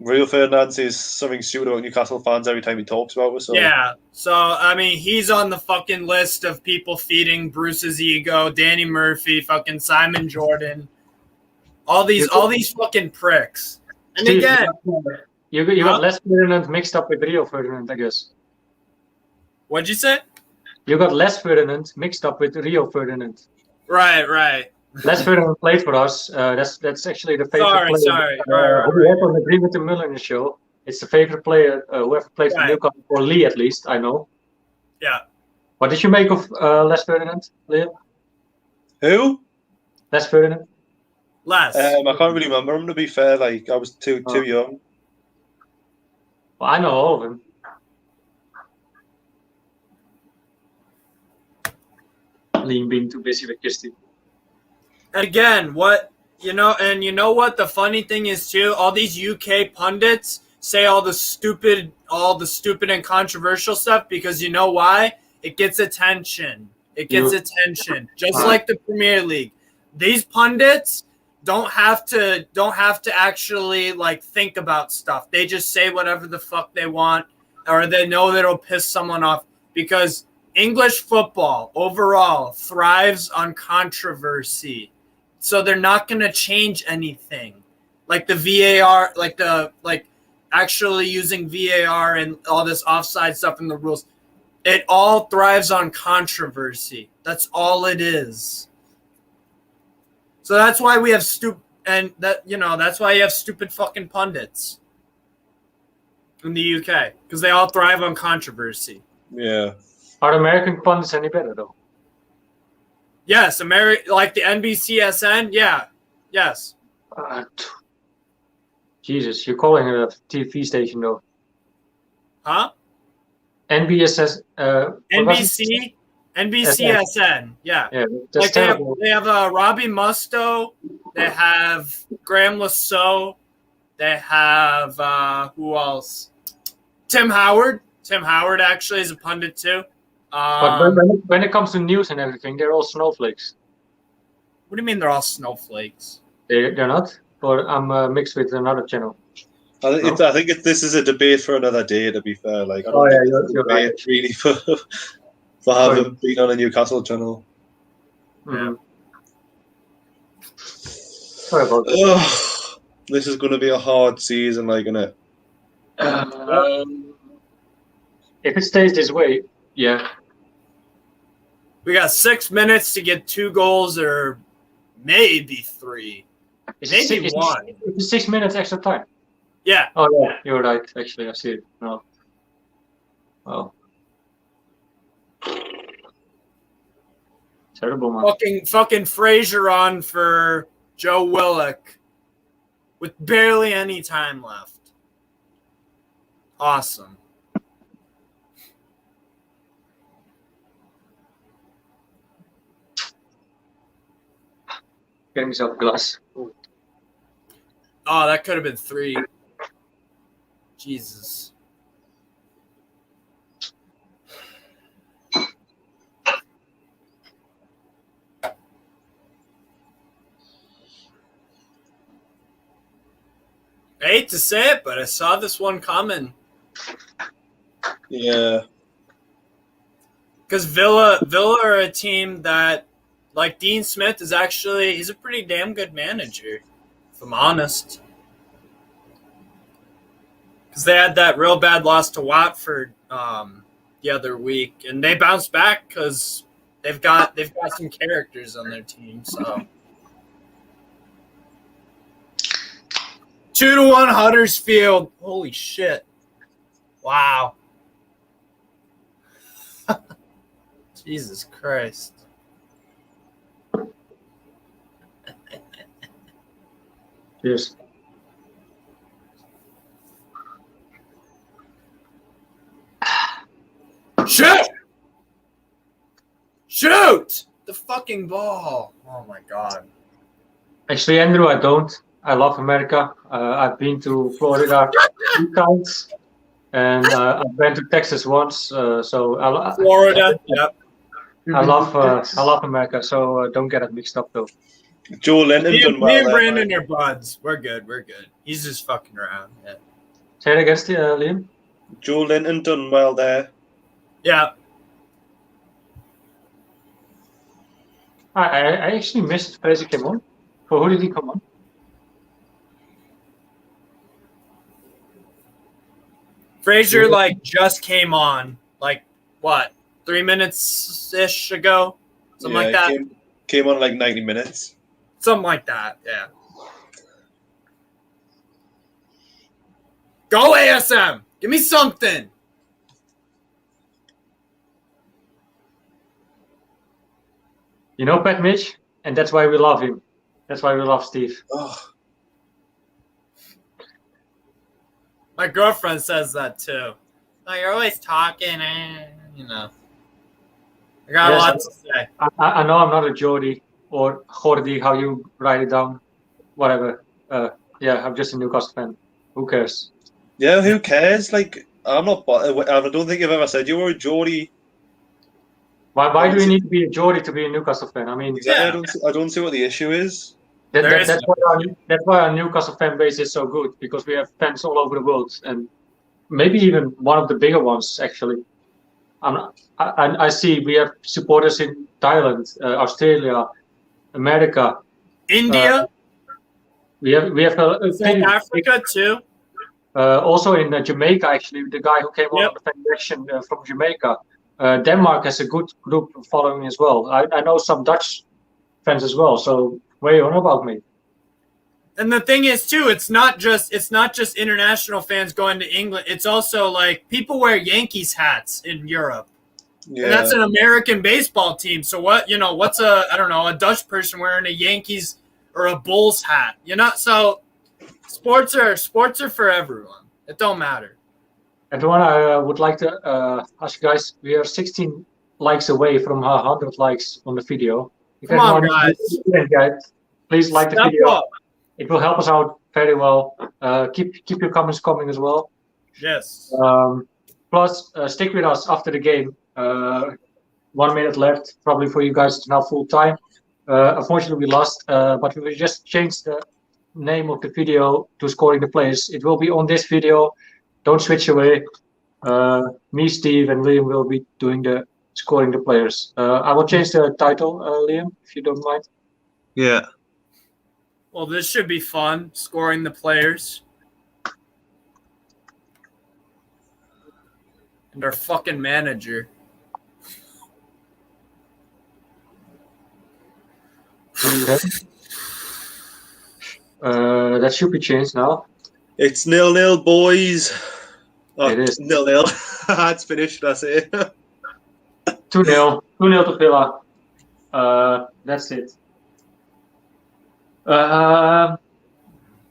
Rio Ferdinand says something stupid about Newcastle fans every time he talks about us. So. Yeah. So I mean, he's on the fucking list of people feeding Bruce's ego. Danny Murphy, fucking Simon Jordan, all these fucking pricks. And Steve, again, you got Les Ferdinand mixed up with Rio Ferdinand, I guess. What'd you say? You got Les Ferdinand mixed up with Rio Ferdinand. Right. Les Ferdinand played for us. That's actually the favorite player. Sorry. Who we had on the Agreement to Miller show. It's the favorite player whoever played for Newcastle, or Lee at least, I know. Yeah. What did you make of Les Ferdinand, Liam? Who? Les Ferdinand. Les. I can't really remember him, to be fair. Like, I was too young. Well, I know all of them. Liam being too busy with Kirsty. Again, what you know what the funny thing is too, all these UK pundits say all the stupid and controversial stuff because you know why? It gets attention. Just like the Premier League. These pundits don't have to actually like think about stuff. They just say whatever the fuck they want, or they know that it'll piss someone off, because English football overall thrives on controversy. So they're not going to change anything. Like the VAR, like actually using VAR and all this offside stuff in the rules. It all thrives on controversy. That's all it is. So that's why we have that's why you have stupid fucking pundits in the UK, because they all thrive on controversy. Yeah. Are American pundits any better though? Yes, like the NBCSN. Yeah, yes. Jesus, you're calling it a TV station though. Huh? NBCSN. Yeah. That's Like terrible. they have Robbie Mustoe. They have Graham Lasso. They have who else? Tim Howard. Tim Howard actually is a pundit too. But when it comes to news and everything, they're all snowflakes. What do you mean they're all snowflakes? They're not? Or I'm mixed with another channel. I think this is a debate for another day, to be fair. Like, I don't think you're right. Really for having been on a Newcastle channel. Mm-hmm. Sorry about that. This is going to be a hard season, like, isn't it? If it stays this way, yeah. We got 6 minutes to get 2 goals, or maybe 3. Maybe 1. It's 6 minutes extra time. Yeah. Oh yeah, you're right. Actually, I see it. No. Oh. Terrible, man. Fucking Fraser on for Joe Willock with barely any time left. Awesome. Getting myself a glass. Oh, that could have been 3. Jesus. I hate to say it, but I saw this one coming. Yeah. Because Villa are a team that, like, Dean Smith is actually, he's a pretty damn good manager, if I'm honest. Because they had that real bad loss to Watford the other week, and they bounced back because they've got some characters on their team. So 2-1 Huddersfield. Holy shit! Wow. Jesus Christ. Cheers. Shoot! Shoot! The fucking ball. Oh my god. Actually, Andrew, I don't. I love America. I've been to Florida 2 times, and I've been to Texas once. So Florida. Yep. I love America. So don't get it mixed up, though. Joe Linton Me done and well there. Brandon are buds. We're good. We're good. He's just fucking around. Yeah. Say it again, Liam. Joe Linton done well there. Yeah. I actually missed Fraser came on. For who did he come on? Fraser just came on what 3 minutes ish ago, something like that. Came on 90 minutes. Something like that. Yeah. Go ASM. Give me something. You know Pat Mitch, and that's why we love him. That's why we love Steve. Oh. My girlfriend says that too. Like, you're always talking, you know. I got a lot to say. I know I'm not a Geordie or Jordi, how you write it down. Whatever. Yeah, I'm just a Newcastle fan. Who cares? Yeah, who cares? I'm not. I don't think I've ever said you were a Geordie. Why do we need to be a Geordie to be a Newcastle fan? I mean, exactly. Yeah. I don't see what the issue is. That's why our Newcastle fan base is so good, because we have fans all over the world, and maybe even one of the bigger ones actually. I see we have supporters in Thailand, Australia, America, India. We have South Africa too. Also in Jamaica, actually, the guy who came on the fan reaction from Jamaica. Denmark has a good group following as well. I know some Dutch fans as well. So what do you know about me? And the thing is too, it's not just international fans going to England. It's also people wear Yankees hats in Europe. Yeah. And that's an American baseball team. So what's a Dutch person wearing a Yankees or a Bulls hat? So sports are for everyone. It don't matter. Everyone, I would like to ask you guys, we are 16 likes away from 100 likes on the video. Come on, guys. Please like the video. Up. It will help us out very well. Keep your comments coming as well. Yes. Plus, stick with us after the game. 1 minute left, probably for you guys to now full time. Unfortunately, we lost, but we will just change the name of the video to Scoring the Players. It will be on this video. Don't switch away. Me, Steve, and Liam will be doing the Scoring the Players. I will change the title, Liam, if you don't mind. Yeah. Well, this should be fun, Scoring the Players. And our fucking manager. Okay. That should be changed now. It's 0-0, boys. Oh, it is 0-0. It's finished. That's it. 2-0 to Villa. That's it.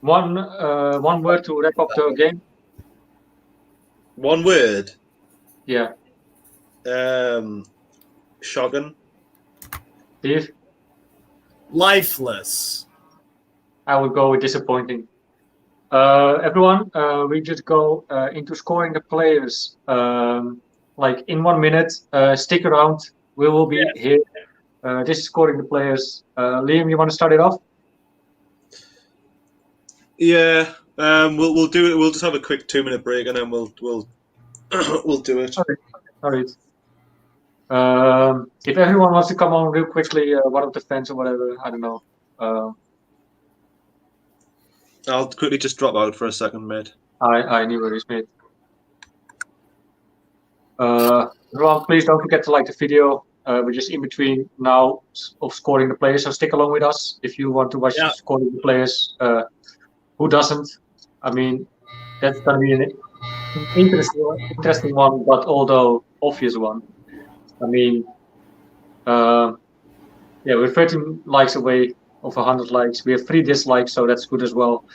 One word to wrap up the game. One word. Yeah. Shocking. Steve? Lifeless. I would go with disappointing. Everyone, we just go into Scoring the Players. In 1 minute. Stick around. We will be here. This is Scoring the Players. Liam, you want to start it off? Yeah. We'll do it. We'll just have a quick 2-minute break, and then we'll we'll do it. All right. If everyone wants to come on real quickly, one of the fans or whatever, I don't know. I'll quickly just drop out for a second, mate. I knew where he's made. Everyone, please don't forget to like the video. We're just in between now of Scoring the Players, so stick along with us if you want to watch Scoring the Players. Who doesn't? I mean, that's going to be an interesting one, but although obvious one. I mean, we're 13 likes away over 100 likes. We have 3 dislikes, so that's good as well.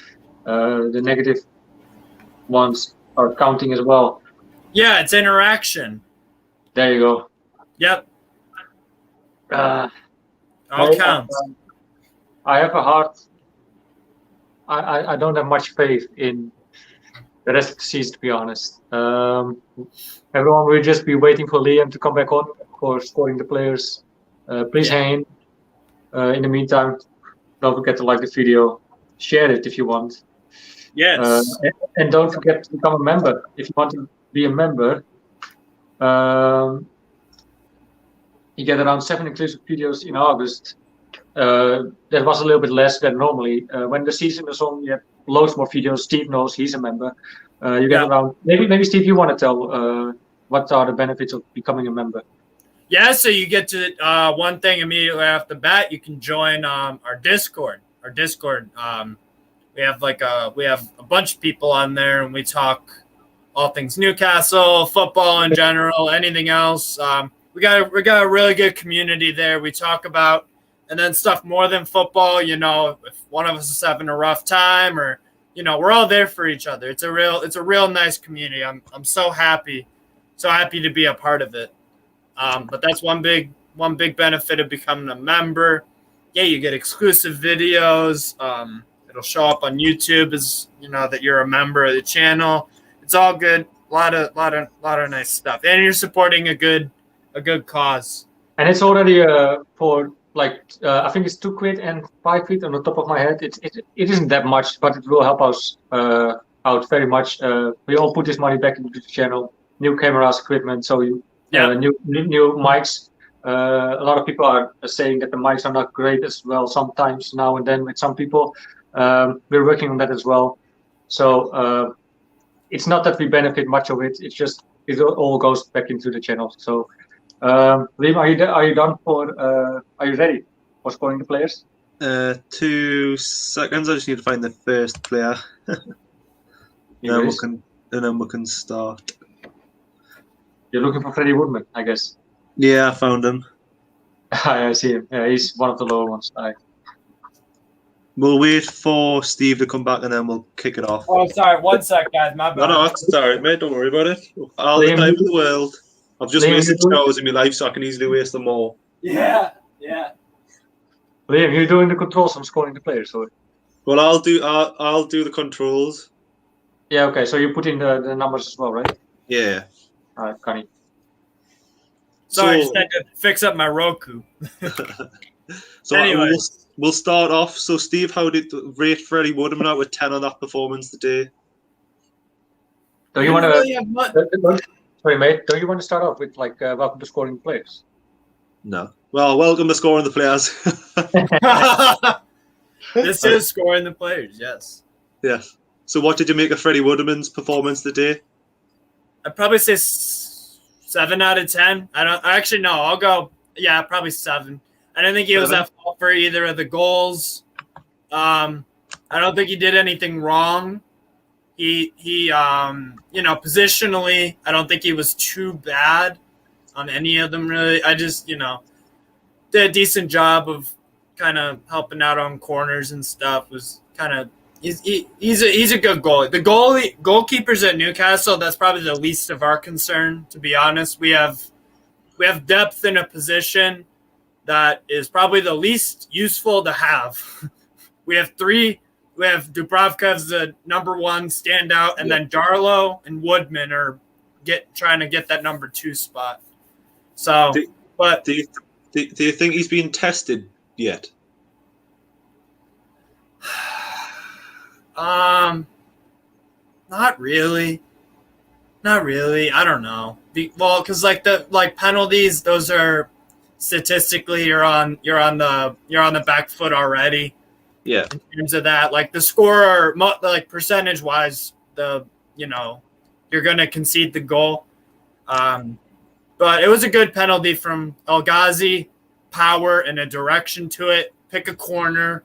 The negative ones are counting as well. Yeah, it's interaction. There you go. Yep. Uh, All counts. I have a hard. I don't have much faith in the rest of the season, to be honest. Everyone will just be waiting for Liam to come back on for scoring the players. Please, Hein. In the meantime, don't forget to like the video, share it if you want. Yes. And don't forget to become a member. If you want to be a member, you get around 7 exclusive videos in August. That was a little bit less than normally. When the season is on, you have loads more videos. Steve knows, he's a member. You get around. Maybe Steve, you want to tell what are the benefits of becoming a member? Yeah, so you get to one thing immediately off the bat. You can join our Discord. Our Discord. We have a bunch of people on there, and we talk all things Newcastle, football in general, anything else. We got a really good community there. We talk about and then stuff more than football. You know, if one of us is having a rough time, or we're all there for each other. It's a real nice community. I'm so happy to be a part of it. But that's one big benefit of becoming a member. Yeah, you get exclusive videos. It'll show up on YouTube as that you're a member of the channel. It's all good. A lot of nice stuff, and you're supporting a good cause. And it's already for I think it's £2 and £5 on the top of my head. It isn't that much, but it will help us out very much. We all put this money back into the channel. New cameras, equipment, so new mics. A lot of people are saying that the mics are not great as well sometimes now and then with some people. We're working on that as well. So it's not that we benefit much of it. It's just it all goes back into the channel. So Liam, are you done for? Are you ready for scoring the players? 2 seconds. I just need to find the first player. and then we can start. You're looking for Freddie Woodman, I guess. Yeah, I found him. I see him. Yeah, he's one of the lower ones. We'll wait for Steve to come back and then we'll kick it off. Oh, sorry. 1 sec, guys. My bad. No, it's all right, mate. Don't worry about it. All the time in the world. I've just wasted 2 hours in my life, so I can easily waste them all. Yeah. Liam, you're doing the controls. I'm scoring the players. So. Well, I'll do the controls. Yeah. Okay. So you put in the numbers as well, right? Yeah. All right, Connie. Sorry, I just had to fix up my Roku. So anyway. We'll start off. So, Steve, how did rate Freddie Woodman out with 10 on that performance today? Do you want to? Sorry, mate. Don't you want to start off with welcome to scoring players? No. Well, welcome to scoring the players. This is scoring the players. Yes. Yes. So, what did you make of Freddie Woodman's performance today? I'd probably say 7 out of 10. I'll go. Yeah, probably 7. I don't think he was at fault for either of the goals. I don't think he did anything wrong. He positionally, I don't think he was too bad on any of them, really. I just, did a decent job of kind of helping out on corners and stuff. Was kind of he's a good goalie. The goalkeepers at Newcastle, that's probably the least of our concern, to be honest. We have depth in a position that is probably the least useful to have. We have 3. We have Dubravka's the number 1 standout, and then Darlow and Woodman are trying to get that number 2 spot. So, do you think he's being tested yet? Not really. I don't know. Because penalties, those are statistically you're on the back foot already. Yeah. In terms of that, the scorer, percentage wise, you're gonna concede the goal. But it was a good penalty from El Ghazi, power and a direction to it, pick a corner.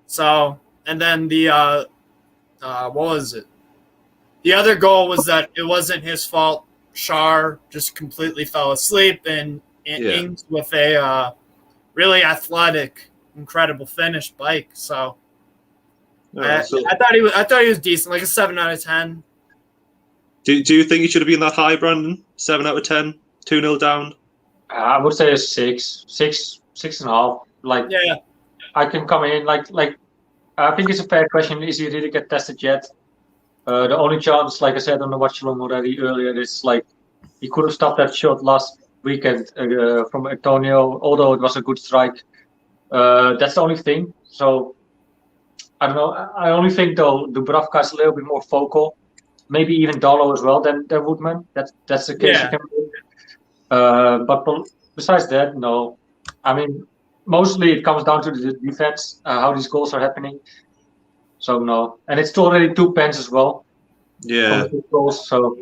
So, and then the what was it? The other goal was that it wasn't his fault. Shar just completely fell asleep, and Ings with a really athletic incredible finish, bike. So, Yeah, I thought he was decent, like a 7 out of 10. Do you think he should have been that high, Brandon? 7 out of 10, 2-0 down. I would say a 6.5. Like, Yeah. I can come in like. I think it's a fair question. Is he really get tested yet? The only chance, like I said on the watch along already earlier, is like he could have stopped that shot last weekend from Antonio, although it was a good strike. That's the only thing. So I don't know. I only think though Dubravka is a little bit more focal, maybe even Dolo as well than Woodman. That's the case you can make. But besides that, no. I mean, mostly it comes down to the defense, how these goals are happening. So no, and it's already 2 pens as well. Yeah. Goals, so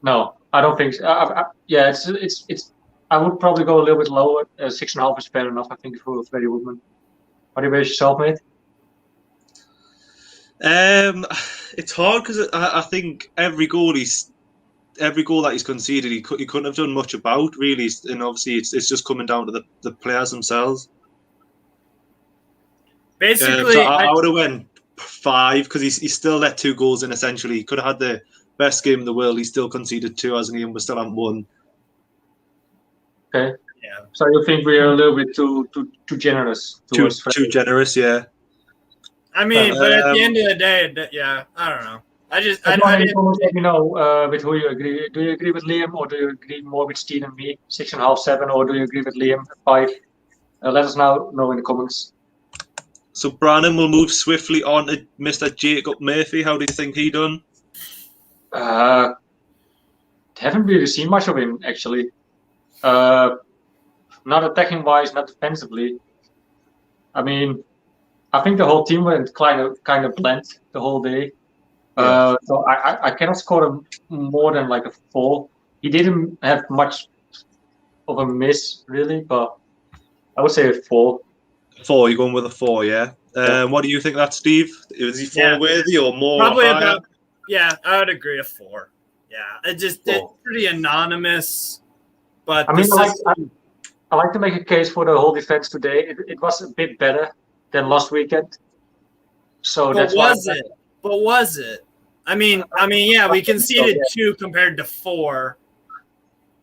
no, I don't think. So. It's. I would probably go a little bit lower. 6.5 is fair enough, I think, for Freddie Woodman. How do you rate yourself, mate? It's hard because I think every goal that he's conceded, he couldn't have done much about really, and obviously it's just coming down to the players themselves. Basically, so I would have went 5 because he still let 2 goals in. Essentially, he could have had the best game in the world. He still conceded 2, hasn't he? And we still haven't won. Okay. Yeah. So you think we're a little bit too generous? Too generous, yeah. I mean, but at the end of the day, yeah, I don't know. I let me know with who you agree. Do you agree with Liam, or do you agree more with Steve and me? 6.5, 7, or do you agree with Liam 5? Let us know in the comments. So Brandon will move swiftly on to Mr. Jacob Murphy. How do you think he done? Haven't really seen much of him actually. Not attacking wise, not defensively. I mean, I think the whole team went kind of bland the whole day. Yeah. So I cannot score him more than like a 4. He didn't have much of a miss really, but I would say a 4. 4, you're going with a 4, yeah. What do you think that, Steve? Is he 4 worthy or more? Probably higher? about. Yeah, I would agree a 4. Yeah, it's pretty anonymous. But I mean, I like to make a case for the whole defense today. It was a bit better than last weekend. So But was it? I mean, yeah, we conceded 2 compared to 4.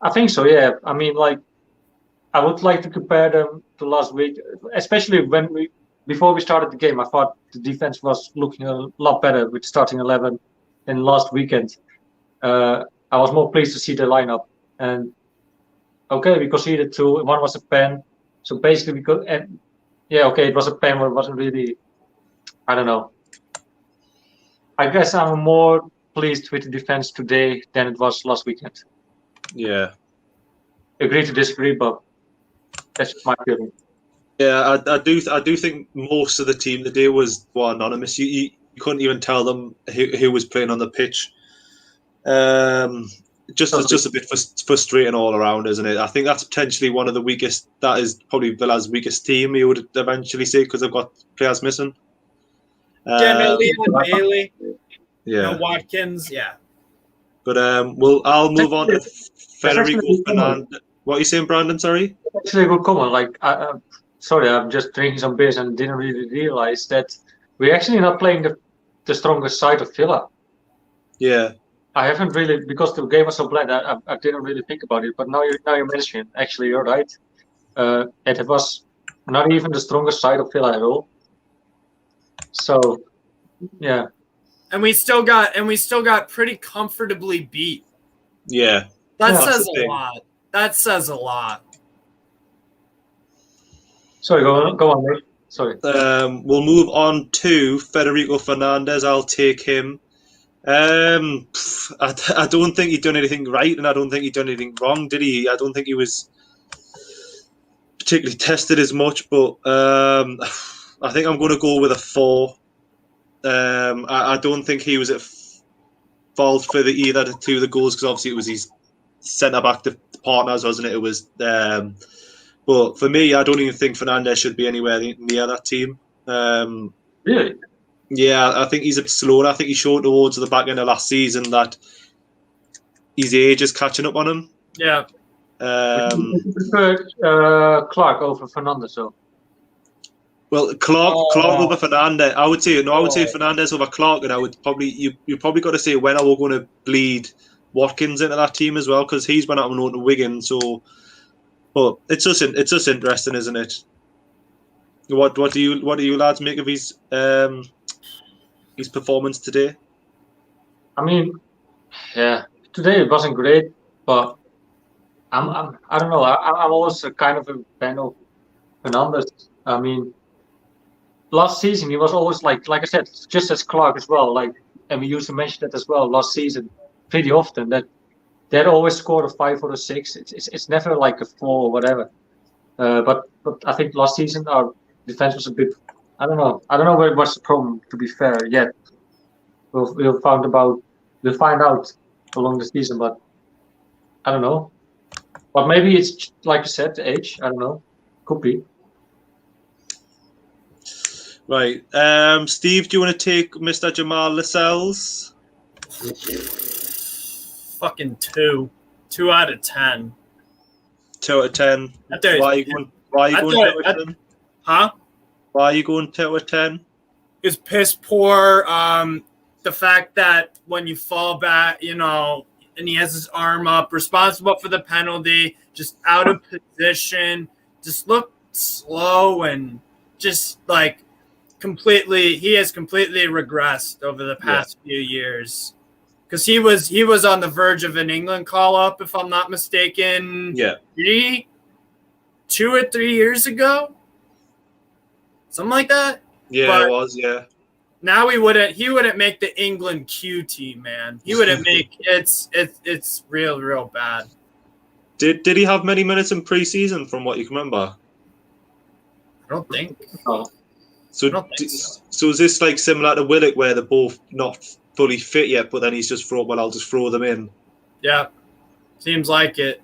I think so, yeah. I mean, like, I would like to compare them to last week, especially before we started the game. I thought the defense was looking a lot better with starting 11 than last weekend. I was more pleased to see the lineup. And okay, we conceded 2. 1 was a pen. So basically, it was a pen, but it wasn't really. I don't know. I guess I'm more pleased with the defense today than it was last weekend. Yeah. Agree to disagree, but that's my feeling. Yeah, I do think most of the team today was anonymous. You couldn't even tell them who was playing on the pitch. Just a bit frustrating all around, isn't it? I think that's potentially one of the weakest. That is probably Villa's weakest team. You would eventually say because they've got players missing. Liam and Bailey. Yeah. Watkins. Yeah. But I'll move on to Federico Fernandez. What are you saying, Brandon? Sorry. Actually, a good comment. Like, sorry, I'm just drinking some beers and didn't really realize that we're actually not playing the strongest side of Villa. Yeah. I haven't really, because the game was so bland. I didn't really think about it. But now you mention it. Actually, you're right. And it was not even the strongest side of Villa at all. So, yeah. And we still got pretty comfortably beat. Yeah. That says a lot. That says a lot. Sorry, go on, mate. Sorry. We'll move on to Federico Fernandez. I'll take him. I don't think he'd done anything right, and I don't think he'd done anything wrong, did he? I don't think he was particularly tested as much, but I think I'm going to go with a 4. I don't think he was at fault for either the 2 of the goals, because obviously it was his centre back to partners, wasn't it? It was, but for me, I don't even think Fernandez should be anywhere near that team. Really? Yeah, I think he's a bit slow. I think he showed towards the back end of last season that his age is catching up on him. Yeah. Would you prefer Clark over Fernandes, though? Well, Clark over Fernandes. I would say Fernandes over Clark, and I would probably you probably got to say when are we going to bleed Watkins into that team as well, because he's been out on loan to Wigan. So, but it's just interesting, isn't it? What do you lads make of his performance today? I mean, yeah, today it wasn't great, but I don't know. I'm always a kind of a fan of Fernandes. I mean, last season he was always like I said, just as Clark as well. Like, and we used to mention that as well last season, pretty often that they'd always score a 5 or a 6. It's never like a 4 or whatever. But I think last season our defense was a bit. I don't know what's the problem. To be fair, yet we'll find out along the season, but I don't know. But maybe it's like you said, the age. I don't know. Could be. Right. Steve, do you want to take Mr. Jamal Lascelles? Fucking 2. 2 out of 10. 2 out of 10. Why are you going 2 out of 10? Huh? Why are you going 2 out of 10? It's piss poor. The fact that when you fall back, and he has his arm up, responsible for the penalty, just out of position, just looked slow and just like he has completely regressed over the past few years. Because he was on the verge of an England call-up, if I'm not mistaken. Yeah. 2 or 3 years ago? Something like that? Yeah, but it was, yeah. Now he wouldn't make the England Q team, man. He wouldn't make it's real bad. Did he have many minutes in pre-season from what you can remember? I don't think. Oh. So is this like similar to Willock where they're both not fully fit yet, but then he's just I'll just throw them in? Yeah. Seems like it.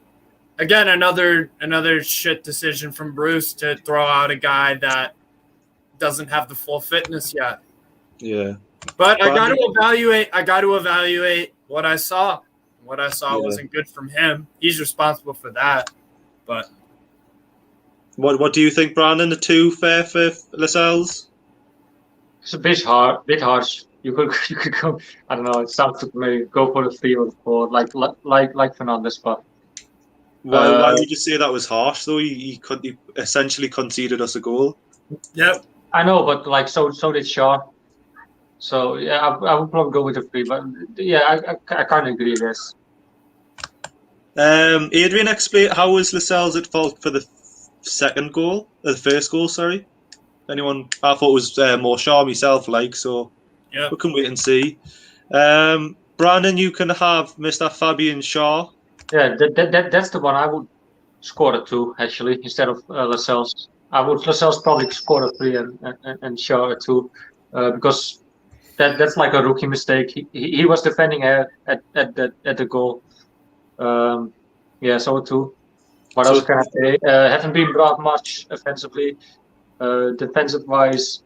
Again, another shit decision from Bruce to throw out a guy that doesn't have the full fitness yet. Yeah. But I got to evaluate what I saw. What I saw wasn't good from him. He's responsible for that. But what do you think, Brandon? The 2 fair for Lascelles? It's a bit harsh. You could go. I don't know. It sounds to me go for the 3 or 4, like Fernandes. But why would you say that was harsh though? He essentially conceded us a goal. Yep. I know, but like so did Shaw. So yeah, I would probably go with the 3. But yeah, I can't agree with this. Adrian, explain how was Lascelles at fault for the first goal? Sorry. Anyone? I thought it was more Shaw myself, so yeah, we can wait and see. Brandon, you can have Mr. Fabian Shaw. Yeah, that's the one I would score a 2 actually instead of Lascelles. Lascelles probably score a 3 and Shaw a 2 because that's like a rookie mistake. He was defending at the goal. So a 2. What else can I say? Haven't been brought much offensively. Defensive wise,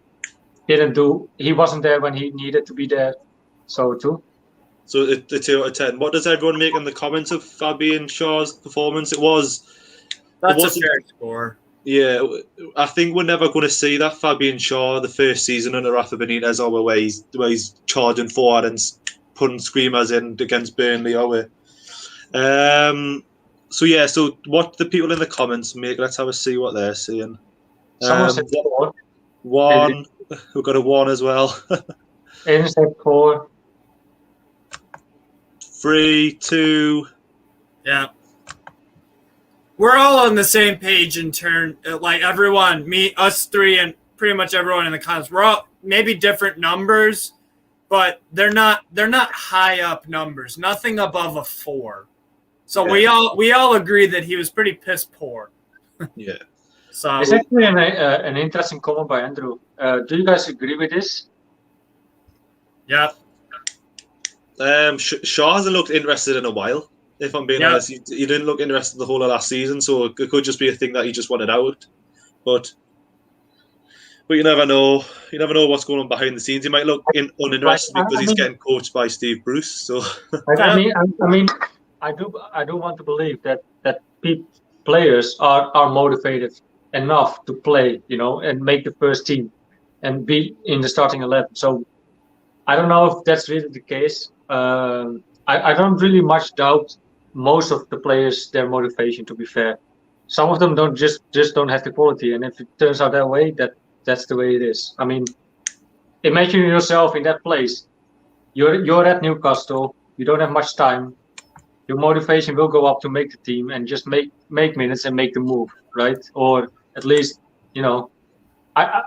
he wasn't there when he needed to be there. So 2. So the 2 out of 10. What does everyone make in the comments of Fabian Shaw's performance? That's a fair score. Yeah, I think we're never going to see that Fabian Shaw the first season under Rafa Benitez, where he's charging forward and putting screamers in against Burnley, are we? So what the people in the comments make, let's have a see what they're saying. Someone said 1. We've got a 1 as well. Aiden said 4. 3, 2. Yeah. We're all on the same page in turn. Like everyone, us 3, and pretty much everyone in the comments. We're all maybe different numbers, but they're not high up numbers. Nothing above a 4. So we all agree that he was pretty piss poor. Yeah. So it's actually an interesting comment by Andrew. Do you guys agree with this? Yeah. Shaw hasn't looked interested in a while. If I'm being honest, he didn't look interested the whole of last season, so it could just be a thing that he just wanted out. But you never know. You never know what's going on behind the scenes. He might look uninterested because he's getting coached by Steve Bruce. So I mean, I do want to believe that players are motivated enough to play, and make the first team and be in the starting 11. So I don't know if that's really the case. I don't really much doubt most of the players, their motivation, to be fair. Some of them just don't have the quality, and if it turns out that way, that's the way it is. I mean, imagine yourself in that place. You're at Newcastle. You don't have much time. Your motivation will go up to make the team and just make minutes and make the move, right? Or at least, I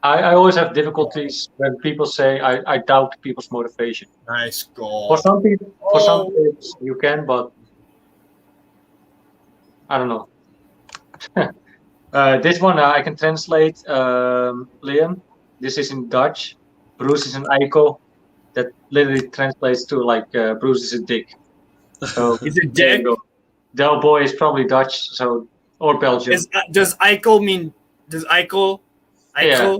always have difficulties when people say I doubt people's motivation. Nice goal. For some people, you can, but I don't know. This one I can translate, Liam. This is in Dutch. Bruce is an eikel. That literally translates to like Bruce is a dick. So he's a dick. Del Boy is probably Dutch, or Belgium. Does eikel mean? Does eikel? Yeah.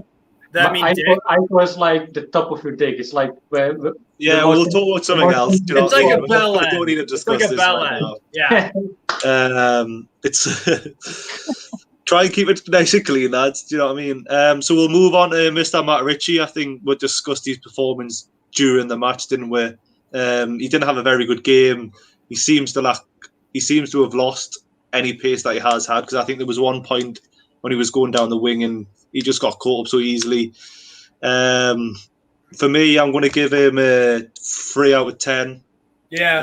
That mean dick? Eikel is like the top of your dick. It's like we'll talk about something else. It's like a bell end. We don't need to discuss this right now. Yeah. It's try and keep it nice and clean, lads. Do you know what I mean? So we'll move on to Mr. Matt Ritchie. I think we discussed his performance during the match, didn't we? He didn't have a very good game. He seems to have lost any pace that he has had, because I think there was one point when he was going down the wing and he just got caught up so easily. For me, I'm going to give him a 3 out of 10. Yeah.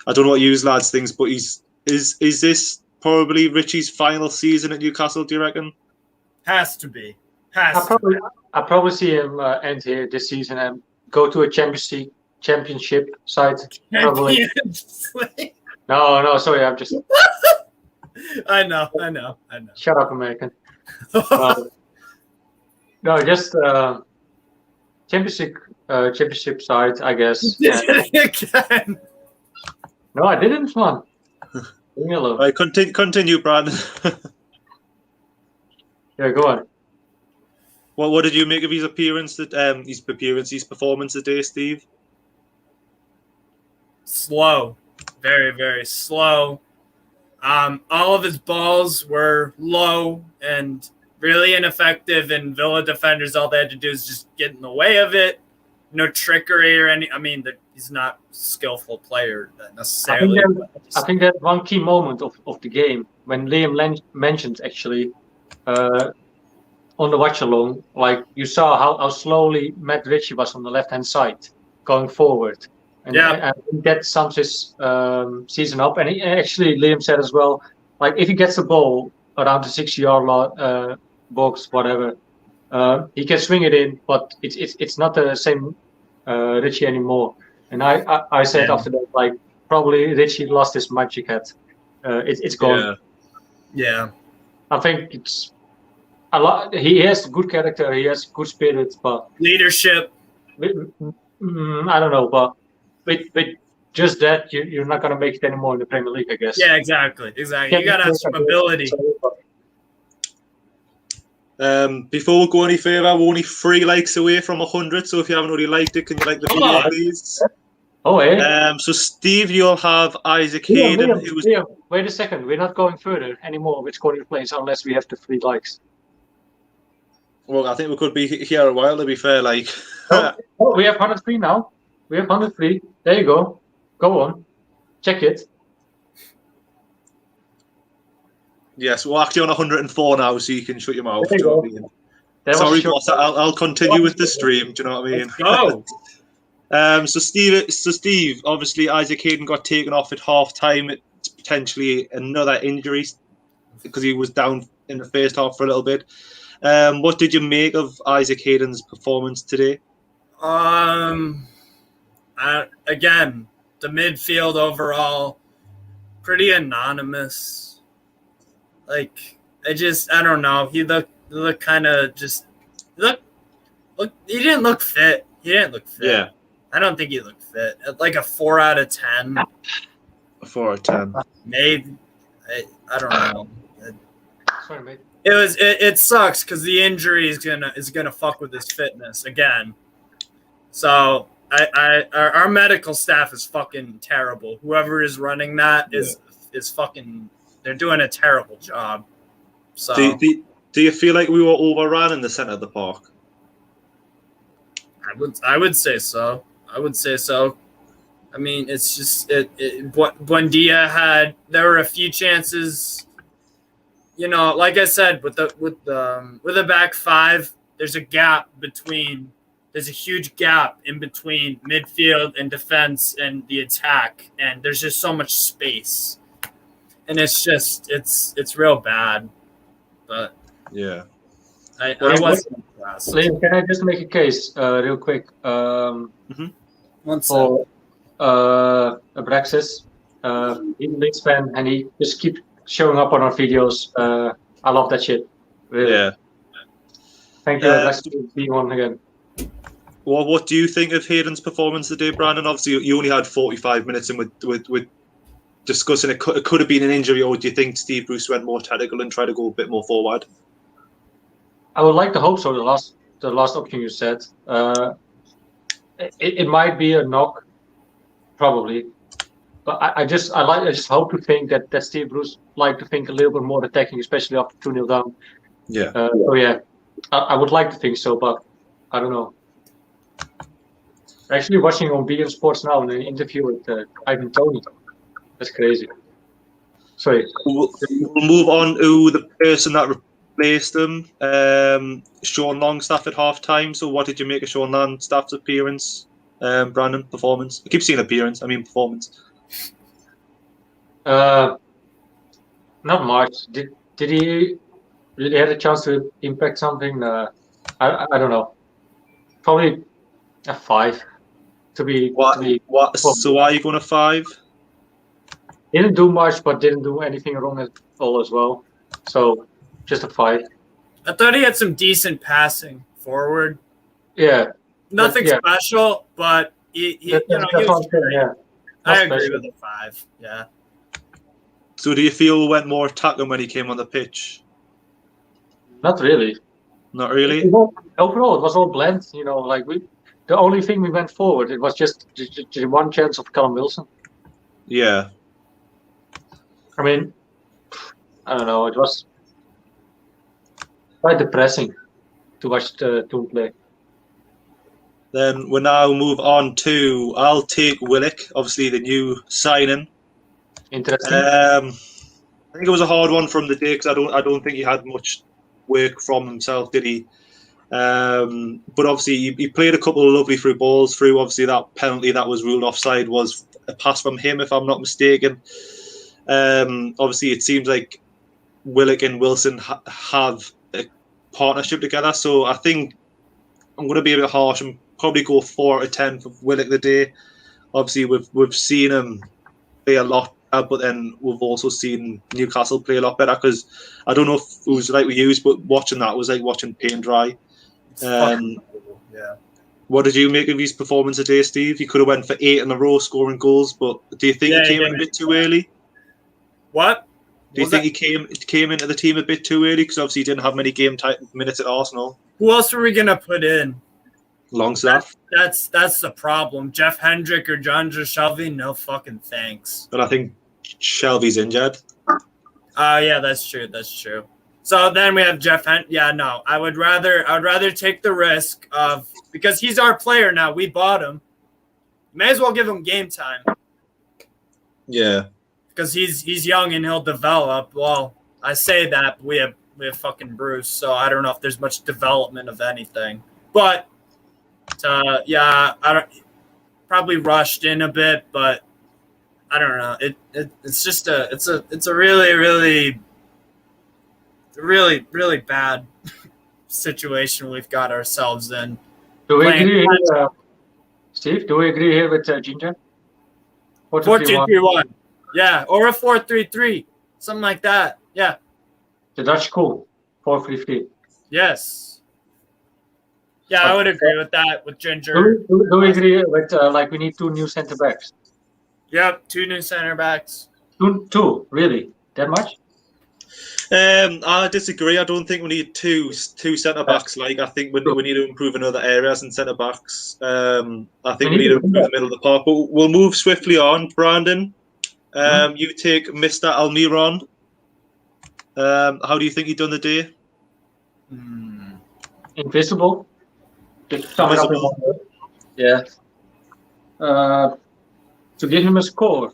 I don't know what you lads think, but is this probably Richie's final season at Newcastle, do you reckon? Has to be. I probably see him end here this season and go to a championship side. Probably. No, sorry, I'm just. I know. Shut up, American. No, just championship side, I guess. Again. No, I didn't, man. Leave me alone. Right, continue, Brandon. Yeah, go on. Well, what did you make of his his performance today, Steve? Slow, very, very slow. All of his balls were low and really ineffective, and Villa defenders, all they had to do is just get in the way of it. No trickery or any. I mean, he's not a skillful player necessarily. I think that one key moment of the game when Liam mentioned actually on the watch along, like you saw how slowly Matt Ritchie was on the left hand side going forward. And I think that sums his season up. And actually, Liam said as well, like if he gets the ball around the 6-yard box, whatever, he can swing it in, but it's not the same Ritchie anymore. And I said after that, like probably Ritchie lost his magic hat. It's gone. Yeah. I think it's a lot. He has good character. He has good spirit, but leadership. I don't know, but. With just that, you're not going to make it anymore in the Premier League, I guess. Yeah, exactly. You got to have some ability. Before we go any further, we're only 3 likes away from 100. So if you haven't already liked it, can you like the video, please? Oh, yeah. So Steve, you'll have Isaac Hayden. Liam, wait a second. We're not going further anymore with scoring plays unless we have the 3 likes. Well, I think we could be here a while, to be fair. Like, we have 103 now. We have 103. There you go. Go on. Check it. Yes, we're actually on 104 now, so you can shut your mouth. There you go. I mean? Sorry, boss. I'll continue with the stream. Do you know what I mean? Go. So Steve, obviously Isaac Hayden got taken off at half time. It's potentially another injury because he was down in the first half for a little bit. What did you make of Isaac Hayden's performance today? Again, the midfield overall, pretty anonymous. Like, I don't know. He looked kind of just look. He didn't look fit. Yeah. I don't think he looked fit. Like a 4 out of 10. A 4 out of 10. Maybe. I don't know. Sorry, mate. It sucks because the injury is gonna fuck with his fitness again. So our medical staff is fucking terrible. Whoever is running that is is fucking. They're doing a terrible job. So do you feel like we were overrun in the centre of the park? I would say so. I would say so. I mean, it's just Buendia had. There were a few chances. You know, like I said, with the back five, there's a gap between. There's a huge gap in between midfield and defense and the attack, and there's just so much space, and it's real bad. But yeah, I wasn't impressed. Liam, can I just make a case real quick? One second. For Abraxas, he's a Leeds fan, and he just keeps showing up on our videos. I love that shit. Really. Yeah. Thank you, Abraxas, for being on again. Well, what do you think of Hayden's performance today, Brandon? Obviously, you only had 45 minutes in with discussing it could have been an injury, or do you think Steve Bruce went more tactical and tried to go a bit more forward? I would like to hope so. The last option you said, it might be a knock, probably, but I just hope to think that Steve Bruce like to think a little bit more attacking, especially after 2-0 down. Yeah. I would like to think so, but I don't know. Actually, watching on BN Sports now in an interview with Ivan Toney. That's crazy. Sorry. We'll move on to the person that replaced him, Sean Longstaff at half-time. So what did you make of Sean Longstaff's appearance, Brandon, performance? I keep saying appearance, I mean performance. Not much. Did he really have a chance to impact something? I don't know. Probably a 5. So why are you going to 5? Didn't do much, but didn't do anything wrong at all as well. So just a 5. I thought he had some decent passing forward. Yeah. Nothing special, but he was great. Yeah. I agree with the 5. Yeah. So do you feel he went more attacking when he came on the pitch? Not really. Not really? Overall, it was all blend. You know, like the only thing we went forward, it was just one chance of Callum Wilson. Yeah. I mean, I don't know. It was quite depressing to watch the two play. Then we'll now move on to I'll take Willock, obviously the new signing. Interesting. I think it was a hard one from the day because I don't think he had much work from himself, did he? But obviously he played a couple of lovely through balls through. Obviously that penalty that was ruled offside was a pass from him, if I'm not mistaken. Obviously it seems like Willock and Wilson have a partnership together, so I think I'm going to be a bit harsh and probably go 4 out of 10 for Willock today. Obviously we've seen him play a lot, but then we've also seen Newcastle play a lot better, because I don't know if it was like we used, but watching that was like watching paint dry. Yeah. What did you make of his performance today, Steve? He could have went for 8 in a row scoring goals, but do you think he came in a bit too early? What? Do you think he came into the team a bit too early? Because obviously he didn't have many game minutes at Arsenal. Who else were we gonna put in? Longstaff. That's the problem. Jeff Hendrick or Jonjo Shelvey? No fucking thanks. But I think Shelvey's injured. Yeah, that's true. That's true. So then we have Jeff Hendrick. Yeah, no. I would rather take the risk of, because he's our player now. We bought him. May as well give him game time. Yeah. Because he's young and he'll develop. Well, I say that, but we have fucking Bruce, so I don't know if there's much development of anything. But yeah, I don't, probably rushed in a bit, but I don't know. It's just it's a really bad situation we've got ourselves in. Do we agree here, Steve? Do we agree here with Ginger? 4-2-3-1. Yeah, or a 4-3-3, something like that. Yeah. The Dutch school, 4-3-3. Yes. Yeah, I would agree with that, with Ginger. Do we agree with, we need 2 new centre backs? Yep, 2 new centre backs. Two, really? That much? I disagree. I don't think we need two centre backs. I think we need to improve in other areas in centre backs. I think we need to improve the middle of the park. But we'll move swiftly on. Brandon, You take Mr. Almiron. How do you think he done the day? Invisible. Just sum it up in one word. Yeah. To give him a score,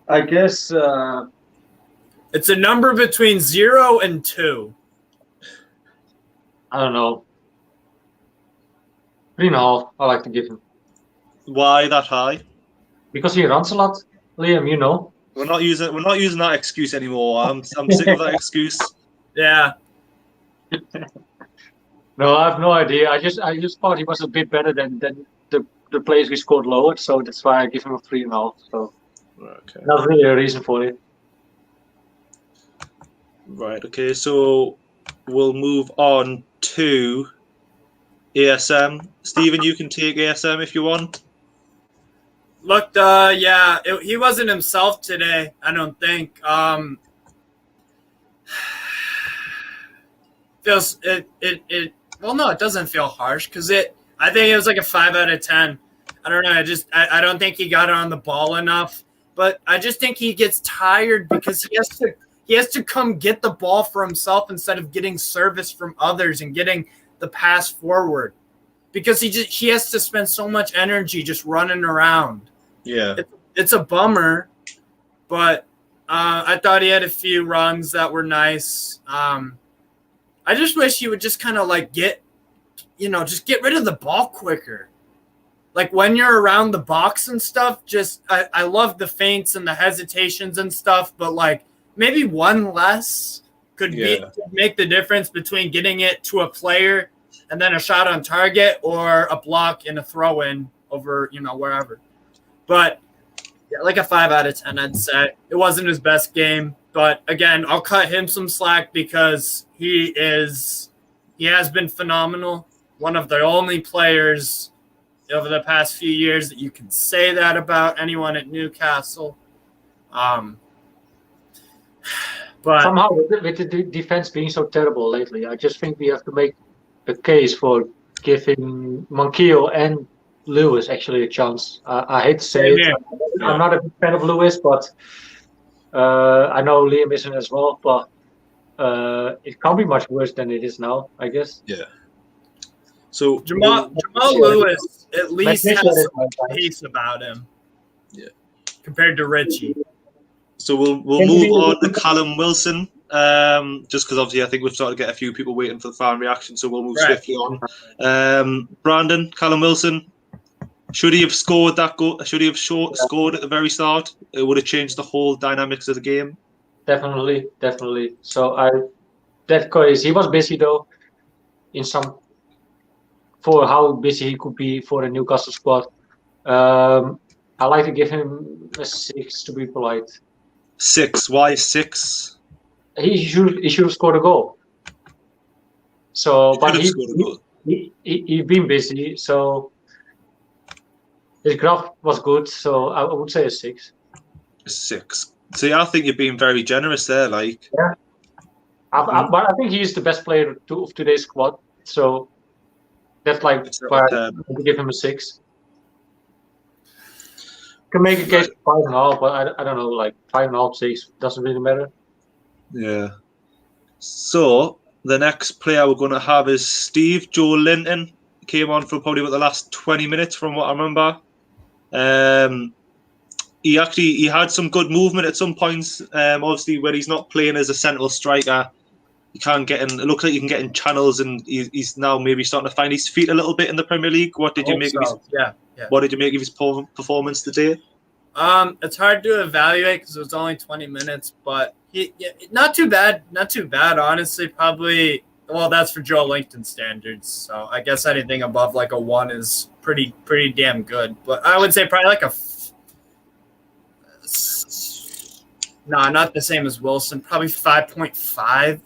I guess It's a number between 0 and 2. I don't know. 3.5. I like to give him Why that high? because he runs a lot. Liam, you know. We're not using that excuse anymore. I'm sick of that excuse. Yeah. No, I have no idea. I just thought he was a bit better than the players we scored lower, so that's why I give him a 3.5. So Okay. not really a reason for it. Right. Okay. So we'll move on to ASM. Stephen, you can take ASM if you want. Looked, he wasn't himself today, I don't think. Feels it well, no, it doesn't feel harsh because I think it was like a 5 out of 10. I don't know. I don't think he got on the ball enough, but I just think he gets tired because he has to come get the ball for himself instead of getting service from others and getting the pass forward, because he has to spend so much energy just running around. Yeah, it's a bummer, but I thought he had a few runs that were nice. I just wish he would just kind of like just get rid of the ball quicker. Like when you're around the box and stuff, I love the feints and the hesitations and stuff, but like maybe one less could make the difference between getting it to a player and then a shot on target or a block and a throw in over, wherever. But yeah, like a 5 out of 10, I'd say. It wasn't his best game, but again, I'll cut him some slack because he has been phenomenal. One of the only players over the past few years that you can say that about anyone at Newcastle. But somehow with the defense being so terrible lately, I just think we have to make a case for giving Manquillo and Lewis actually a chance. I hate to say it. Yeah. I'm not a big fan of Lewis, but I know Liam isn't as well. But it can't be much worse than it is now, I guess. Yeah. So Jamal Lewis at least has some pace about him. Yeah. Compared to Richie. So we'll move on to Callum Wilson. Just because obviously I think we've started to get a few people waiting for the fan reaction, so we'll move swiftly on. Brandon, Callum Wilson, should he have scored that goal? Should he have scored at the very start? It would have changed the whole dynamics of the game. Definitely. So because he was busy though, for how busy he could be for the Newcastle squad. I like to give him a 6 to be polite. 6. Why 6? He should have scored a goal. So, but he's been busy. So his graph was good. So I would say a 6. 6. See, I think you're being very generous there. Like, yeah. But I think he's the best player of today's squad. So that's like why I give him a 6. Can make a case for 5.5, but I don't know, like 5.5, 6 doesn't really matter. Yeah. So the next player we're going to have is Steve Joe Linton. Came on for probably about the last 20 minutes, from what I remember. He had some good movement at some points. Obviously, when he's not playing as a central striker, he can't get in. It looks like he can get in channels, and he's now maybe starting to find his feet a little bit in the Premier League. What did you make of his? Yeah. What did you make of his performance today? It's hard to evaluate because it was only 20 minutes, but not too bad. Not too bad, honestly. Probably. Well, that's for Joe Linton standards. So I guess anything above like a 1 is pretty damn good. But I would say probably like a. Not the same as Wilson. Probably 5.5.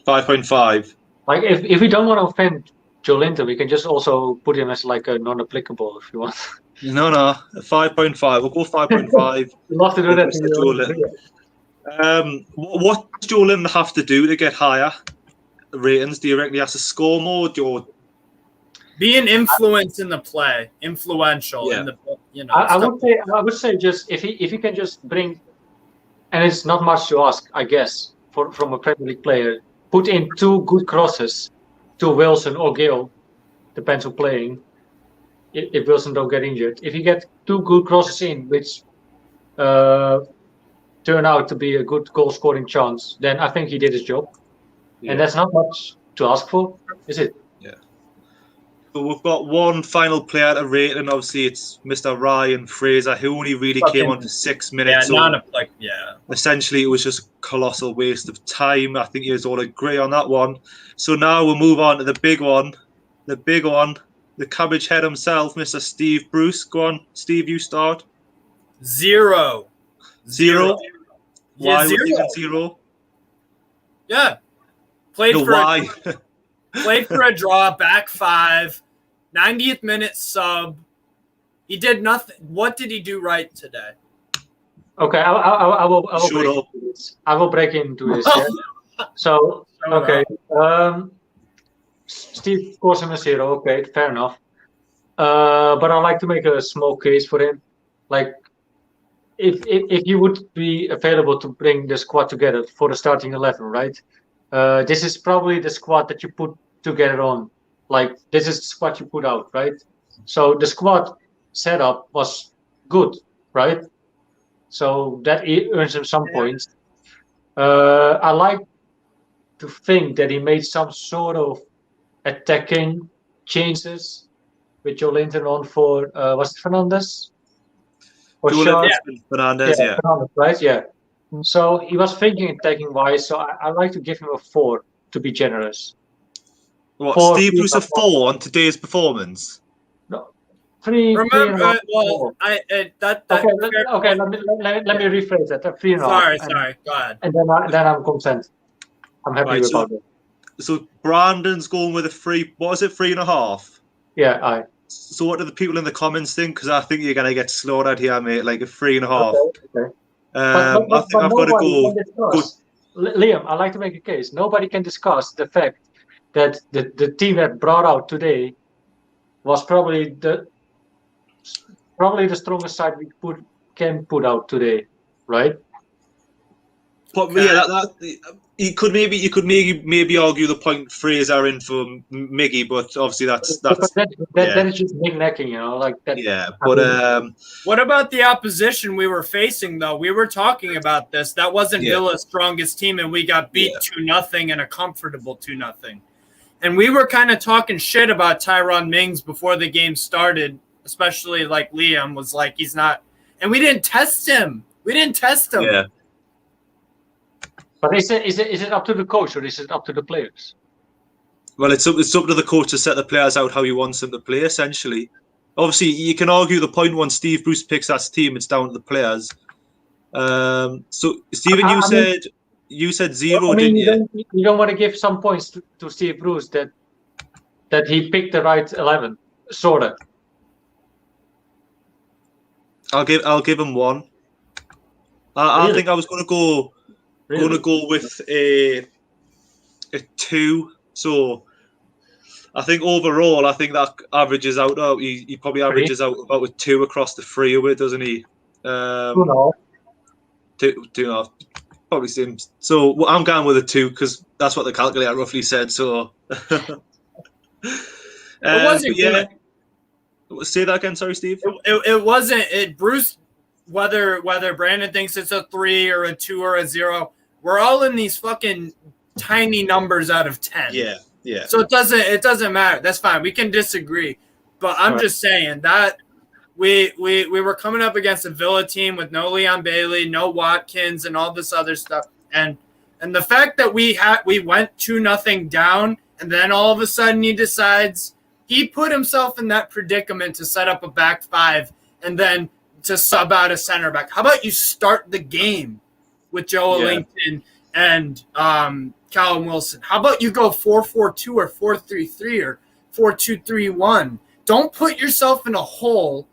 5.5. Like if we don't want to offend Joe Linton, we can just also put him as like a non-applicable if you want. No, 5.5. We'll go 5.5. We'll have to do that. What does Joe Linton have to do to get higher ratings? Do you reckon he has to score more? Or be an influence in the play, influential in the you know. I would say just if he can just bring, and it's not much to ask, I guess, from a Premier League player, put in 2 good crosses to Wilson or Gill, depends on playing. If Wilson don't get injured, if you get 2 good crosses in, which turn out to be a good goal scoring chance, then I think he did his job, and that's not much to ask for, is it? Yeah. So we've got one final player to rate, and obviously it's Mr. Ryan Fraser, who only really came on for 6 minutes. Essentially, it was just a colossal waste of time. I think you guys all agree on that one. So now we'll move on to the big one, the cabbage head himself, Mr. Steve Bruce. Go on, Steve, you start. 0. Zero? Yeah, Why 0. was it 0? Yeah. Played for a draw, back 5, 90th minute sub. He did nothing. What did he do right today? Okay, I will break into this. Yeah? So, okay. Steve scores him a 0. Okay, fair enough. But I like to make a small case for him. Like, if you would be available to bring the squad together for the starting 11, right? This is probably the squad that you put together on. Like, this is the squad you put out, right? So the squad setup was good, right? So that earns him some points. I like to think that he made some sort of attacking changes with Joe Linton on for, was it Fernandes? Fernandes, yeah. Fernandes, right? Yeah. So he was thinking attacking wise, so I like to give him a 4 to be generous. What, Steve Bruce a 4 on today's performance? No. 3. Remember, okay, let me rephrase that. 3.5. Sorry, go ahead. And then I'm content. I'm happy about it. So Brandon's going with a 3. What is it, 3.5? Yeah, So what do the people in the comments think? Because I think you're gonna get slaughtered here, mate. Like a 3.5. Okay. I think I've got to go. Liam, I like to make a case. Nobody can discuss the fact that the team that brought out today was probably the strongest side we can put out today, right? But yeah, you could maybe argue the point Fraser in for Miggy, but obviously that's then it's just knick-knacking, you know, like that. Yeah, but what about the opposition we were facing though? We were talking about this. That wasn't Villa's strongest team, and we got beat 2-0 and a comfortable 2-0. And we were kind of talking shit about Tyrone Mings before the game started, especially like Liam was like, he's not, and we didn't test him. Yeah. But is it up to the coach or is it up to the players? Well, it's up to the coach to set the players out how he wants them to play, essentially. Obviously, you can argue the point when Steve Bruce picks that team, it's down to the players. So, Stephen, you said 0, didn't you? You don't want to give some points to Steve Bruce that he picked the right 11, sort of. I'll give him 1. I think I was going to go. Really? Going to go with a 2. So I think overall, I think that averages out. He probably averages out about with 2 across the 3 of it, doesn't he? 2.5. Probably seems. So I'm going with a 2 because that's what the calculator roughly said. So it wasn't good. Say that again. Sorry, Steve. It wasn't. Bruce. Whether Brandon thinks it's a 3 or a 2 or a 0, we're all in these fucking tiny numbers out of 10. Yeah. So it doesn't matter. That's fine. We can disagree, but I'm just saying that we were coming up against a Villa team with no Leon Bailey, no Watkins, and all this other stuff, and the fact that we went 2-0 down, and then all of a sudden he put himself in that predicament to set up a back 5 and then to sub out a center back. How about you start the game with Joe Ellington and Callum Wilson? How about you go 4-4-2 or 4-3-3 or 4-2-3-1? Don't put yourself in a hole.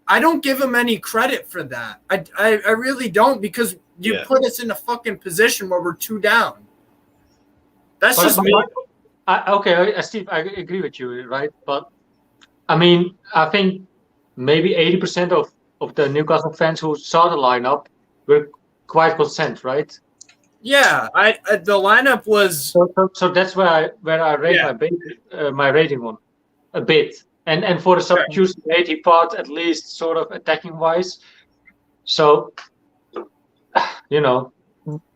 I don't give him any credit for that. I really don't, because you put us in a fucking position where we're 2 down. That's just me. Okay, Steve, I agree with you, right? But I mean, I think maybe 80% of the Newcastle fans who saw the lineup were quite content, right? Yeah, the lineup was. So that's where I rate my rating on a bit. And for the substitution rate, he fought at least sort of attacking wise. So, you know.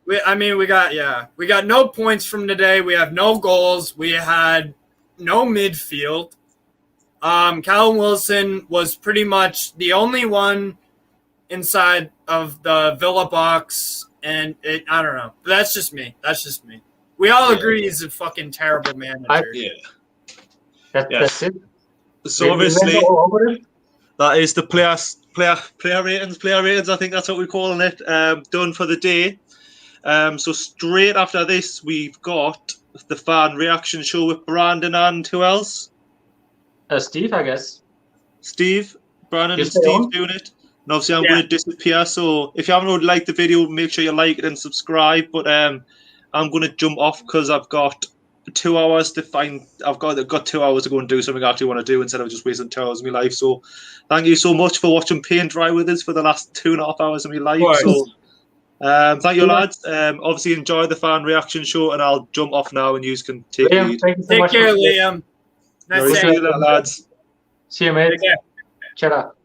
We got no points from today. We have no goals. We had no midfield. Callum Wilson was pretty much the only one inside of the Villa box, and I don't know. That's just me. We all agree he's a fucking terrible manager. That's it. So obviously, that is the player ratings. I think that's what we're calling it. Done for the day. So straight after this, we've got the fan reaction show with Brandon and who else? Steve, I guess. Brandon and Steve doing it. And obviously, I'm going to disappear. So if you haven't already liked the video, make sure you like it and subscribe. But I'm going to jump off because I've got 2 hours to find. I've got 2 hours to go and do something I actually want to do instead of just wasting 2 hours of my life. So thank you so much for watching paint dry with us for the last 2.5 hours of my life. So thank you, lads. Obviously, enjoy the fan reaction show, and I'll jump off now, and you can take Liam, lead. Take care, Liam. Nice see you later, lads. See you, mate. Shut up.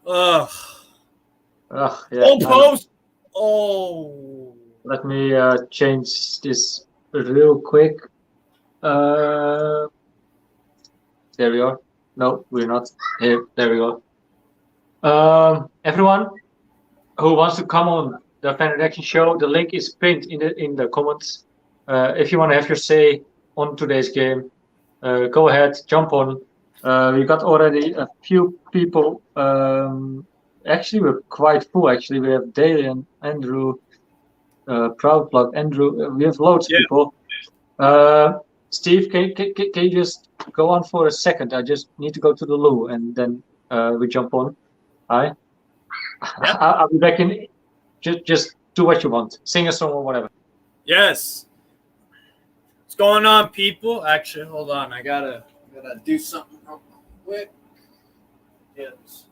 Ugh. Yeah. Post. Oh. Let me change this real quick. There we are. No, we're not. Here. There we go. Everyone who wants to come on the fan reaction show, the link is pinned in the comments. If you want to have your say on today's game, go ahead, jump on. We got already a few people. Actually, we're quite full. Actually, we have Dalian, Andrew, Proudplug, Andrew. We have loads of people. Steve, can you just go on for a second? I just need to go to the loo, and then we jump on. Hi. I'll be back in. Just do what you want. Sing a song or whatever. Yes. What's going on, people? Actually, hold on. I gotta do something real quick. Yes.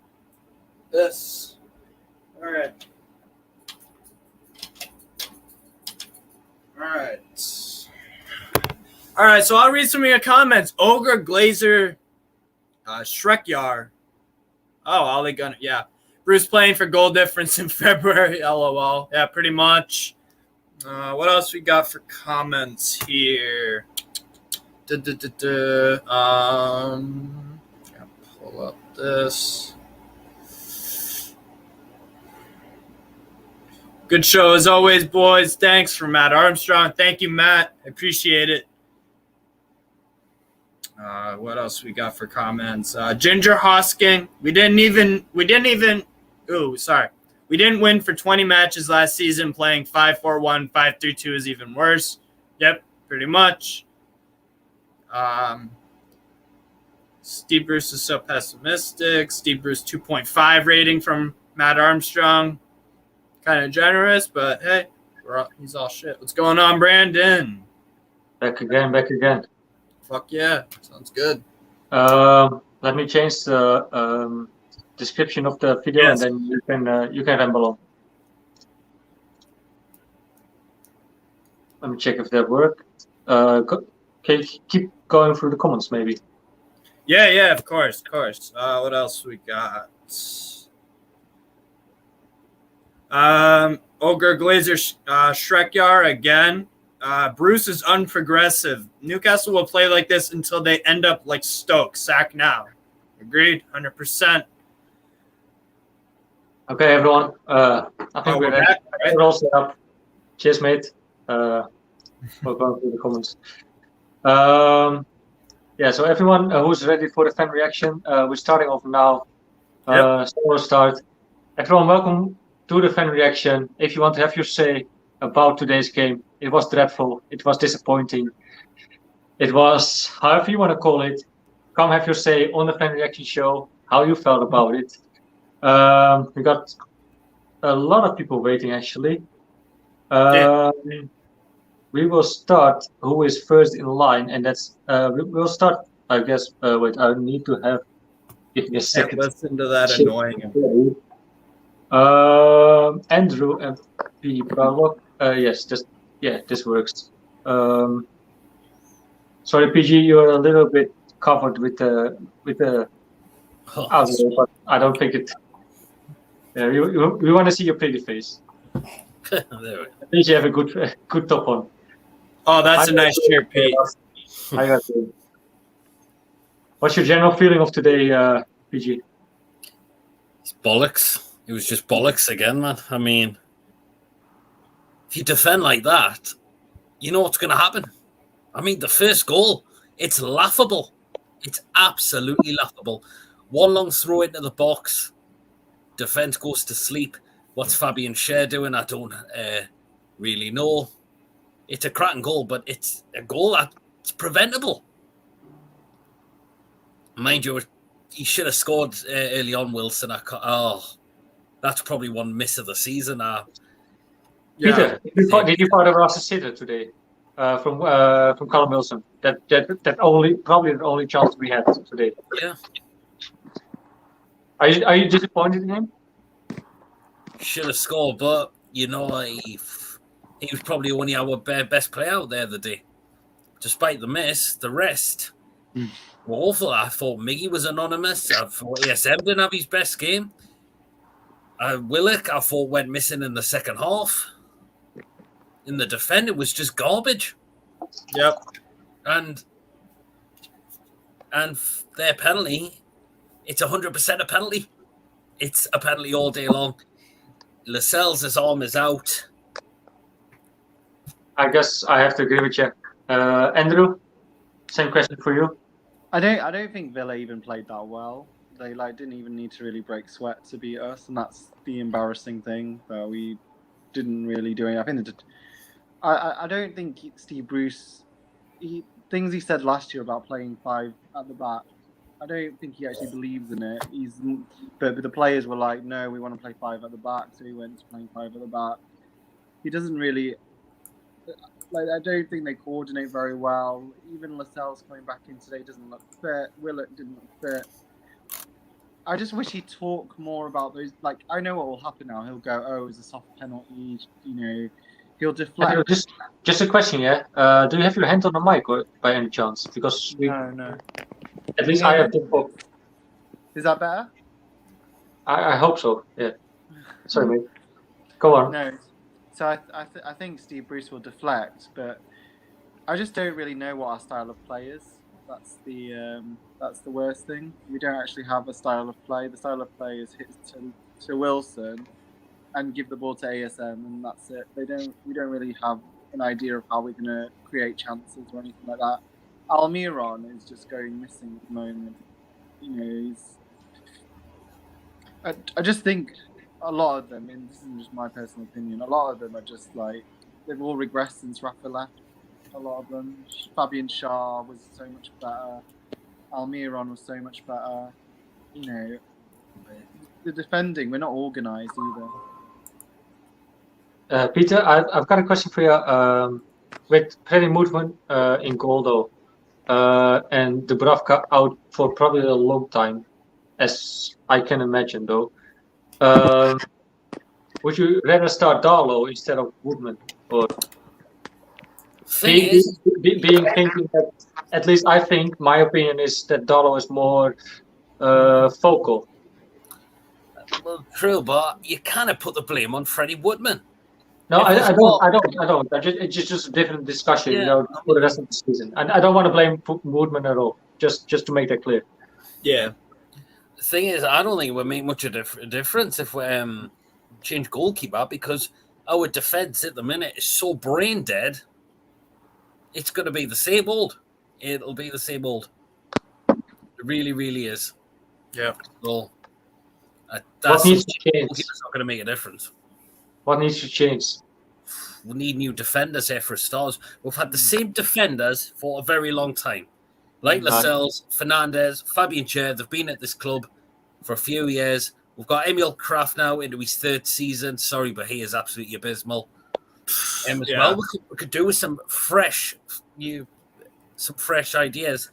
This. All right. So I'll read some of your comments. Ogre Glazer, Shrekyar. Oh, Ollie Gunner. Yeah. Bruce playing for goal difference in February. LOL. Yeah, pretty much. What else we got for comments here? Gotta pull up this. Good show as always, boys. Thanks for Matt Armstrong. Thank you, Matt. I appreciate it. What else we got for comments? Ginger Hosking. We didn't win for 20 matches last season. Playing 5-4-1, 5-3-2 is even worse. Yep, pretty much. Steve Bruce is so pessimistic. Steve Bruce 2.5 rating from Matt Armstrong. Kind of generous, but hey, he's all shit. What's going on, Brandon? Back again. Fuck yeah, sounds good. Let me change the description of the video, and then you can ramble on. Let me check if that worked. Can you keep going through the comments, maybe? Yeah, of course. What else we got? Ogre Glazer Shrekyar again. Bruce is unprogressive. Newcastle will play like this until they end up like Stoke. Sack now. Agreed, 100%. Okay, everyone. I think we're back. Right? We're all set up. Cheers, mate. We'll go through the comments. So everyone who's ready for the fan reaction, we're starting off now. So we'll start. Everyone, welcome to the fan reaction. If you want to have your say about today's game, it was dreadful. It was disappointing. It was however you want to call it. Come have your say on the fan reaction show, how you felt about it. We got a lot of people waiting, actually. We will start who is first in line, and that's we'll start, I guess. Wait, I need to have Give me a Can't second. listen to that Shit. annoying. Andrew and P. Bravo. Yes, this works. Sorry, PG, you're a little bit covered with the audio, but I don't think it. Yeah, we want to see your pretty face. There we go. At least you have a good top on. Oh, that's a nice cheer, Pete. I got you. What's your general feeling of today, PG? It's bollocks. It was just bollocks again, man. I mean, if you defend like that, you know what's going to happen. I mean, the first goal, it's laughable. It's absolutely laughable. One long throw into the box. Defence goes to sleep. What's Fabian Schär doing? I don't really know. It's a cracking goal, but it's a goal that's preventable. Mind you, he should have scored early on, Wilson. That's probably one miss of the season. Peter, did you find a Rasta sitter today from Callum Wilson? That probably the only chance we had today. Yeah. Are you disappointed in him? Should have scored, but he was probably only our best player out there the day. Despite the miss, the rest were awful. I thought Miggy was anonymous. I thought ASM didn't have his best game. Willock, I thought, went missing in the second half. In the defend, it was just garbage. Yep. And their penalty, it's 100% a penalty. It's a penalty all day long. Lascelles' arm is out. I guess I have to agree with you. Andrew, same question for you. I don't think Villa even played that well. They didn't even need to really break sweat to beat us, and that's the embarrassing thing. That we didn't really do it. I think I don't think Steve Bruce, things he said last year about playing 5 at the back, I don't think he actually believes in it. But the players were like, no, we want to play 5 at the back, so he went to playing 5 at the back. He doesn't really. I don't think they coordinate very well. Even Lascelles coming back in today doesn't look fit. Willock didn't look fit. I just wish he'd talk more about those. I know what will happen now. He'll go, oh, it's a soft penalty. He'll deflect. Just a question, yeah. Do you have your hand on the mic by any chance? Because No. At least I have to. Is that better? I hope so. Yeah. Sorry, mate. Go on. No. So I think Steve Bruce will deflect, but I just don't really know what our style of play is. That's the worst thing. We don't actually have a style of play. The style of play is hit to Wilson and give the ball to ASM, and that's it. We don't really have an idea of how we're going to create chances or anything like that. Almiron is just going missing at the moment. I just think a lot of them, and this is just my personal opinion, a lot of them are just they've all regressed since Rafa left. A lot of them. Fabian Schär was so much better. Almiron was so much better. The defending, we're not organised either. Peter, I've got a question for you. With Freddie Movement in goal, though, and Dubravka out for probably a long time, as I can imagine, though. Would you rather start Darlow instead of Woodman, or being thinking that? At least I think my opinion is that Darlow is more focal. Well, true, but you kind of put the blame on Freddie Woodman. No, I don't. It's just a different discussion, for the rest of the season. And I don't want to blame Woodman at all. Just to make that clear. Yeah. The thing is, I don't think it would make much of a difference if we change goalkeeper, because our defence at the minute is so brain dead. It's going to be the same old. It'll be the same old. It really, really is. Yeah. So, what needs to change? It's not going to make a difference. What needs to change? We need new defenders here for stars. We've had the same defenders for a very long time. Like Lascelles, Fernandez, Fabian Schär, they've been at this club for a few years. We've got Emil Kraft now into his 3rd season. Sorry, but he is absolutely abysmal. Well, we could do with some fresh ideas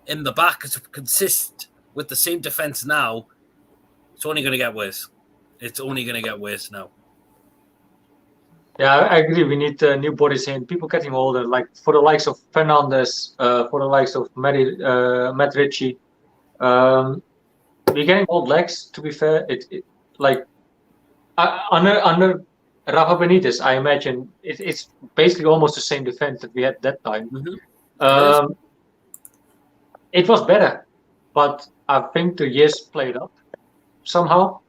in the back as we consist with the same defense now, it's only going to get worse. It's only going to get worse now. Yeah, I agree. We need new bodies in. People getting older, like for the likes of Fernandes, for the likes of Matt Ritchie. We're getting old legs. To be fair, under Rafa Benitez, I imagine it's basically almost the same defense that we had that time. It was better, but I think the years played up somehow.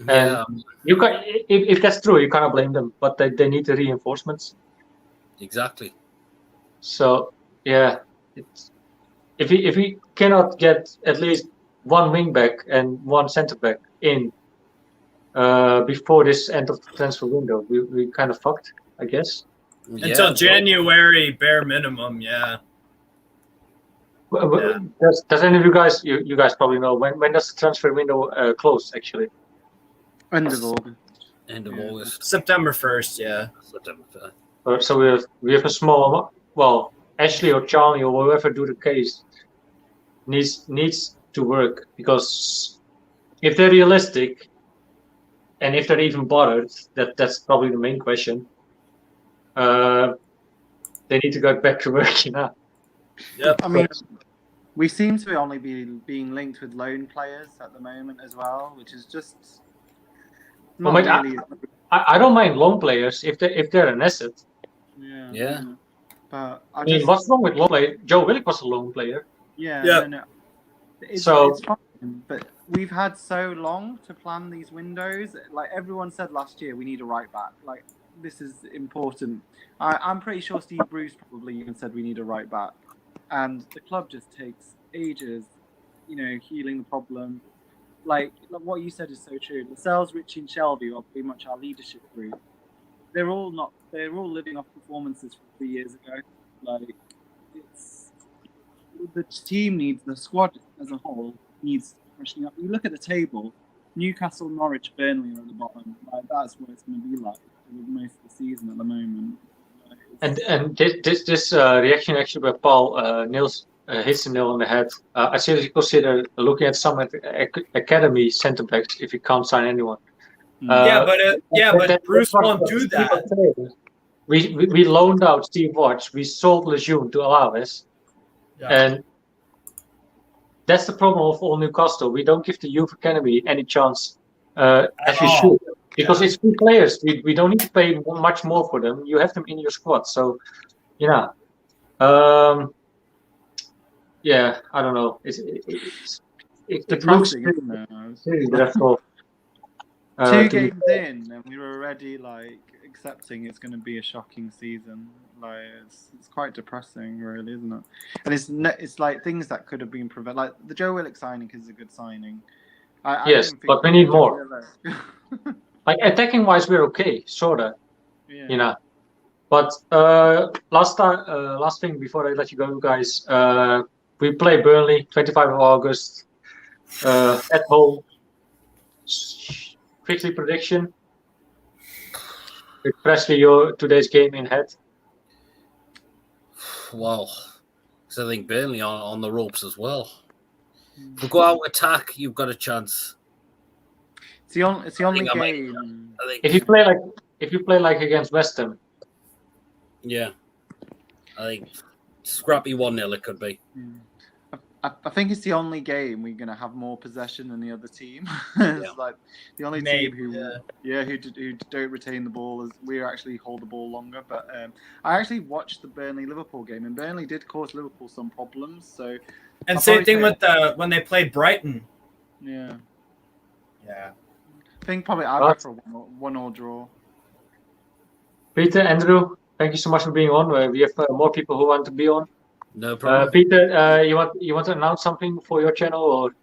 Yeah. And you can, if that's true, you cannot blame them. But they need the reinforcements. Exactly. So yeah, if we cannot get at least one wing back and one centre back in before this end of the transfer window, we kind of fucked, I guess. Until January, bare minimum, yeah. Does any of you guys? You guys probably know when does the transfer window close? Actually, End of August. End of August. September 1st, yeah. September 1st. So we have a small. Well, Ashley or Charlie or whoever do the case needs to work, because if they're realistic and if they're even bothered, that's probably the main question. They need to go back to work, you know. Yep. I mean, we seem to only be being linked with loan players at the moment as well, which is just not really. I don't mind loan players if they're an asset. Yeah. But I mean, what's wrong with loan player? Joe Willock was a loan player. Yeah. No. It's fine, but we've had so long to plan these windows. Like everyone said last year, we need a right back. Like, this is important. I'm pretty sure Steve Bruce probably even said we need a right back. And the club just takes ages, healing the problem. Like what you said is so true. Lascelles, Ritchie and Shelvey are pretty much our leadership group. They're all living off performances from 3 years ago. Like, the team needs, the squad as a whole needs freshening up. You look at the table, Newcastle, Norwich, Burnley are at the bottom. Like, that's what it's going to be like for most of the season at the moment. And this reaction actually by Paul Niels hits the nail on the head. I seriously consider looking at some academy centre backs if you can't sign anyone. But Bruce won't do that. We loaned out Steve Watch. We sold Lejeune to Alaves. Yeah. And that's the problem of all Newcastle. We don't give the youth academy any chance as we should, because it's good players. We don't need to pay much more for them. You have them in your squad, so I don't know. It's depressing, isn't it? Dreadful. 2 games in, and we were already accepting it's going to be a shocking season. Like, it's quite depressing, really, isn't it? And it's like things that could have been prevented. Like the Joe Willock signing is a good signing. Yes, but we need more. Like attacking wise, we're okay, sorta. Yeah. But last thing before I let you go, guys, we play Burnley 25 of August at home. Quickly prediction. With Presley, your today's game in head. Well, because I think Burnley on the ropes as well. If we go out attack, you've got a chance. It's the only game. If you play like against West Ham. Yeah, I think scrappy 1-0 it could be. I think it's the only game we're going to have more possession than the other team. It's like the only team who don't retain the ball, as we actually hold the ball longer. But I actually watched the Burnley-Liverpool game, and Burnley did cause Liverpool some problems. So, and same thing with when they played Brighton. Yeah. Yeah. I think probably I'll go for a 1-1 draw. Peter, Andrew, thank you so much for being on. We have more people who want to be on. No problem. Peter, you want to announce something for your channel, or?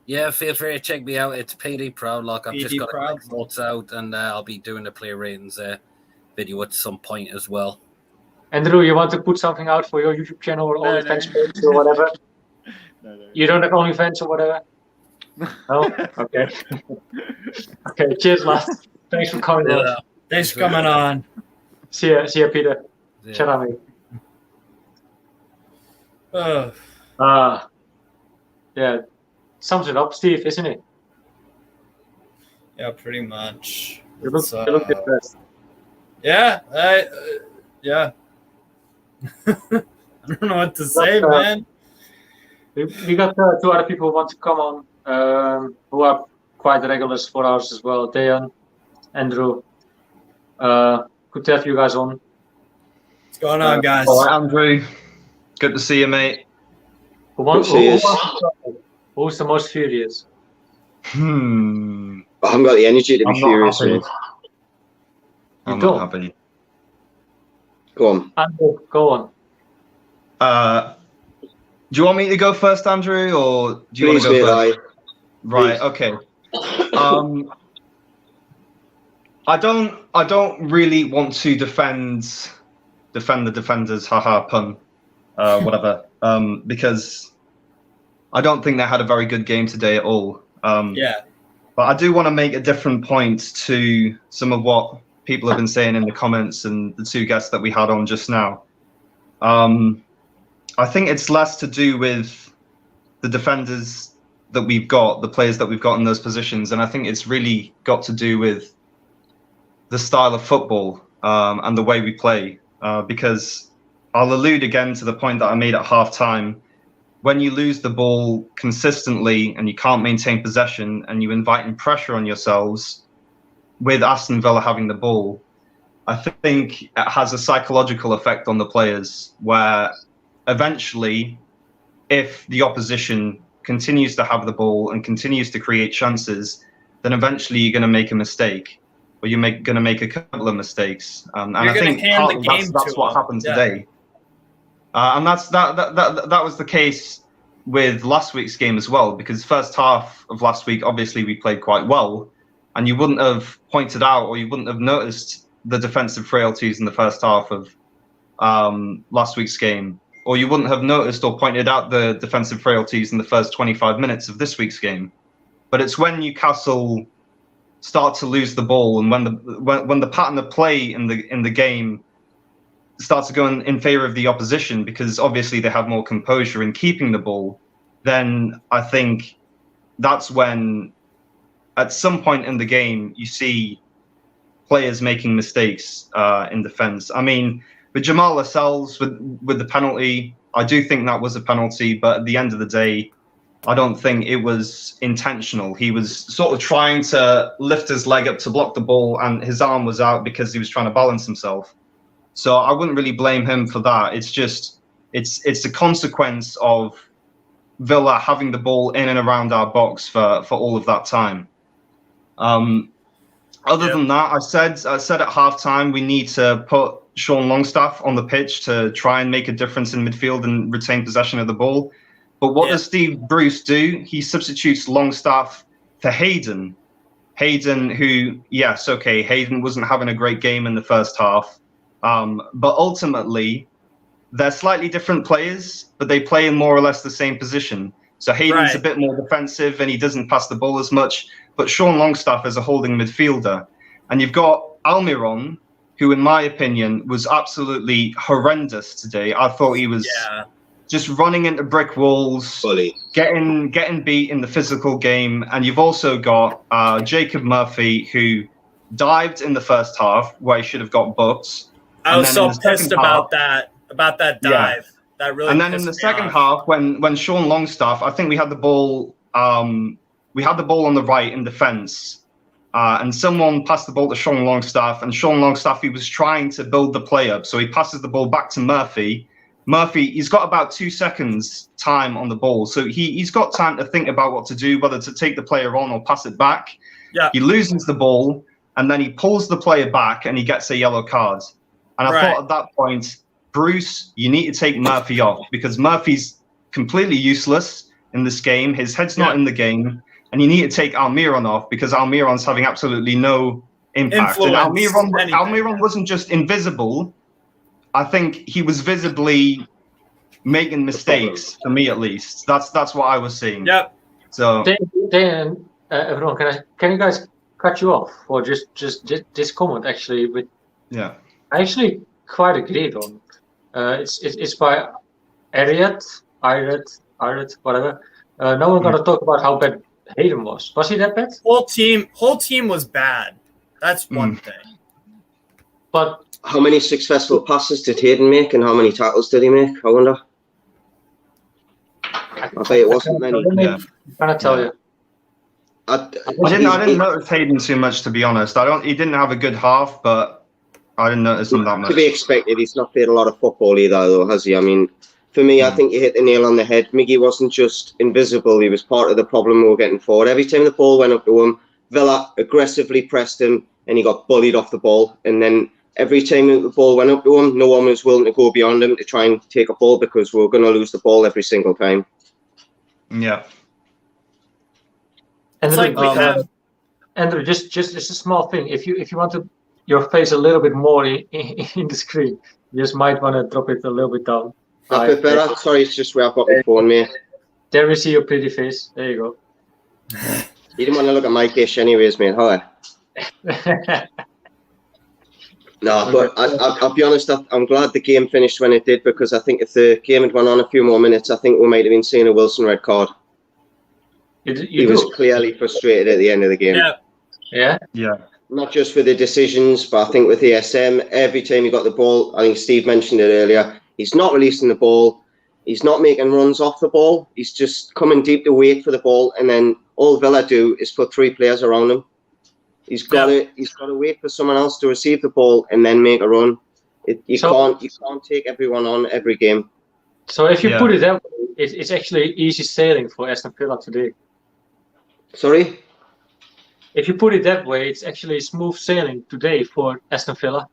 Yeah, feel free to check me out. It's PD Proudlock. I've just got a notes out, and I'll be doing a player ratings video at some point as well. Andrew, you want to put something out for your YouTube channel or OnlyFans page or whatever? No. You don't have OnlyFans or whatever? No? Okay. Okay, cheers, lads. Thanks for coming on. Thanks for coming on. See ya, Peter. Ciao, mate. Yeah. sums it up, Steve, isn't it? Yeah, pretty much. You look depressed. Yeah, yeah. I don't know what to say, man. We got two other people who want to come on, who are quite regulars for ours as well. Dejan, Andrew. Good to have you guys on. What's going on, guys? All right, Andrew. Good to see you, mate. Who's the most furious? I haven't got the energy to be furious, mate. I'm not happy. Go on. Andrew, go on. Do you want me to go first, Andrew, or do you want to go first? Right. Okay. I don't really want to defend the defenders. Haha, pun. Whatever. Because I don't think they had a very good game today at all. Yeah. But I do want to make a different point to some of what people have been saying in the comments and the two guests that we had on just now. I think it's less to do with the defenders that we've got, the players that we've got in those positions, and I think it's really got to do with the style of football and the way we play. Because I'll allude again to the point that I made at half-time. When you lose the ball consistently and you can't maintain possession and you invite pressure on yourselves with Aston Villa having the ball, I think it has a psychological effect on the players where eventually, if the opposition continues to have the ball and continues to create chances, then eventually you're going to make a mistake, or you're going to make a couple of mistakes. And I think that's what happened today. And that was the case with last week's game as well, because first half of last week, obviously we played quite well, and you wouldn't have pointed out or you wouldn't have noticed the defensive frailties in the first half of last week's game, or you wouldn't have noticed or pointed out the defensive frailties in the first 25 minutes of this week's game. But it's when Newcastle start to lose the ball and when the pattern of play in the game starts to go in favor of the opposition, because obviously they have more composure in keeping the ball, then I think that's when at some point in the game you see players making mistakes in defence. I mean, with Jamal Lascelles with the penalty, I do think that was a penalty, but at the end of the day, I don't think it was intentional. He was sort of trying to lift his leg up to block the ball, and his arm was out because he was trying to balance himself. So I wouldn't really blame him for that. It's just it's a consequence of Villa having the ball in and around our box for all of that time. Other than that, I said at halftime we need to put Sean Longstaff on the pitch to try and make a difference in midfield and retain possession of the ball. But what does Steve Bruce do? He substitutes Longstaff for Hayden. Hayden, who, yes, okay, Hayden wasn't having a great game in the first half. But ultimately, they're slightly different players, but they play in more or less the same position. So Hayden's a bit more defensive and he doesn't pass the ball as much. But Sean Longstaff is a holding midfielder. And you've got Almiron, who, in my opinion, was absolutely horrendous today. I thought he was just running into brick walls, getting beat in the physical game. And you've also got Jacob Murphy, who dived in the first half, where he should have got booked. I was so pissed about that dive. Yeah. That really. And then in the second half, when Sean Longstaff, I think we had the ball. We had the ball on the right in defence, and someone passed the ball to Sean Longstaff, and Sean Longstaff, he was trying to build the play up, so he passes the ball back to Murphy. Murphy, he's got about 2 seconds time on the ball, so he's got time to think about what to do, whether to take the player on or pass it back. Yeah. He loses the ball, and then he pulls the player back, and he gets a yellow card. And I thought at that point, Bruce, you need to take Murphy off, because Murphy's completely useless in this game. His head's not in the game. And you need to take Almiron off, because Almiron's having absolutely no impact. And Almiron wasn't just invisible. I think he was visibly making mistakes, for me at least. That's what I was seeing. Yep. So Dan, everyone, can you guys cut you off for just this comment actually? With I actually quite agreed on. It's by Ariat, whatever. Now we're going to talk about how bad Hayden was. Was he that bad? Whole team was bad. That's one thing. But How many successful passes did Hayden make, and how many tackles did he make? I wonder. I bet it wasn't many. Yeah. I'm going to tell you. I didn't notice Hayden too much, to be honest. He didn't have a good half, but I didn't notice him that much. To be expected. He's not played a lot of football either, though, has he? I mean, for me, I think you hit the nail on the head. Miggy wasn't just invisible. He was part of the problem we were getting forward. Every time the ball went up to him, Villa aggressively pressed him, and he got bullied off the ball. And then every time the ball went up to him, no one was willing to go beyond him to try and take a ball because we were going to lose the ball every single time. Yeah. It's like we have. Andrew, just a small thing. If you want to your face a little bit more in the screen, you just might want to drop it a little bit down. A bit better. Sorry, it's just where I've got my phone, mate. There we see your pretty face. There you go. You didn't want to look at my dish anyways, mate, huh? No, but I'll be honest, I'm glad the game finished when it did, because I think if the game had gone on a few more minutes, I think we might have been seeing a Wilson red card. He was clearly frustrated at the end of the game. Yeah. Not just with the decisions, but I think with ESM, every time he got the ball, I think Steve mentioned it earlier, he's not releasing the ball. He's not making runs off the ball. He's just coming deep to wait for the ball, and then all Villa do is put 3 players around him. He's got to wait for someone else to receive the ball and then make a run. You can't take everyone on every game. So if you put it that way, it's actually easy sailing for Aston Villa today. Sorry? If you put it that way, it's actually smooth sailing today for Aston Villa.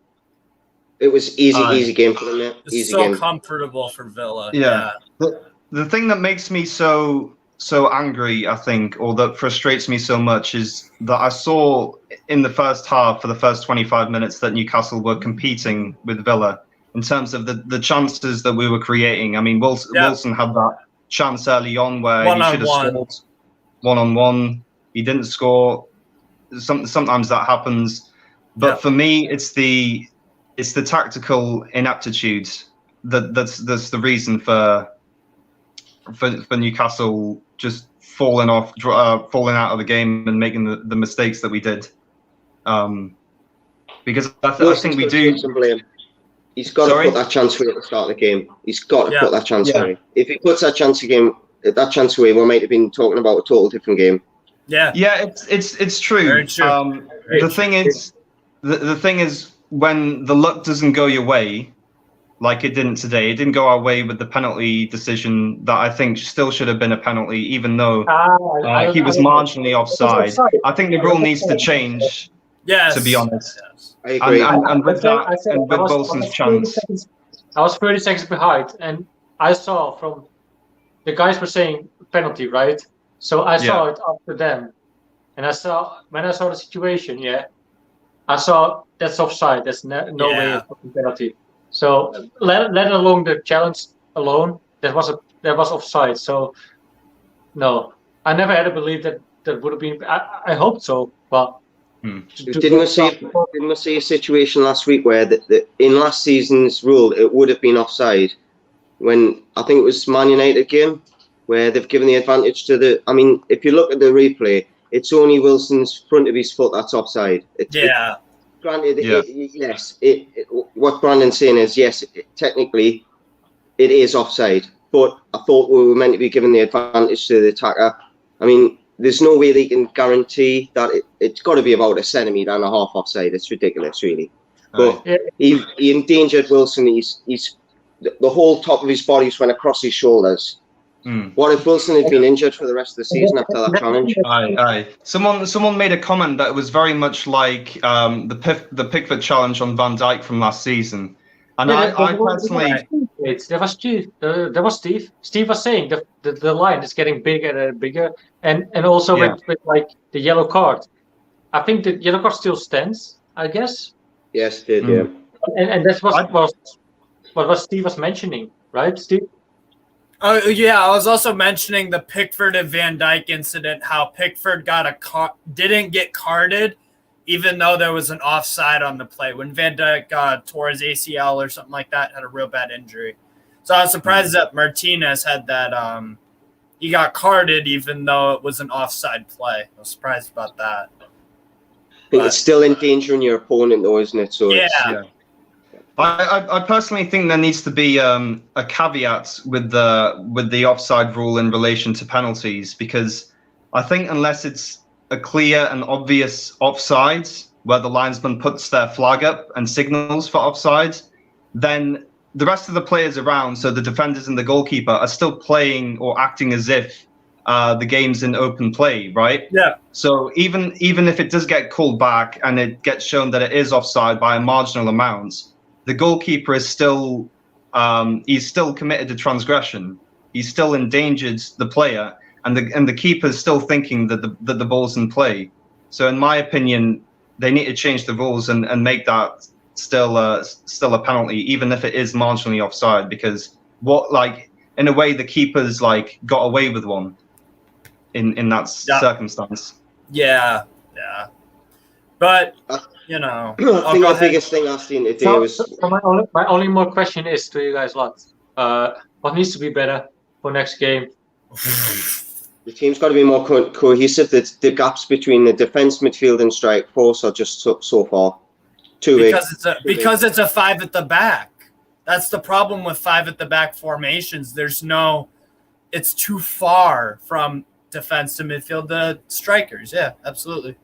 It was easy game for them. Yeah. It's so comfortable for Villa. Yeah. The thing that makes me so angry, I think, or that frustrates me so much, is that I saw in the first half, for the first 25 minutes, that Newcastle were competing with Villa in terms of the chances that we were creating. I mean, Wilson had that chance early on where he should have scored 1-on-1. He didn't score. Sometimes that happens, but for me, it's the tactical ineptitude that's the reason for Newcastle just falling out of the game and making the mistakes that we did. Because I think we do. He's got to put that chance away at the start of the game. He's got to put that chance away. If he puts that chance away, we might have been talking about a total different game. Yeah, it's true. Very true. The thing is, when the luck doesn't go your way, like it didn't today, it didn't go our way with the penalty decision that I think still should have been a penalty, even though he was marginally offside. I think the rule needs to change. Yes. To be honest, I agree. And with that, and with Wilson's chance, I was 30 seconds behind, and I saw from the guys were saying penalty, right? So I saw it after them, and when I saw the situation, I saw that's offside. There's no way of penalty. So let alone the challenge alone, that was offside. So no, I never had to believe that would have been. I hoped so, but didn't we see a situation last week where in last season's rule it would have been offside when I think it was Man United game, where they've given the advantage to if you look at the replay, it's only Wilson's front of his foot that's offside. Granted, what Brandon's saying is, yes, technically it is offside, but I thought we were meant to be given the advantage to the attacker. I mean, there's no way they can guarantee that it's got to be about 1.5 centimetres offside. It's ridiculous, really. But he endangered Wilson. He's the whole top of his body went across his shoulders. What if Wilson had been injured for the rest of the season after that challenge? Aye. Someone made a comment that it was very much like the Pickford challenge on Van Dijk from last season, and I personally, there was Steve. Steve was saying the line is getting bigger and bigger, and also with like the yellow card. I think the yellow card still stands, I guess. Yes, it did. And that's what Steve was mentioning, right, Steve? Oh yeah, I was also mentioning the Pickford and Van Dijk incident. How Pickford didn't get carded, even though there was an offside on the play when Van Dijk tore his ACL or something like that, had a real bad injury. So I was surprised that Martinez had that he got carded even though it was an offside play. I was surprised about that. I think it's still endangering your opponent, though, isn't it? So Yeah. I personally think there needs to be a caveat with the offside rule in relation to penalties, because I think unless it's a clear and obvious offside where the linesman puts their flag up and signals for offside, then the rest of the players around, so the defenders and the goalkeeper, are still playing or acting as if the game's in open play, right? Yeah. So even if it does get called back and it gets shown that it is offside by a marginal amount, the goalkeeper is still he's still committed to transgression. He's still endangered the player, and the keeper's still thinking that the ball's in play. So in my opinion, they need to change the rules and make that still a penalty, even if it is marginally offside, because in a way the keeper's got away with one in that circumstance. Yeah. But I think the biggest thing I've seen today was. So my only more question is to you guys lot. What needs to be better for next game? The team's got to be more cohesive. The gaps between the defence, midfield, and strike force are just so far too big. Because it's a 5 at the back. That's the problem with 5 at the back formations. It's too far from defence to midfield to strikers. Yeah, absolutely.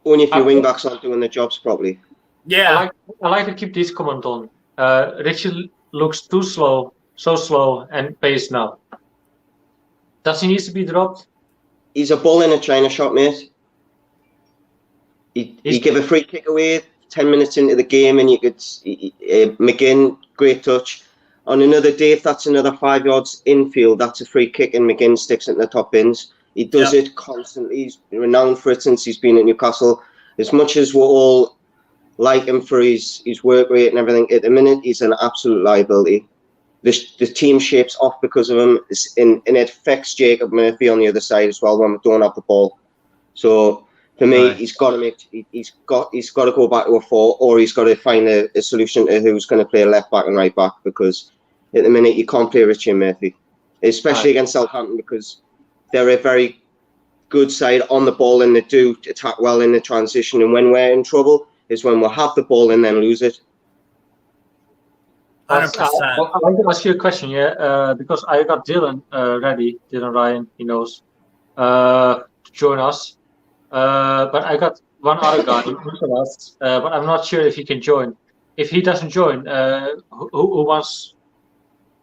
Only if your wing backs aren't doing their jobs properly. Yeah. I like to keep this comment on. Richie looks so slow and paced now. Does he need to be dropped? He's a ball in a China shop, mate. He give a free kick away 10 minutes into the game, and you could McGinn, great touch. On another day, if that's another 5 yards infield, that's a free kick, and McGinn sticks it in the top bins. He does it constantly. He's renowned for it since he's been at Newcastle. As much as we're all like him for his work rate and everything, at the minute he's an absolute liability. The team shapes off because of him, and it affects Jacob Murphy on the other side as well when we don't have the ball. So for me, he's got to go back to a 4, or he's got to find a solution to who's going to play left back and right back, because at the minute you can't play Richie Murphy, especially against Southampton, because they're a very good side on the ball and they do attack well in the transition. And when we're in trouble is when we'll have the ball and then lose it. 100%. I'd like to ask you a question, because I got Dylan ready, Dylan Ryan, he knows, to join us. But I got one other guy, Nicholas, but I'm not sure if he can join. If he doesn't join, who wants?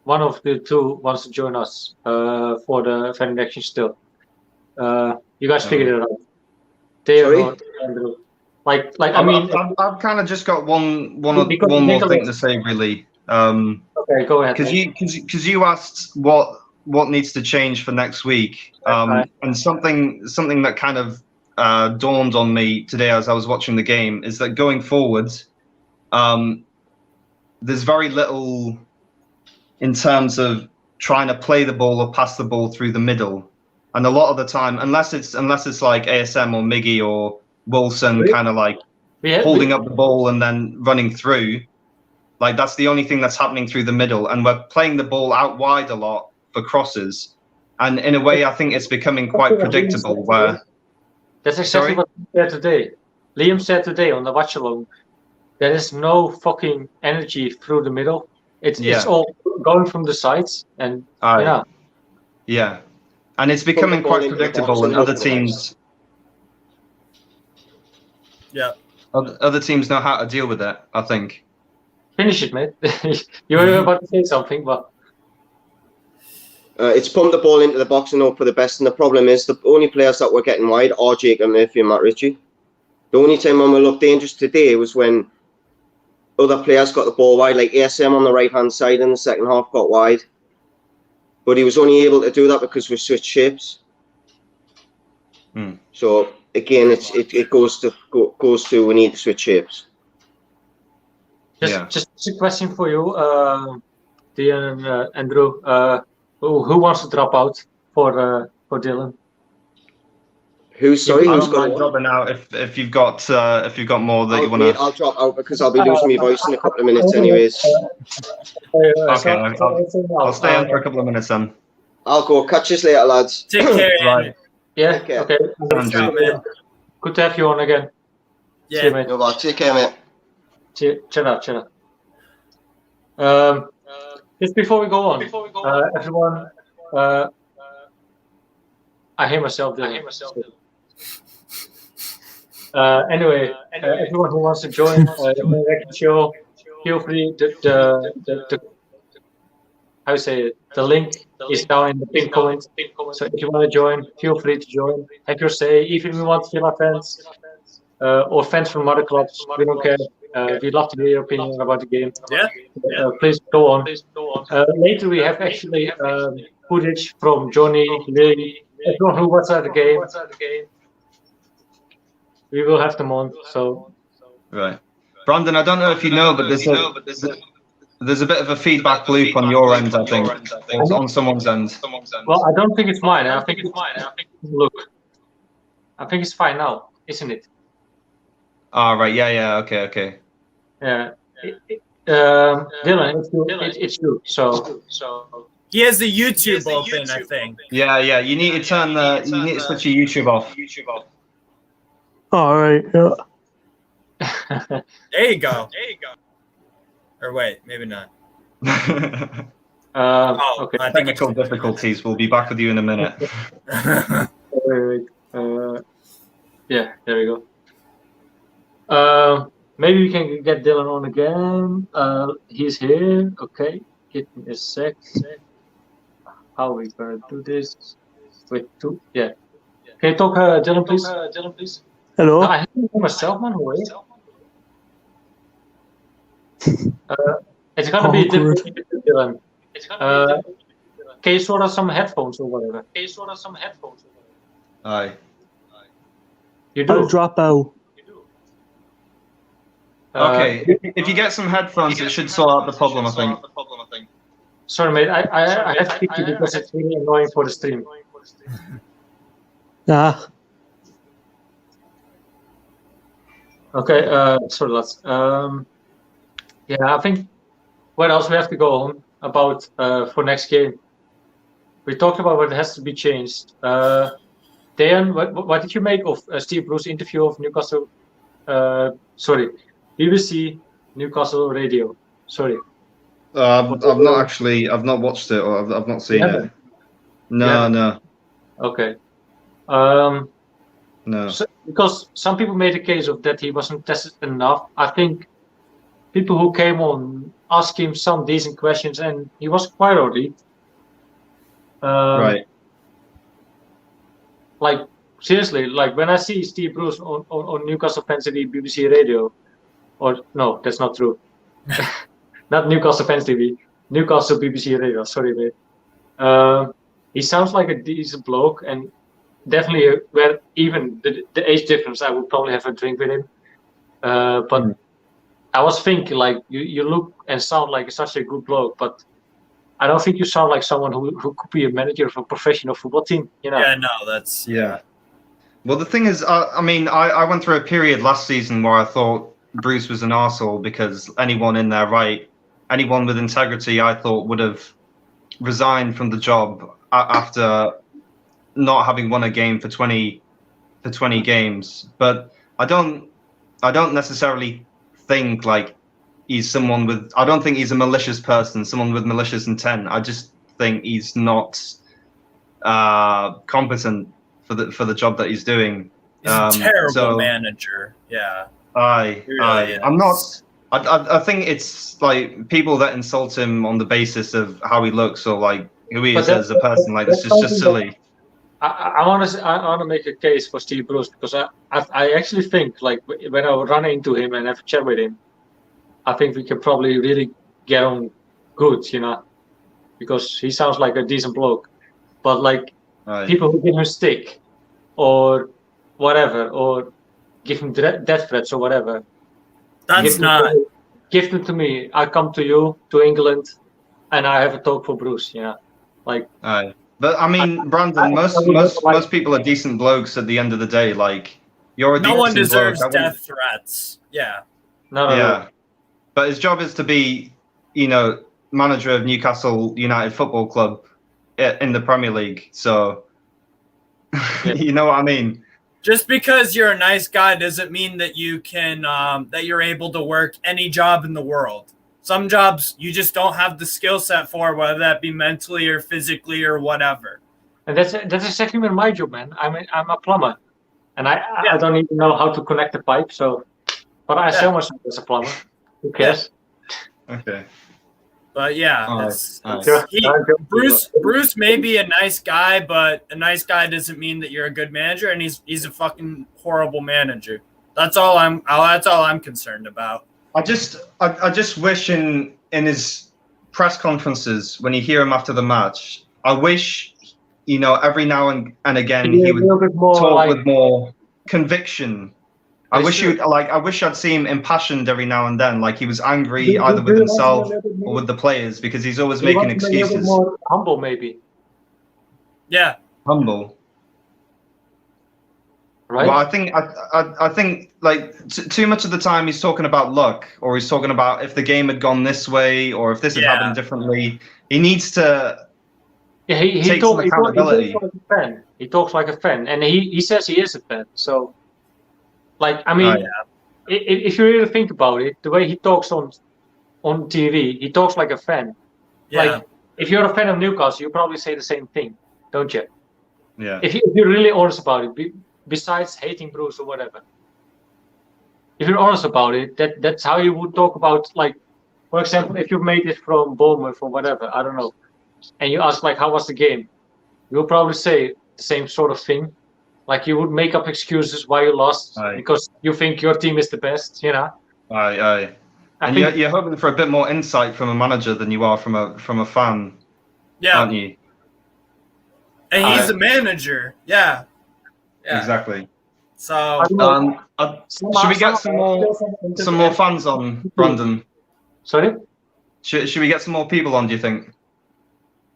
One of the two wants to join us for the fan action still. You guys figured it out. Dave, Andrew. I've kind of just got one more thing to say, really. Okay, go ahead. Because you asked what needs to change for next week, and something that kind of dawned on me today as I was watching the game is that going forward, there's very little in terms of trying to play the ball or pass the ball through the middle, and a lot of the time, unless it's like ASM or Miggy or Wilson, kind of holding up the ball and then running through, that's the only thing that's happening through the middle, and we're playing the ball out wide a lot for crosses, and in a way, I think it's becoming quite predictable. Where that's exactly what he said today. Liam said today on the watch along, there is no fucking energy through the middle. It's all going from the sides, and and it's becoming quite predictable. And other teams, other teams know how to deal with it, I think. Finish it, mate. You were about to say something, but it's pump the ball into the box and hope for the best. And the problem is the only players that were getting wide are Jacob Murphy and Matt Ritchie. The only time when we looked dangerous today was when other players got the ball wide, like ASM on the right-hand side in the second half got wide. But he was only able to do that because we switched shapes. So again, it goes to we need to switch shapes. Just a question for you, Dean and Andrew. Who wants to drop out for Dylan? Who's got dropping out if you've got more that you want to. I'll drop out because I'll be losing my voice in a couple of minutes anyways. Okay, I'll stay on for a couple of minutes then. I'll go. Catch us later, lads. Take care. Right. Yeah. Take care. Okay. Ciao, man. Good to have you on again. See you, Yeah. mate. No bad. Take care, mate. Chill out. Just before we go on, everyone, I hear myself doing it. Anyway, everyone who wants to join the reaction show, feel free. The how you say it? The link is down in the pinned comment. So if you want to join, feel free to join. Have your say. Even if you want Villa fans or fans from other clubs, we don't care. We'd love to hear your opinion about the game. Yeah. Please go on. Later we have actually footage from Johnny, Lily, everyone who watched the game. We will have them on. So Right. Brandon, I don't know if you know, but there's a bit of a feedback loop on your end, I think, or on someone's end. well, I don't think it's mine. I think look, I think it's fine now, isn't it? Ah, right. Yeah. Okay. Yeah. Dylan, it's you. So He has the YouTube open, I think. Yeah. You need to switch your YouTube off. all right. Yeah. There you go. Or wait, maybe not. Okay. I think Technical difficulties. We'll be back with you in a minute. Wait. Yeah, there we go. Maybe we can get Dylan on again. He's here. Okay, give me a sec. How are we gonna do this? Wait, yeah. Can you talk, Dylan, please? Hello. No, I have to myself, man. Wait. It's gonna be different, Dylan. Can you sort out some headphones or whatever? Aye. You do. I'll drop out. Okay. If you get some headphones, it should sort out the problem, I think. Sorry, mate. I have to pick you because it's really annoying for the stream. Ah, Okay. Sorry, lads. Yeah, I think what else we have to go on about for next game. We talked about what has to be changed. Dan, what did you make of Steve Bruce's interview of Newcastle? BBC Newcastle Radio. Sorry. I've not watched it, or I've not seen it. No. Okay. No. So, because some people made a case of that he wasn't tested enough. I think people who came on asked him some decent questions, and he was quite alright. Right. Like seriously, like when I see Steve Bruce on Newcastle Fans TV BBC Radio, or no, that's not true. Not Newcastle Fans TV, Newcastle BBC Radio. Sorry, mate. He sounds like a decent bloke, and definitely where even the age difference, I would probably have a drink with him. But I was thinking, like, you look and sound like such a good bloke, but I don't think you sound like someone who could be a manager of a professional football team. You know? Yeah, no, that's Yeah. Well, the thing is, I mean, I went through a period last season where I thought Bruce was an arsehole because anyone in their right, anyone with integrity, I thought would have resigned from the job after not having won a game for 20 games. But I don't necessarily think like he's someone with. I don't think he's a malicious person, someone with malicious intent. I just think he's not competent for the job that he's doing. he's a terrible manager. Yeah. I'm not. I think it's like people that insult him on the basis of how he looks or like who he is as a person. Like this is just silly. I want to make a case for Steve Bruce because I actually think like when I run into him and have a chat with him, I think we can probably really get on good, you know, because he sounds like a decent bloke. But like people who give him stick or whatever, or give him death threats or whatever. That's not. Give them to me. I come to you to England, and I have a talk for Bruce. You know, like. But I mean, Brandon, most people are decent blokes at the end of the day. Like you're a no one decent bloke. deserves death threats. Yeah. No. But his job is to be, you know, manager of Newcastle United Football Club. in the Premier League. So, you know what I mean? Just because you're a nice guy doesn't mean that you can that you're able to work any job in the world. Some jobs you just don't have the skill set for, whether that be mentally or physically or whatever. And that's exactly my job, man. I'm a plumber, and I don't even know how to connect the pipe. So, but I sell myself as a plumber. Who cares? Okay. But yeah, Alright. Bruce may be a nice guy, but a nice guy doesn't mean that you're a good manager, and he's a fucking horrible manager. That's all I'm concerned about. I just wish in his press conferences when you hear him after the match, I wish, you know, every now and again he would talk with more conviction. I wish I'd see him impassioned every now and then, like he was angry either with himself or with the players, because he's always making excuses. A little bit more humble, maybe. Yeah. Humble. Right. Well, I think like too much of the time he's talking about luck, or he's talking about if the game had gone this way, or if this had happened differently. He needs to take some accountability. He talks like a fan, and he says he is a fan. So, like, I mean, if you really think about it, the way he talks on TV, he talks like a fan. Yeah. Like, if you're a fan of Newcastle, you probably say the same thing, don't you? Yeah. If you're really honest about it, besides hating Bruce or whatever, if you're honest about it, that's how you would talk about, like, for example, if you made it from Bournemouth or whatever, I don't know, and you ask, like, how was the game? You'll probably say the same sort of thing. Like, you would make up excuses why you lost because you think your team is the best, you know? Aye. And you're hoping for a bit more insight from a manager than you are from a fan, aren't you? And he's a manager, yeah. Exactly. So, should we get some more fans on, Brandon? Sorry? Should we get some more people on? Do you think?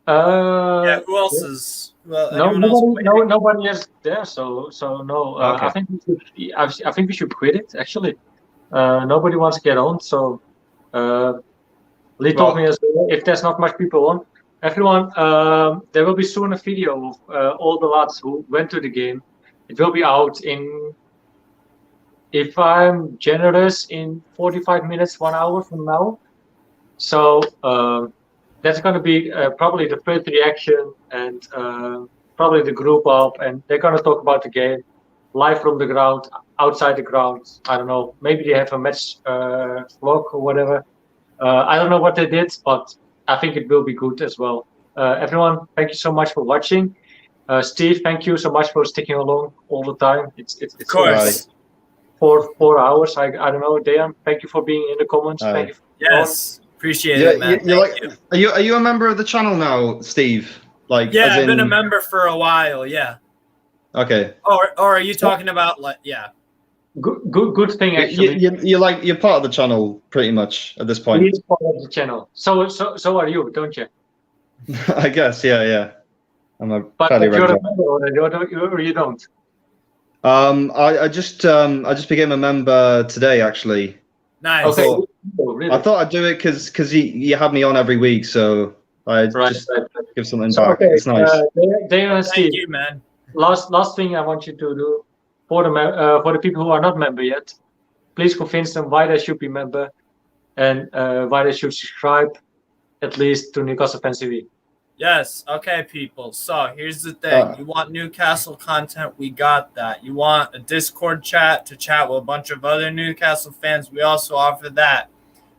Who else is? Well, nobody is there. So no. Okay. I think we should quit it. Actually, nobody wants to get on. So, Lee told me as well, if there's not much people on, everyone, there will be soon a video of all the lads who went to the game. It will be out in, if I'm generous, in 45 minutes, 1 hour from now. So that's going to be probably the first reaction and probably the group up, and they're going to talk about the game live from the ground, outside the ground. I don't know. Maybe they have a match vlog or whatever. I don't know what they did, but I think it will be good as well. Everyone, thank you so much for watching. Steve, thank you so much for sticking along all the time. It's of course. 4 hours. I don't know, Dan. Thank you for being in the comments. Thank you. Yes, appreciate it, man. Are you a member of the channel now, Steve? Like, I've been a member for a while. Yeah. Okay. Or are you talking about Good thing actually. You're part of the channel pretty much at this point. He is part of the channel. So are you, don't you? I guess, yeah. I'm a but fairly you're regular. a member already, or you don't? I just became a member today, actually. Nice. Okay. Really? I thought I'd do it because you have me on every week, so I just give something back. Okay. It's nice. Thank you, man. Last thing I want you to do for the people who are not member yet, please convince them why they should be member and why they should subscribe at least to Newcastle Fans TV. Yes. Okay, people. So here's the thing. You want Newcastle content? We got that. You want a Discord chat to chat with a bunch of other Newcastle fans? We also offer that.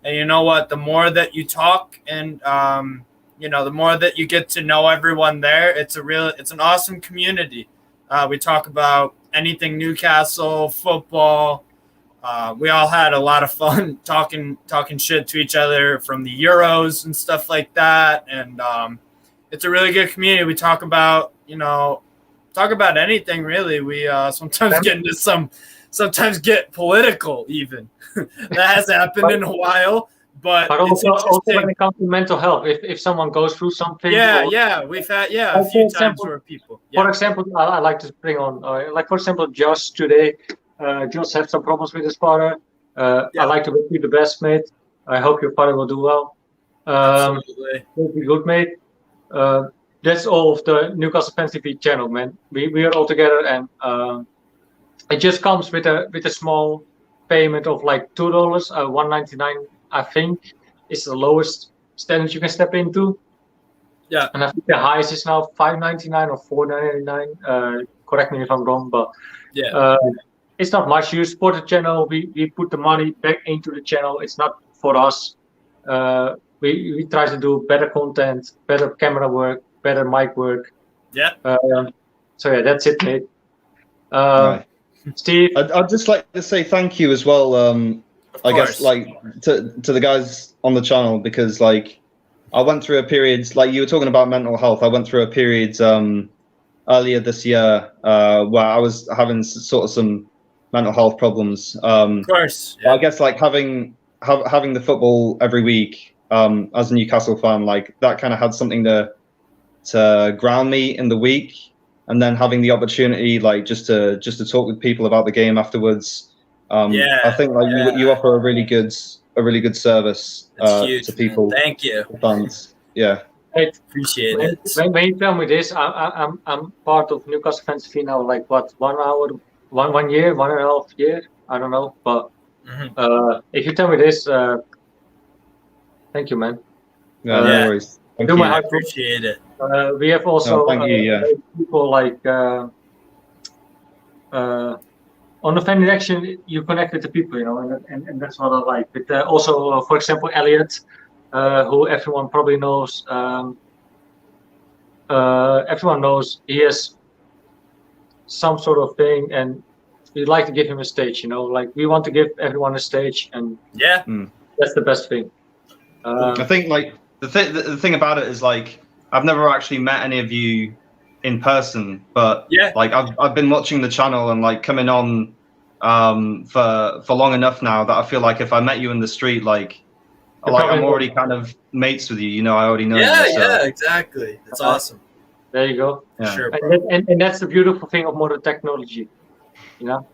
And you know what? The more that you talk and, the more that you get to know everyone there, it's an awesome community. We talk about anything Newcastle, football. We all had a lot of fun talking shit to each other from the Euros and stuff like that. And, it's a really good community. We talk about anything really. We sometimes get into sometimes get political even. That hasn't happened in a while, but also when it comes to mental health, if someone goes through something. We've had a few times where people. Yeah. For example, I like to bring on for example, Josh today. Josh had some problems with his father. I like to wish you the best, mate. I hope your father will do well. Absolutely. Will be good, mate. that's all of the Newcastle Fans TV channel, man. We are all together, and it just comes with a small payment of like $2, $1.99, I think, is the lowest standard you can step into. Yeah. And I think the highest is now $5.99 or $4.99. Correct me if I'm wrong, but Yeah. it's not much. You support the channel. We put the money back into the channel. It's not for us. We try to do better content, better camera work, better mic work. Yeah. So yeah, that's it, mate. Right. Steve, I'd just like to say thank you as well. I guess like to the guys on the channel, because like I went through a period, like you were talking about mental health. I went through a period earlier this year where I was having sort of some mental health problems. Of course. Yeah. I guess like having the football every week as a Newcastle fan, like that kind of had something to ground me in the week, and then having the opportunity like just to talk with people about the game afterwards. I think like you offer a really good service huge, to people. Man. Thank you, fans. Yeah. hey, appreciate it. when you tell me this, I'm part of Newcastle Fans TV now. Like what, 1 hour, 1 year, 1.5 year, I don't know. But if you tell me this, thank you, man. No worries. Thank you. I appreciate it. We have also thank you, people like on the fan reaction, you connect with the people, you know, and that's what I like. But also, for example, Elliot, who everyone probably knows. Everyone knows he has some sort of thing, and we like to give him a stage. You know, like we want to give everyone a stage, and that's the best thing. I think like the thing about it is like I've never actually met any of you in person, but like I've been watching the channel and like coming on for long enough now that I feel like if I met you in the street, like I'm already kind of mates with you. You know, I already know you. So. Yeah, exactly. That's awesome. There you go. Yeah. Sure, and that's the beautiful thing of modern technology. You know.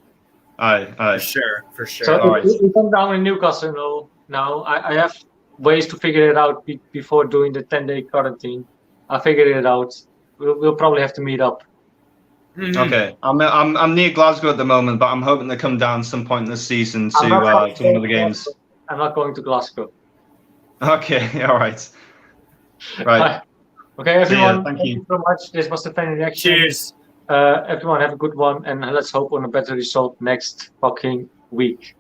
Aye. For sure. So if you come down in Newcastle now, I have ways to figure it out before doing the 10-day quarantine. I figured it out. We'll probably have to meet up. Okay, I'm near Glasgow at the moment, but I'm hoping to come down some point this season to one of the games. I'm not going to Glasgow. Okay, all right. Right. Okay, everyone. Thank you so much. This was the fan reaction. Cheers. Everyone have a good one, and let's hope on a better result next fucking week.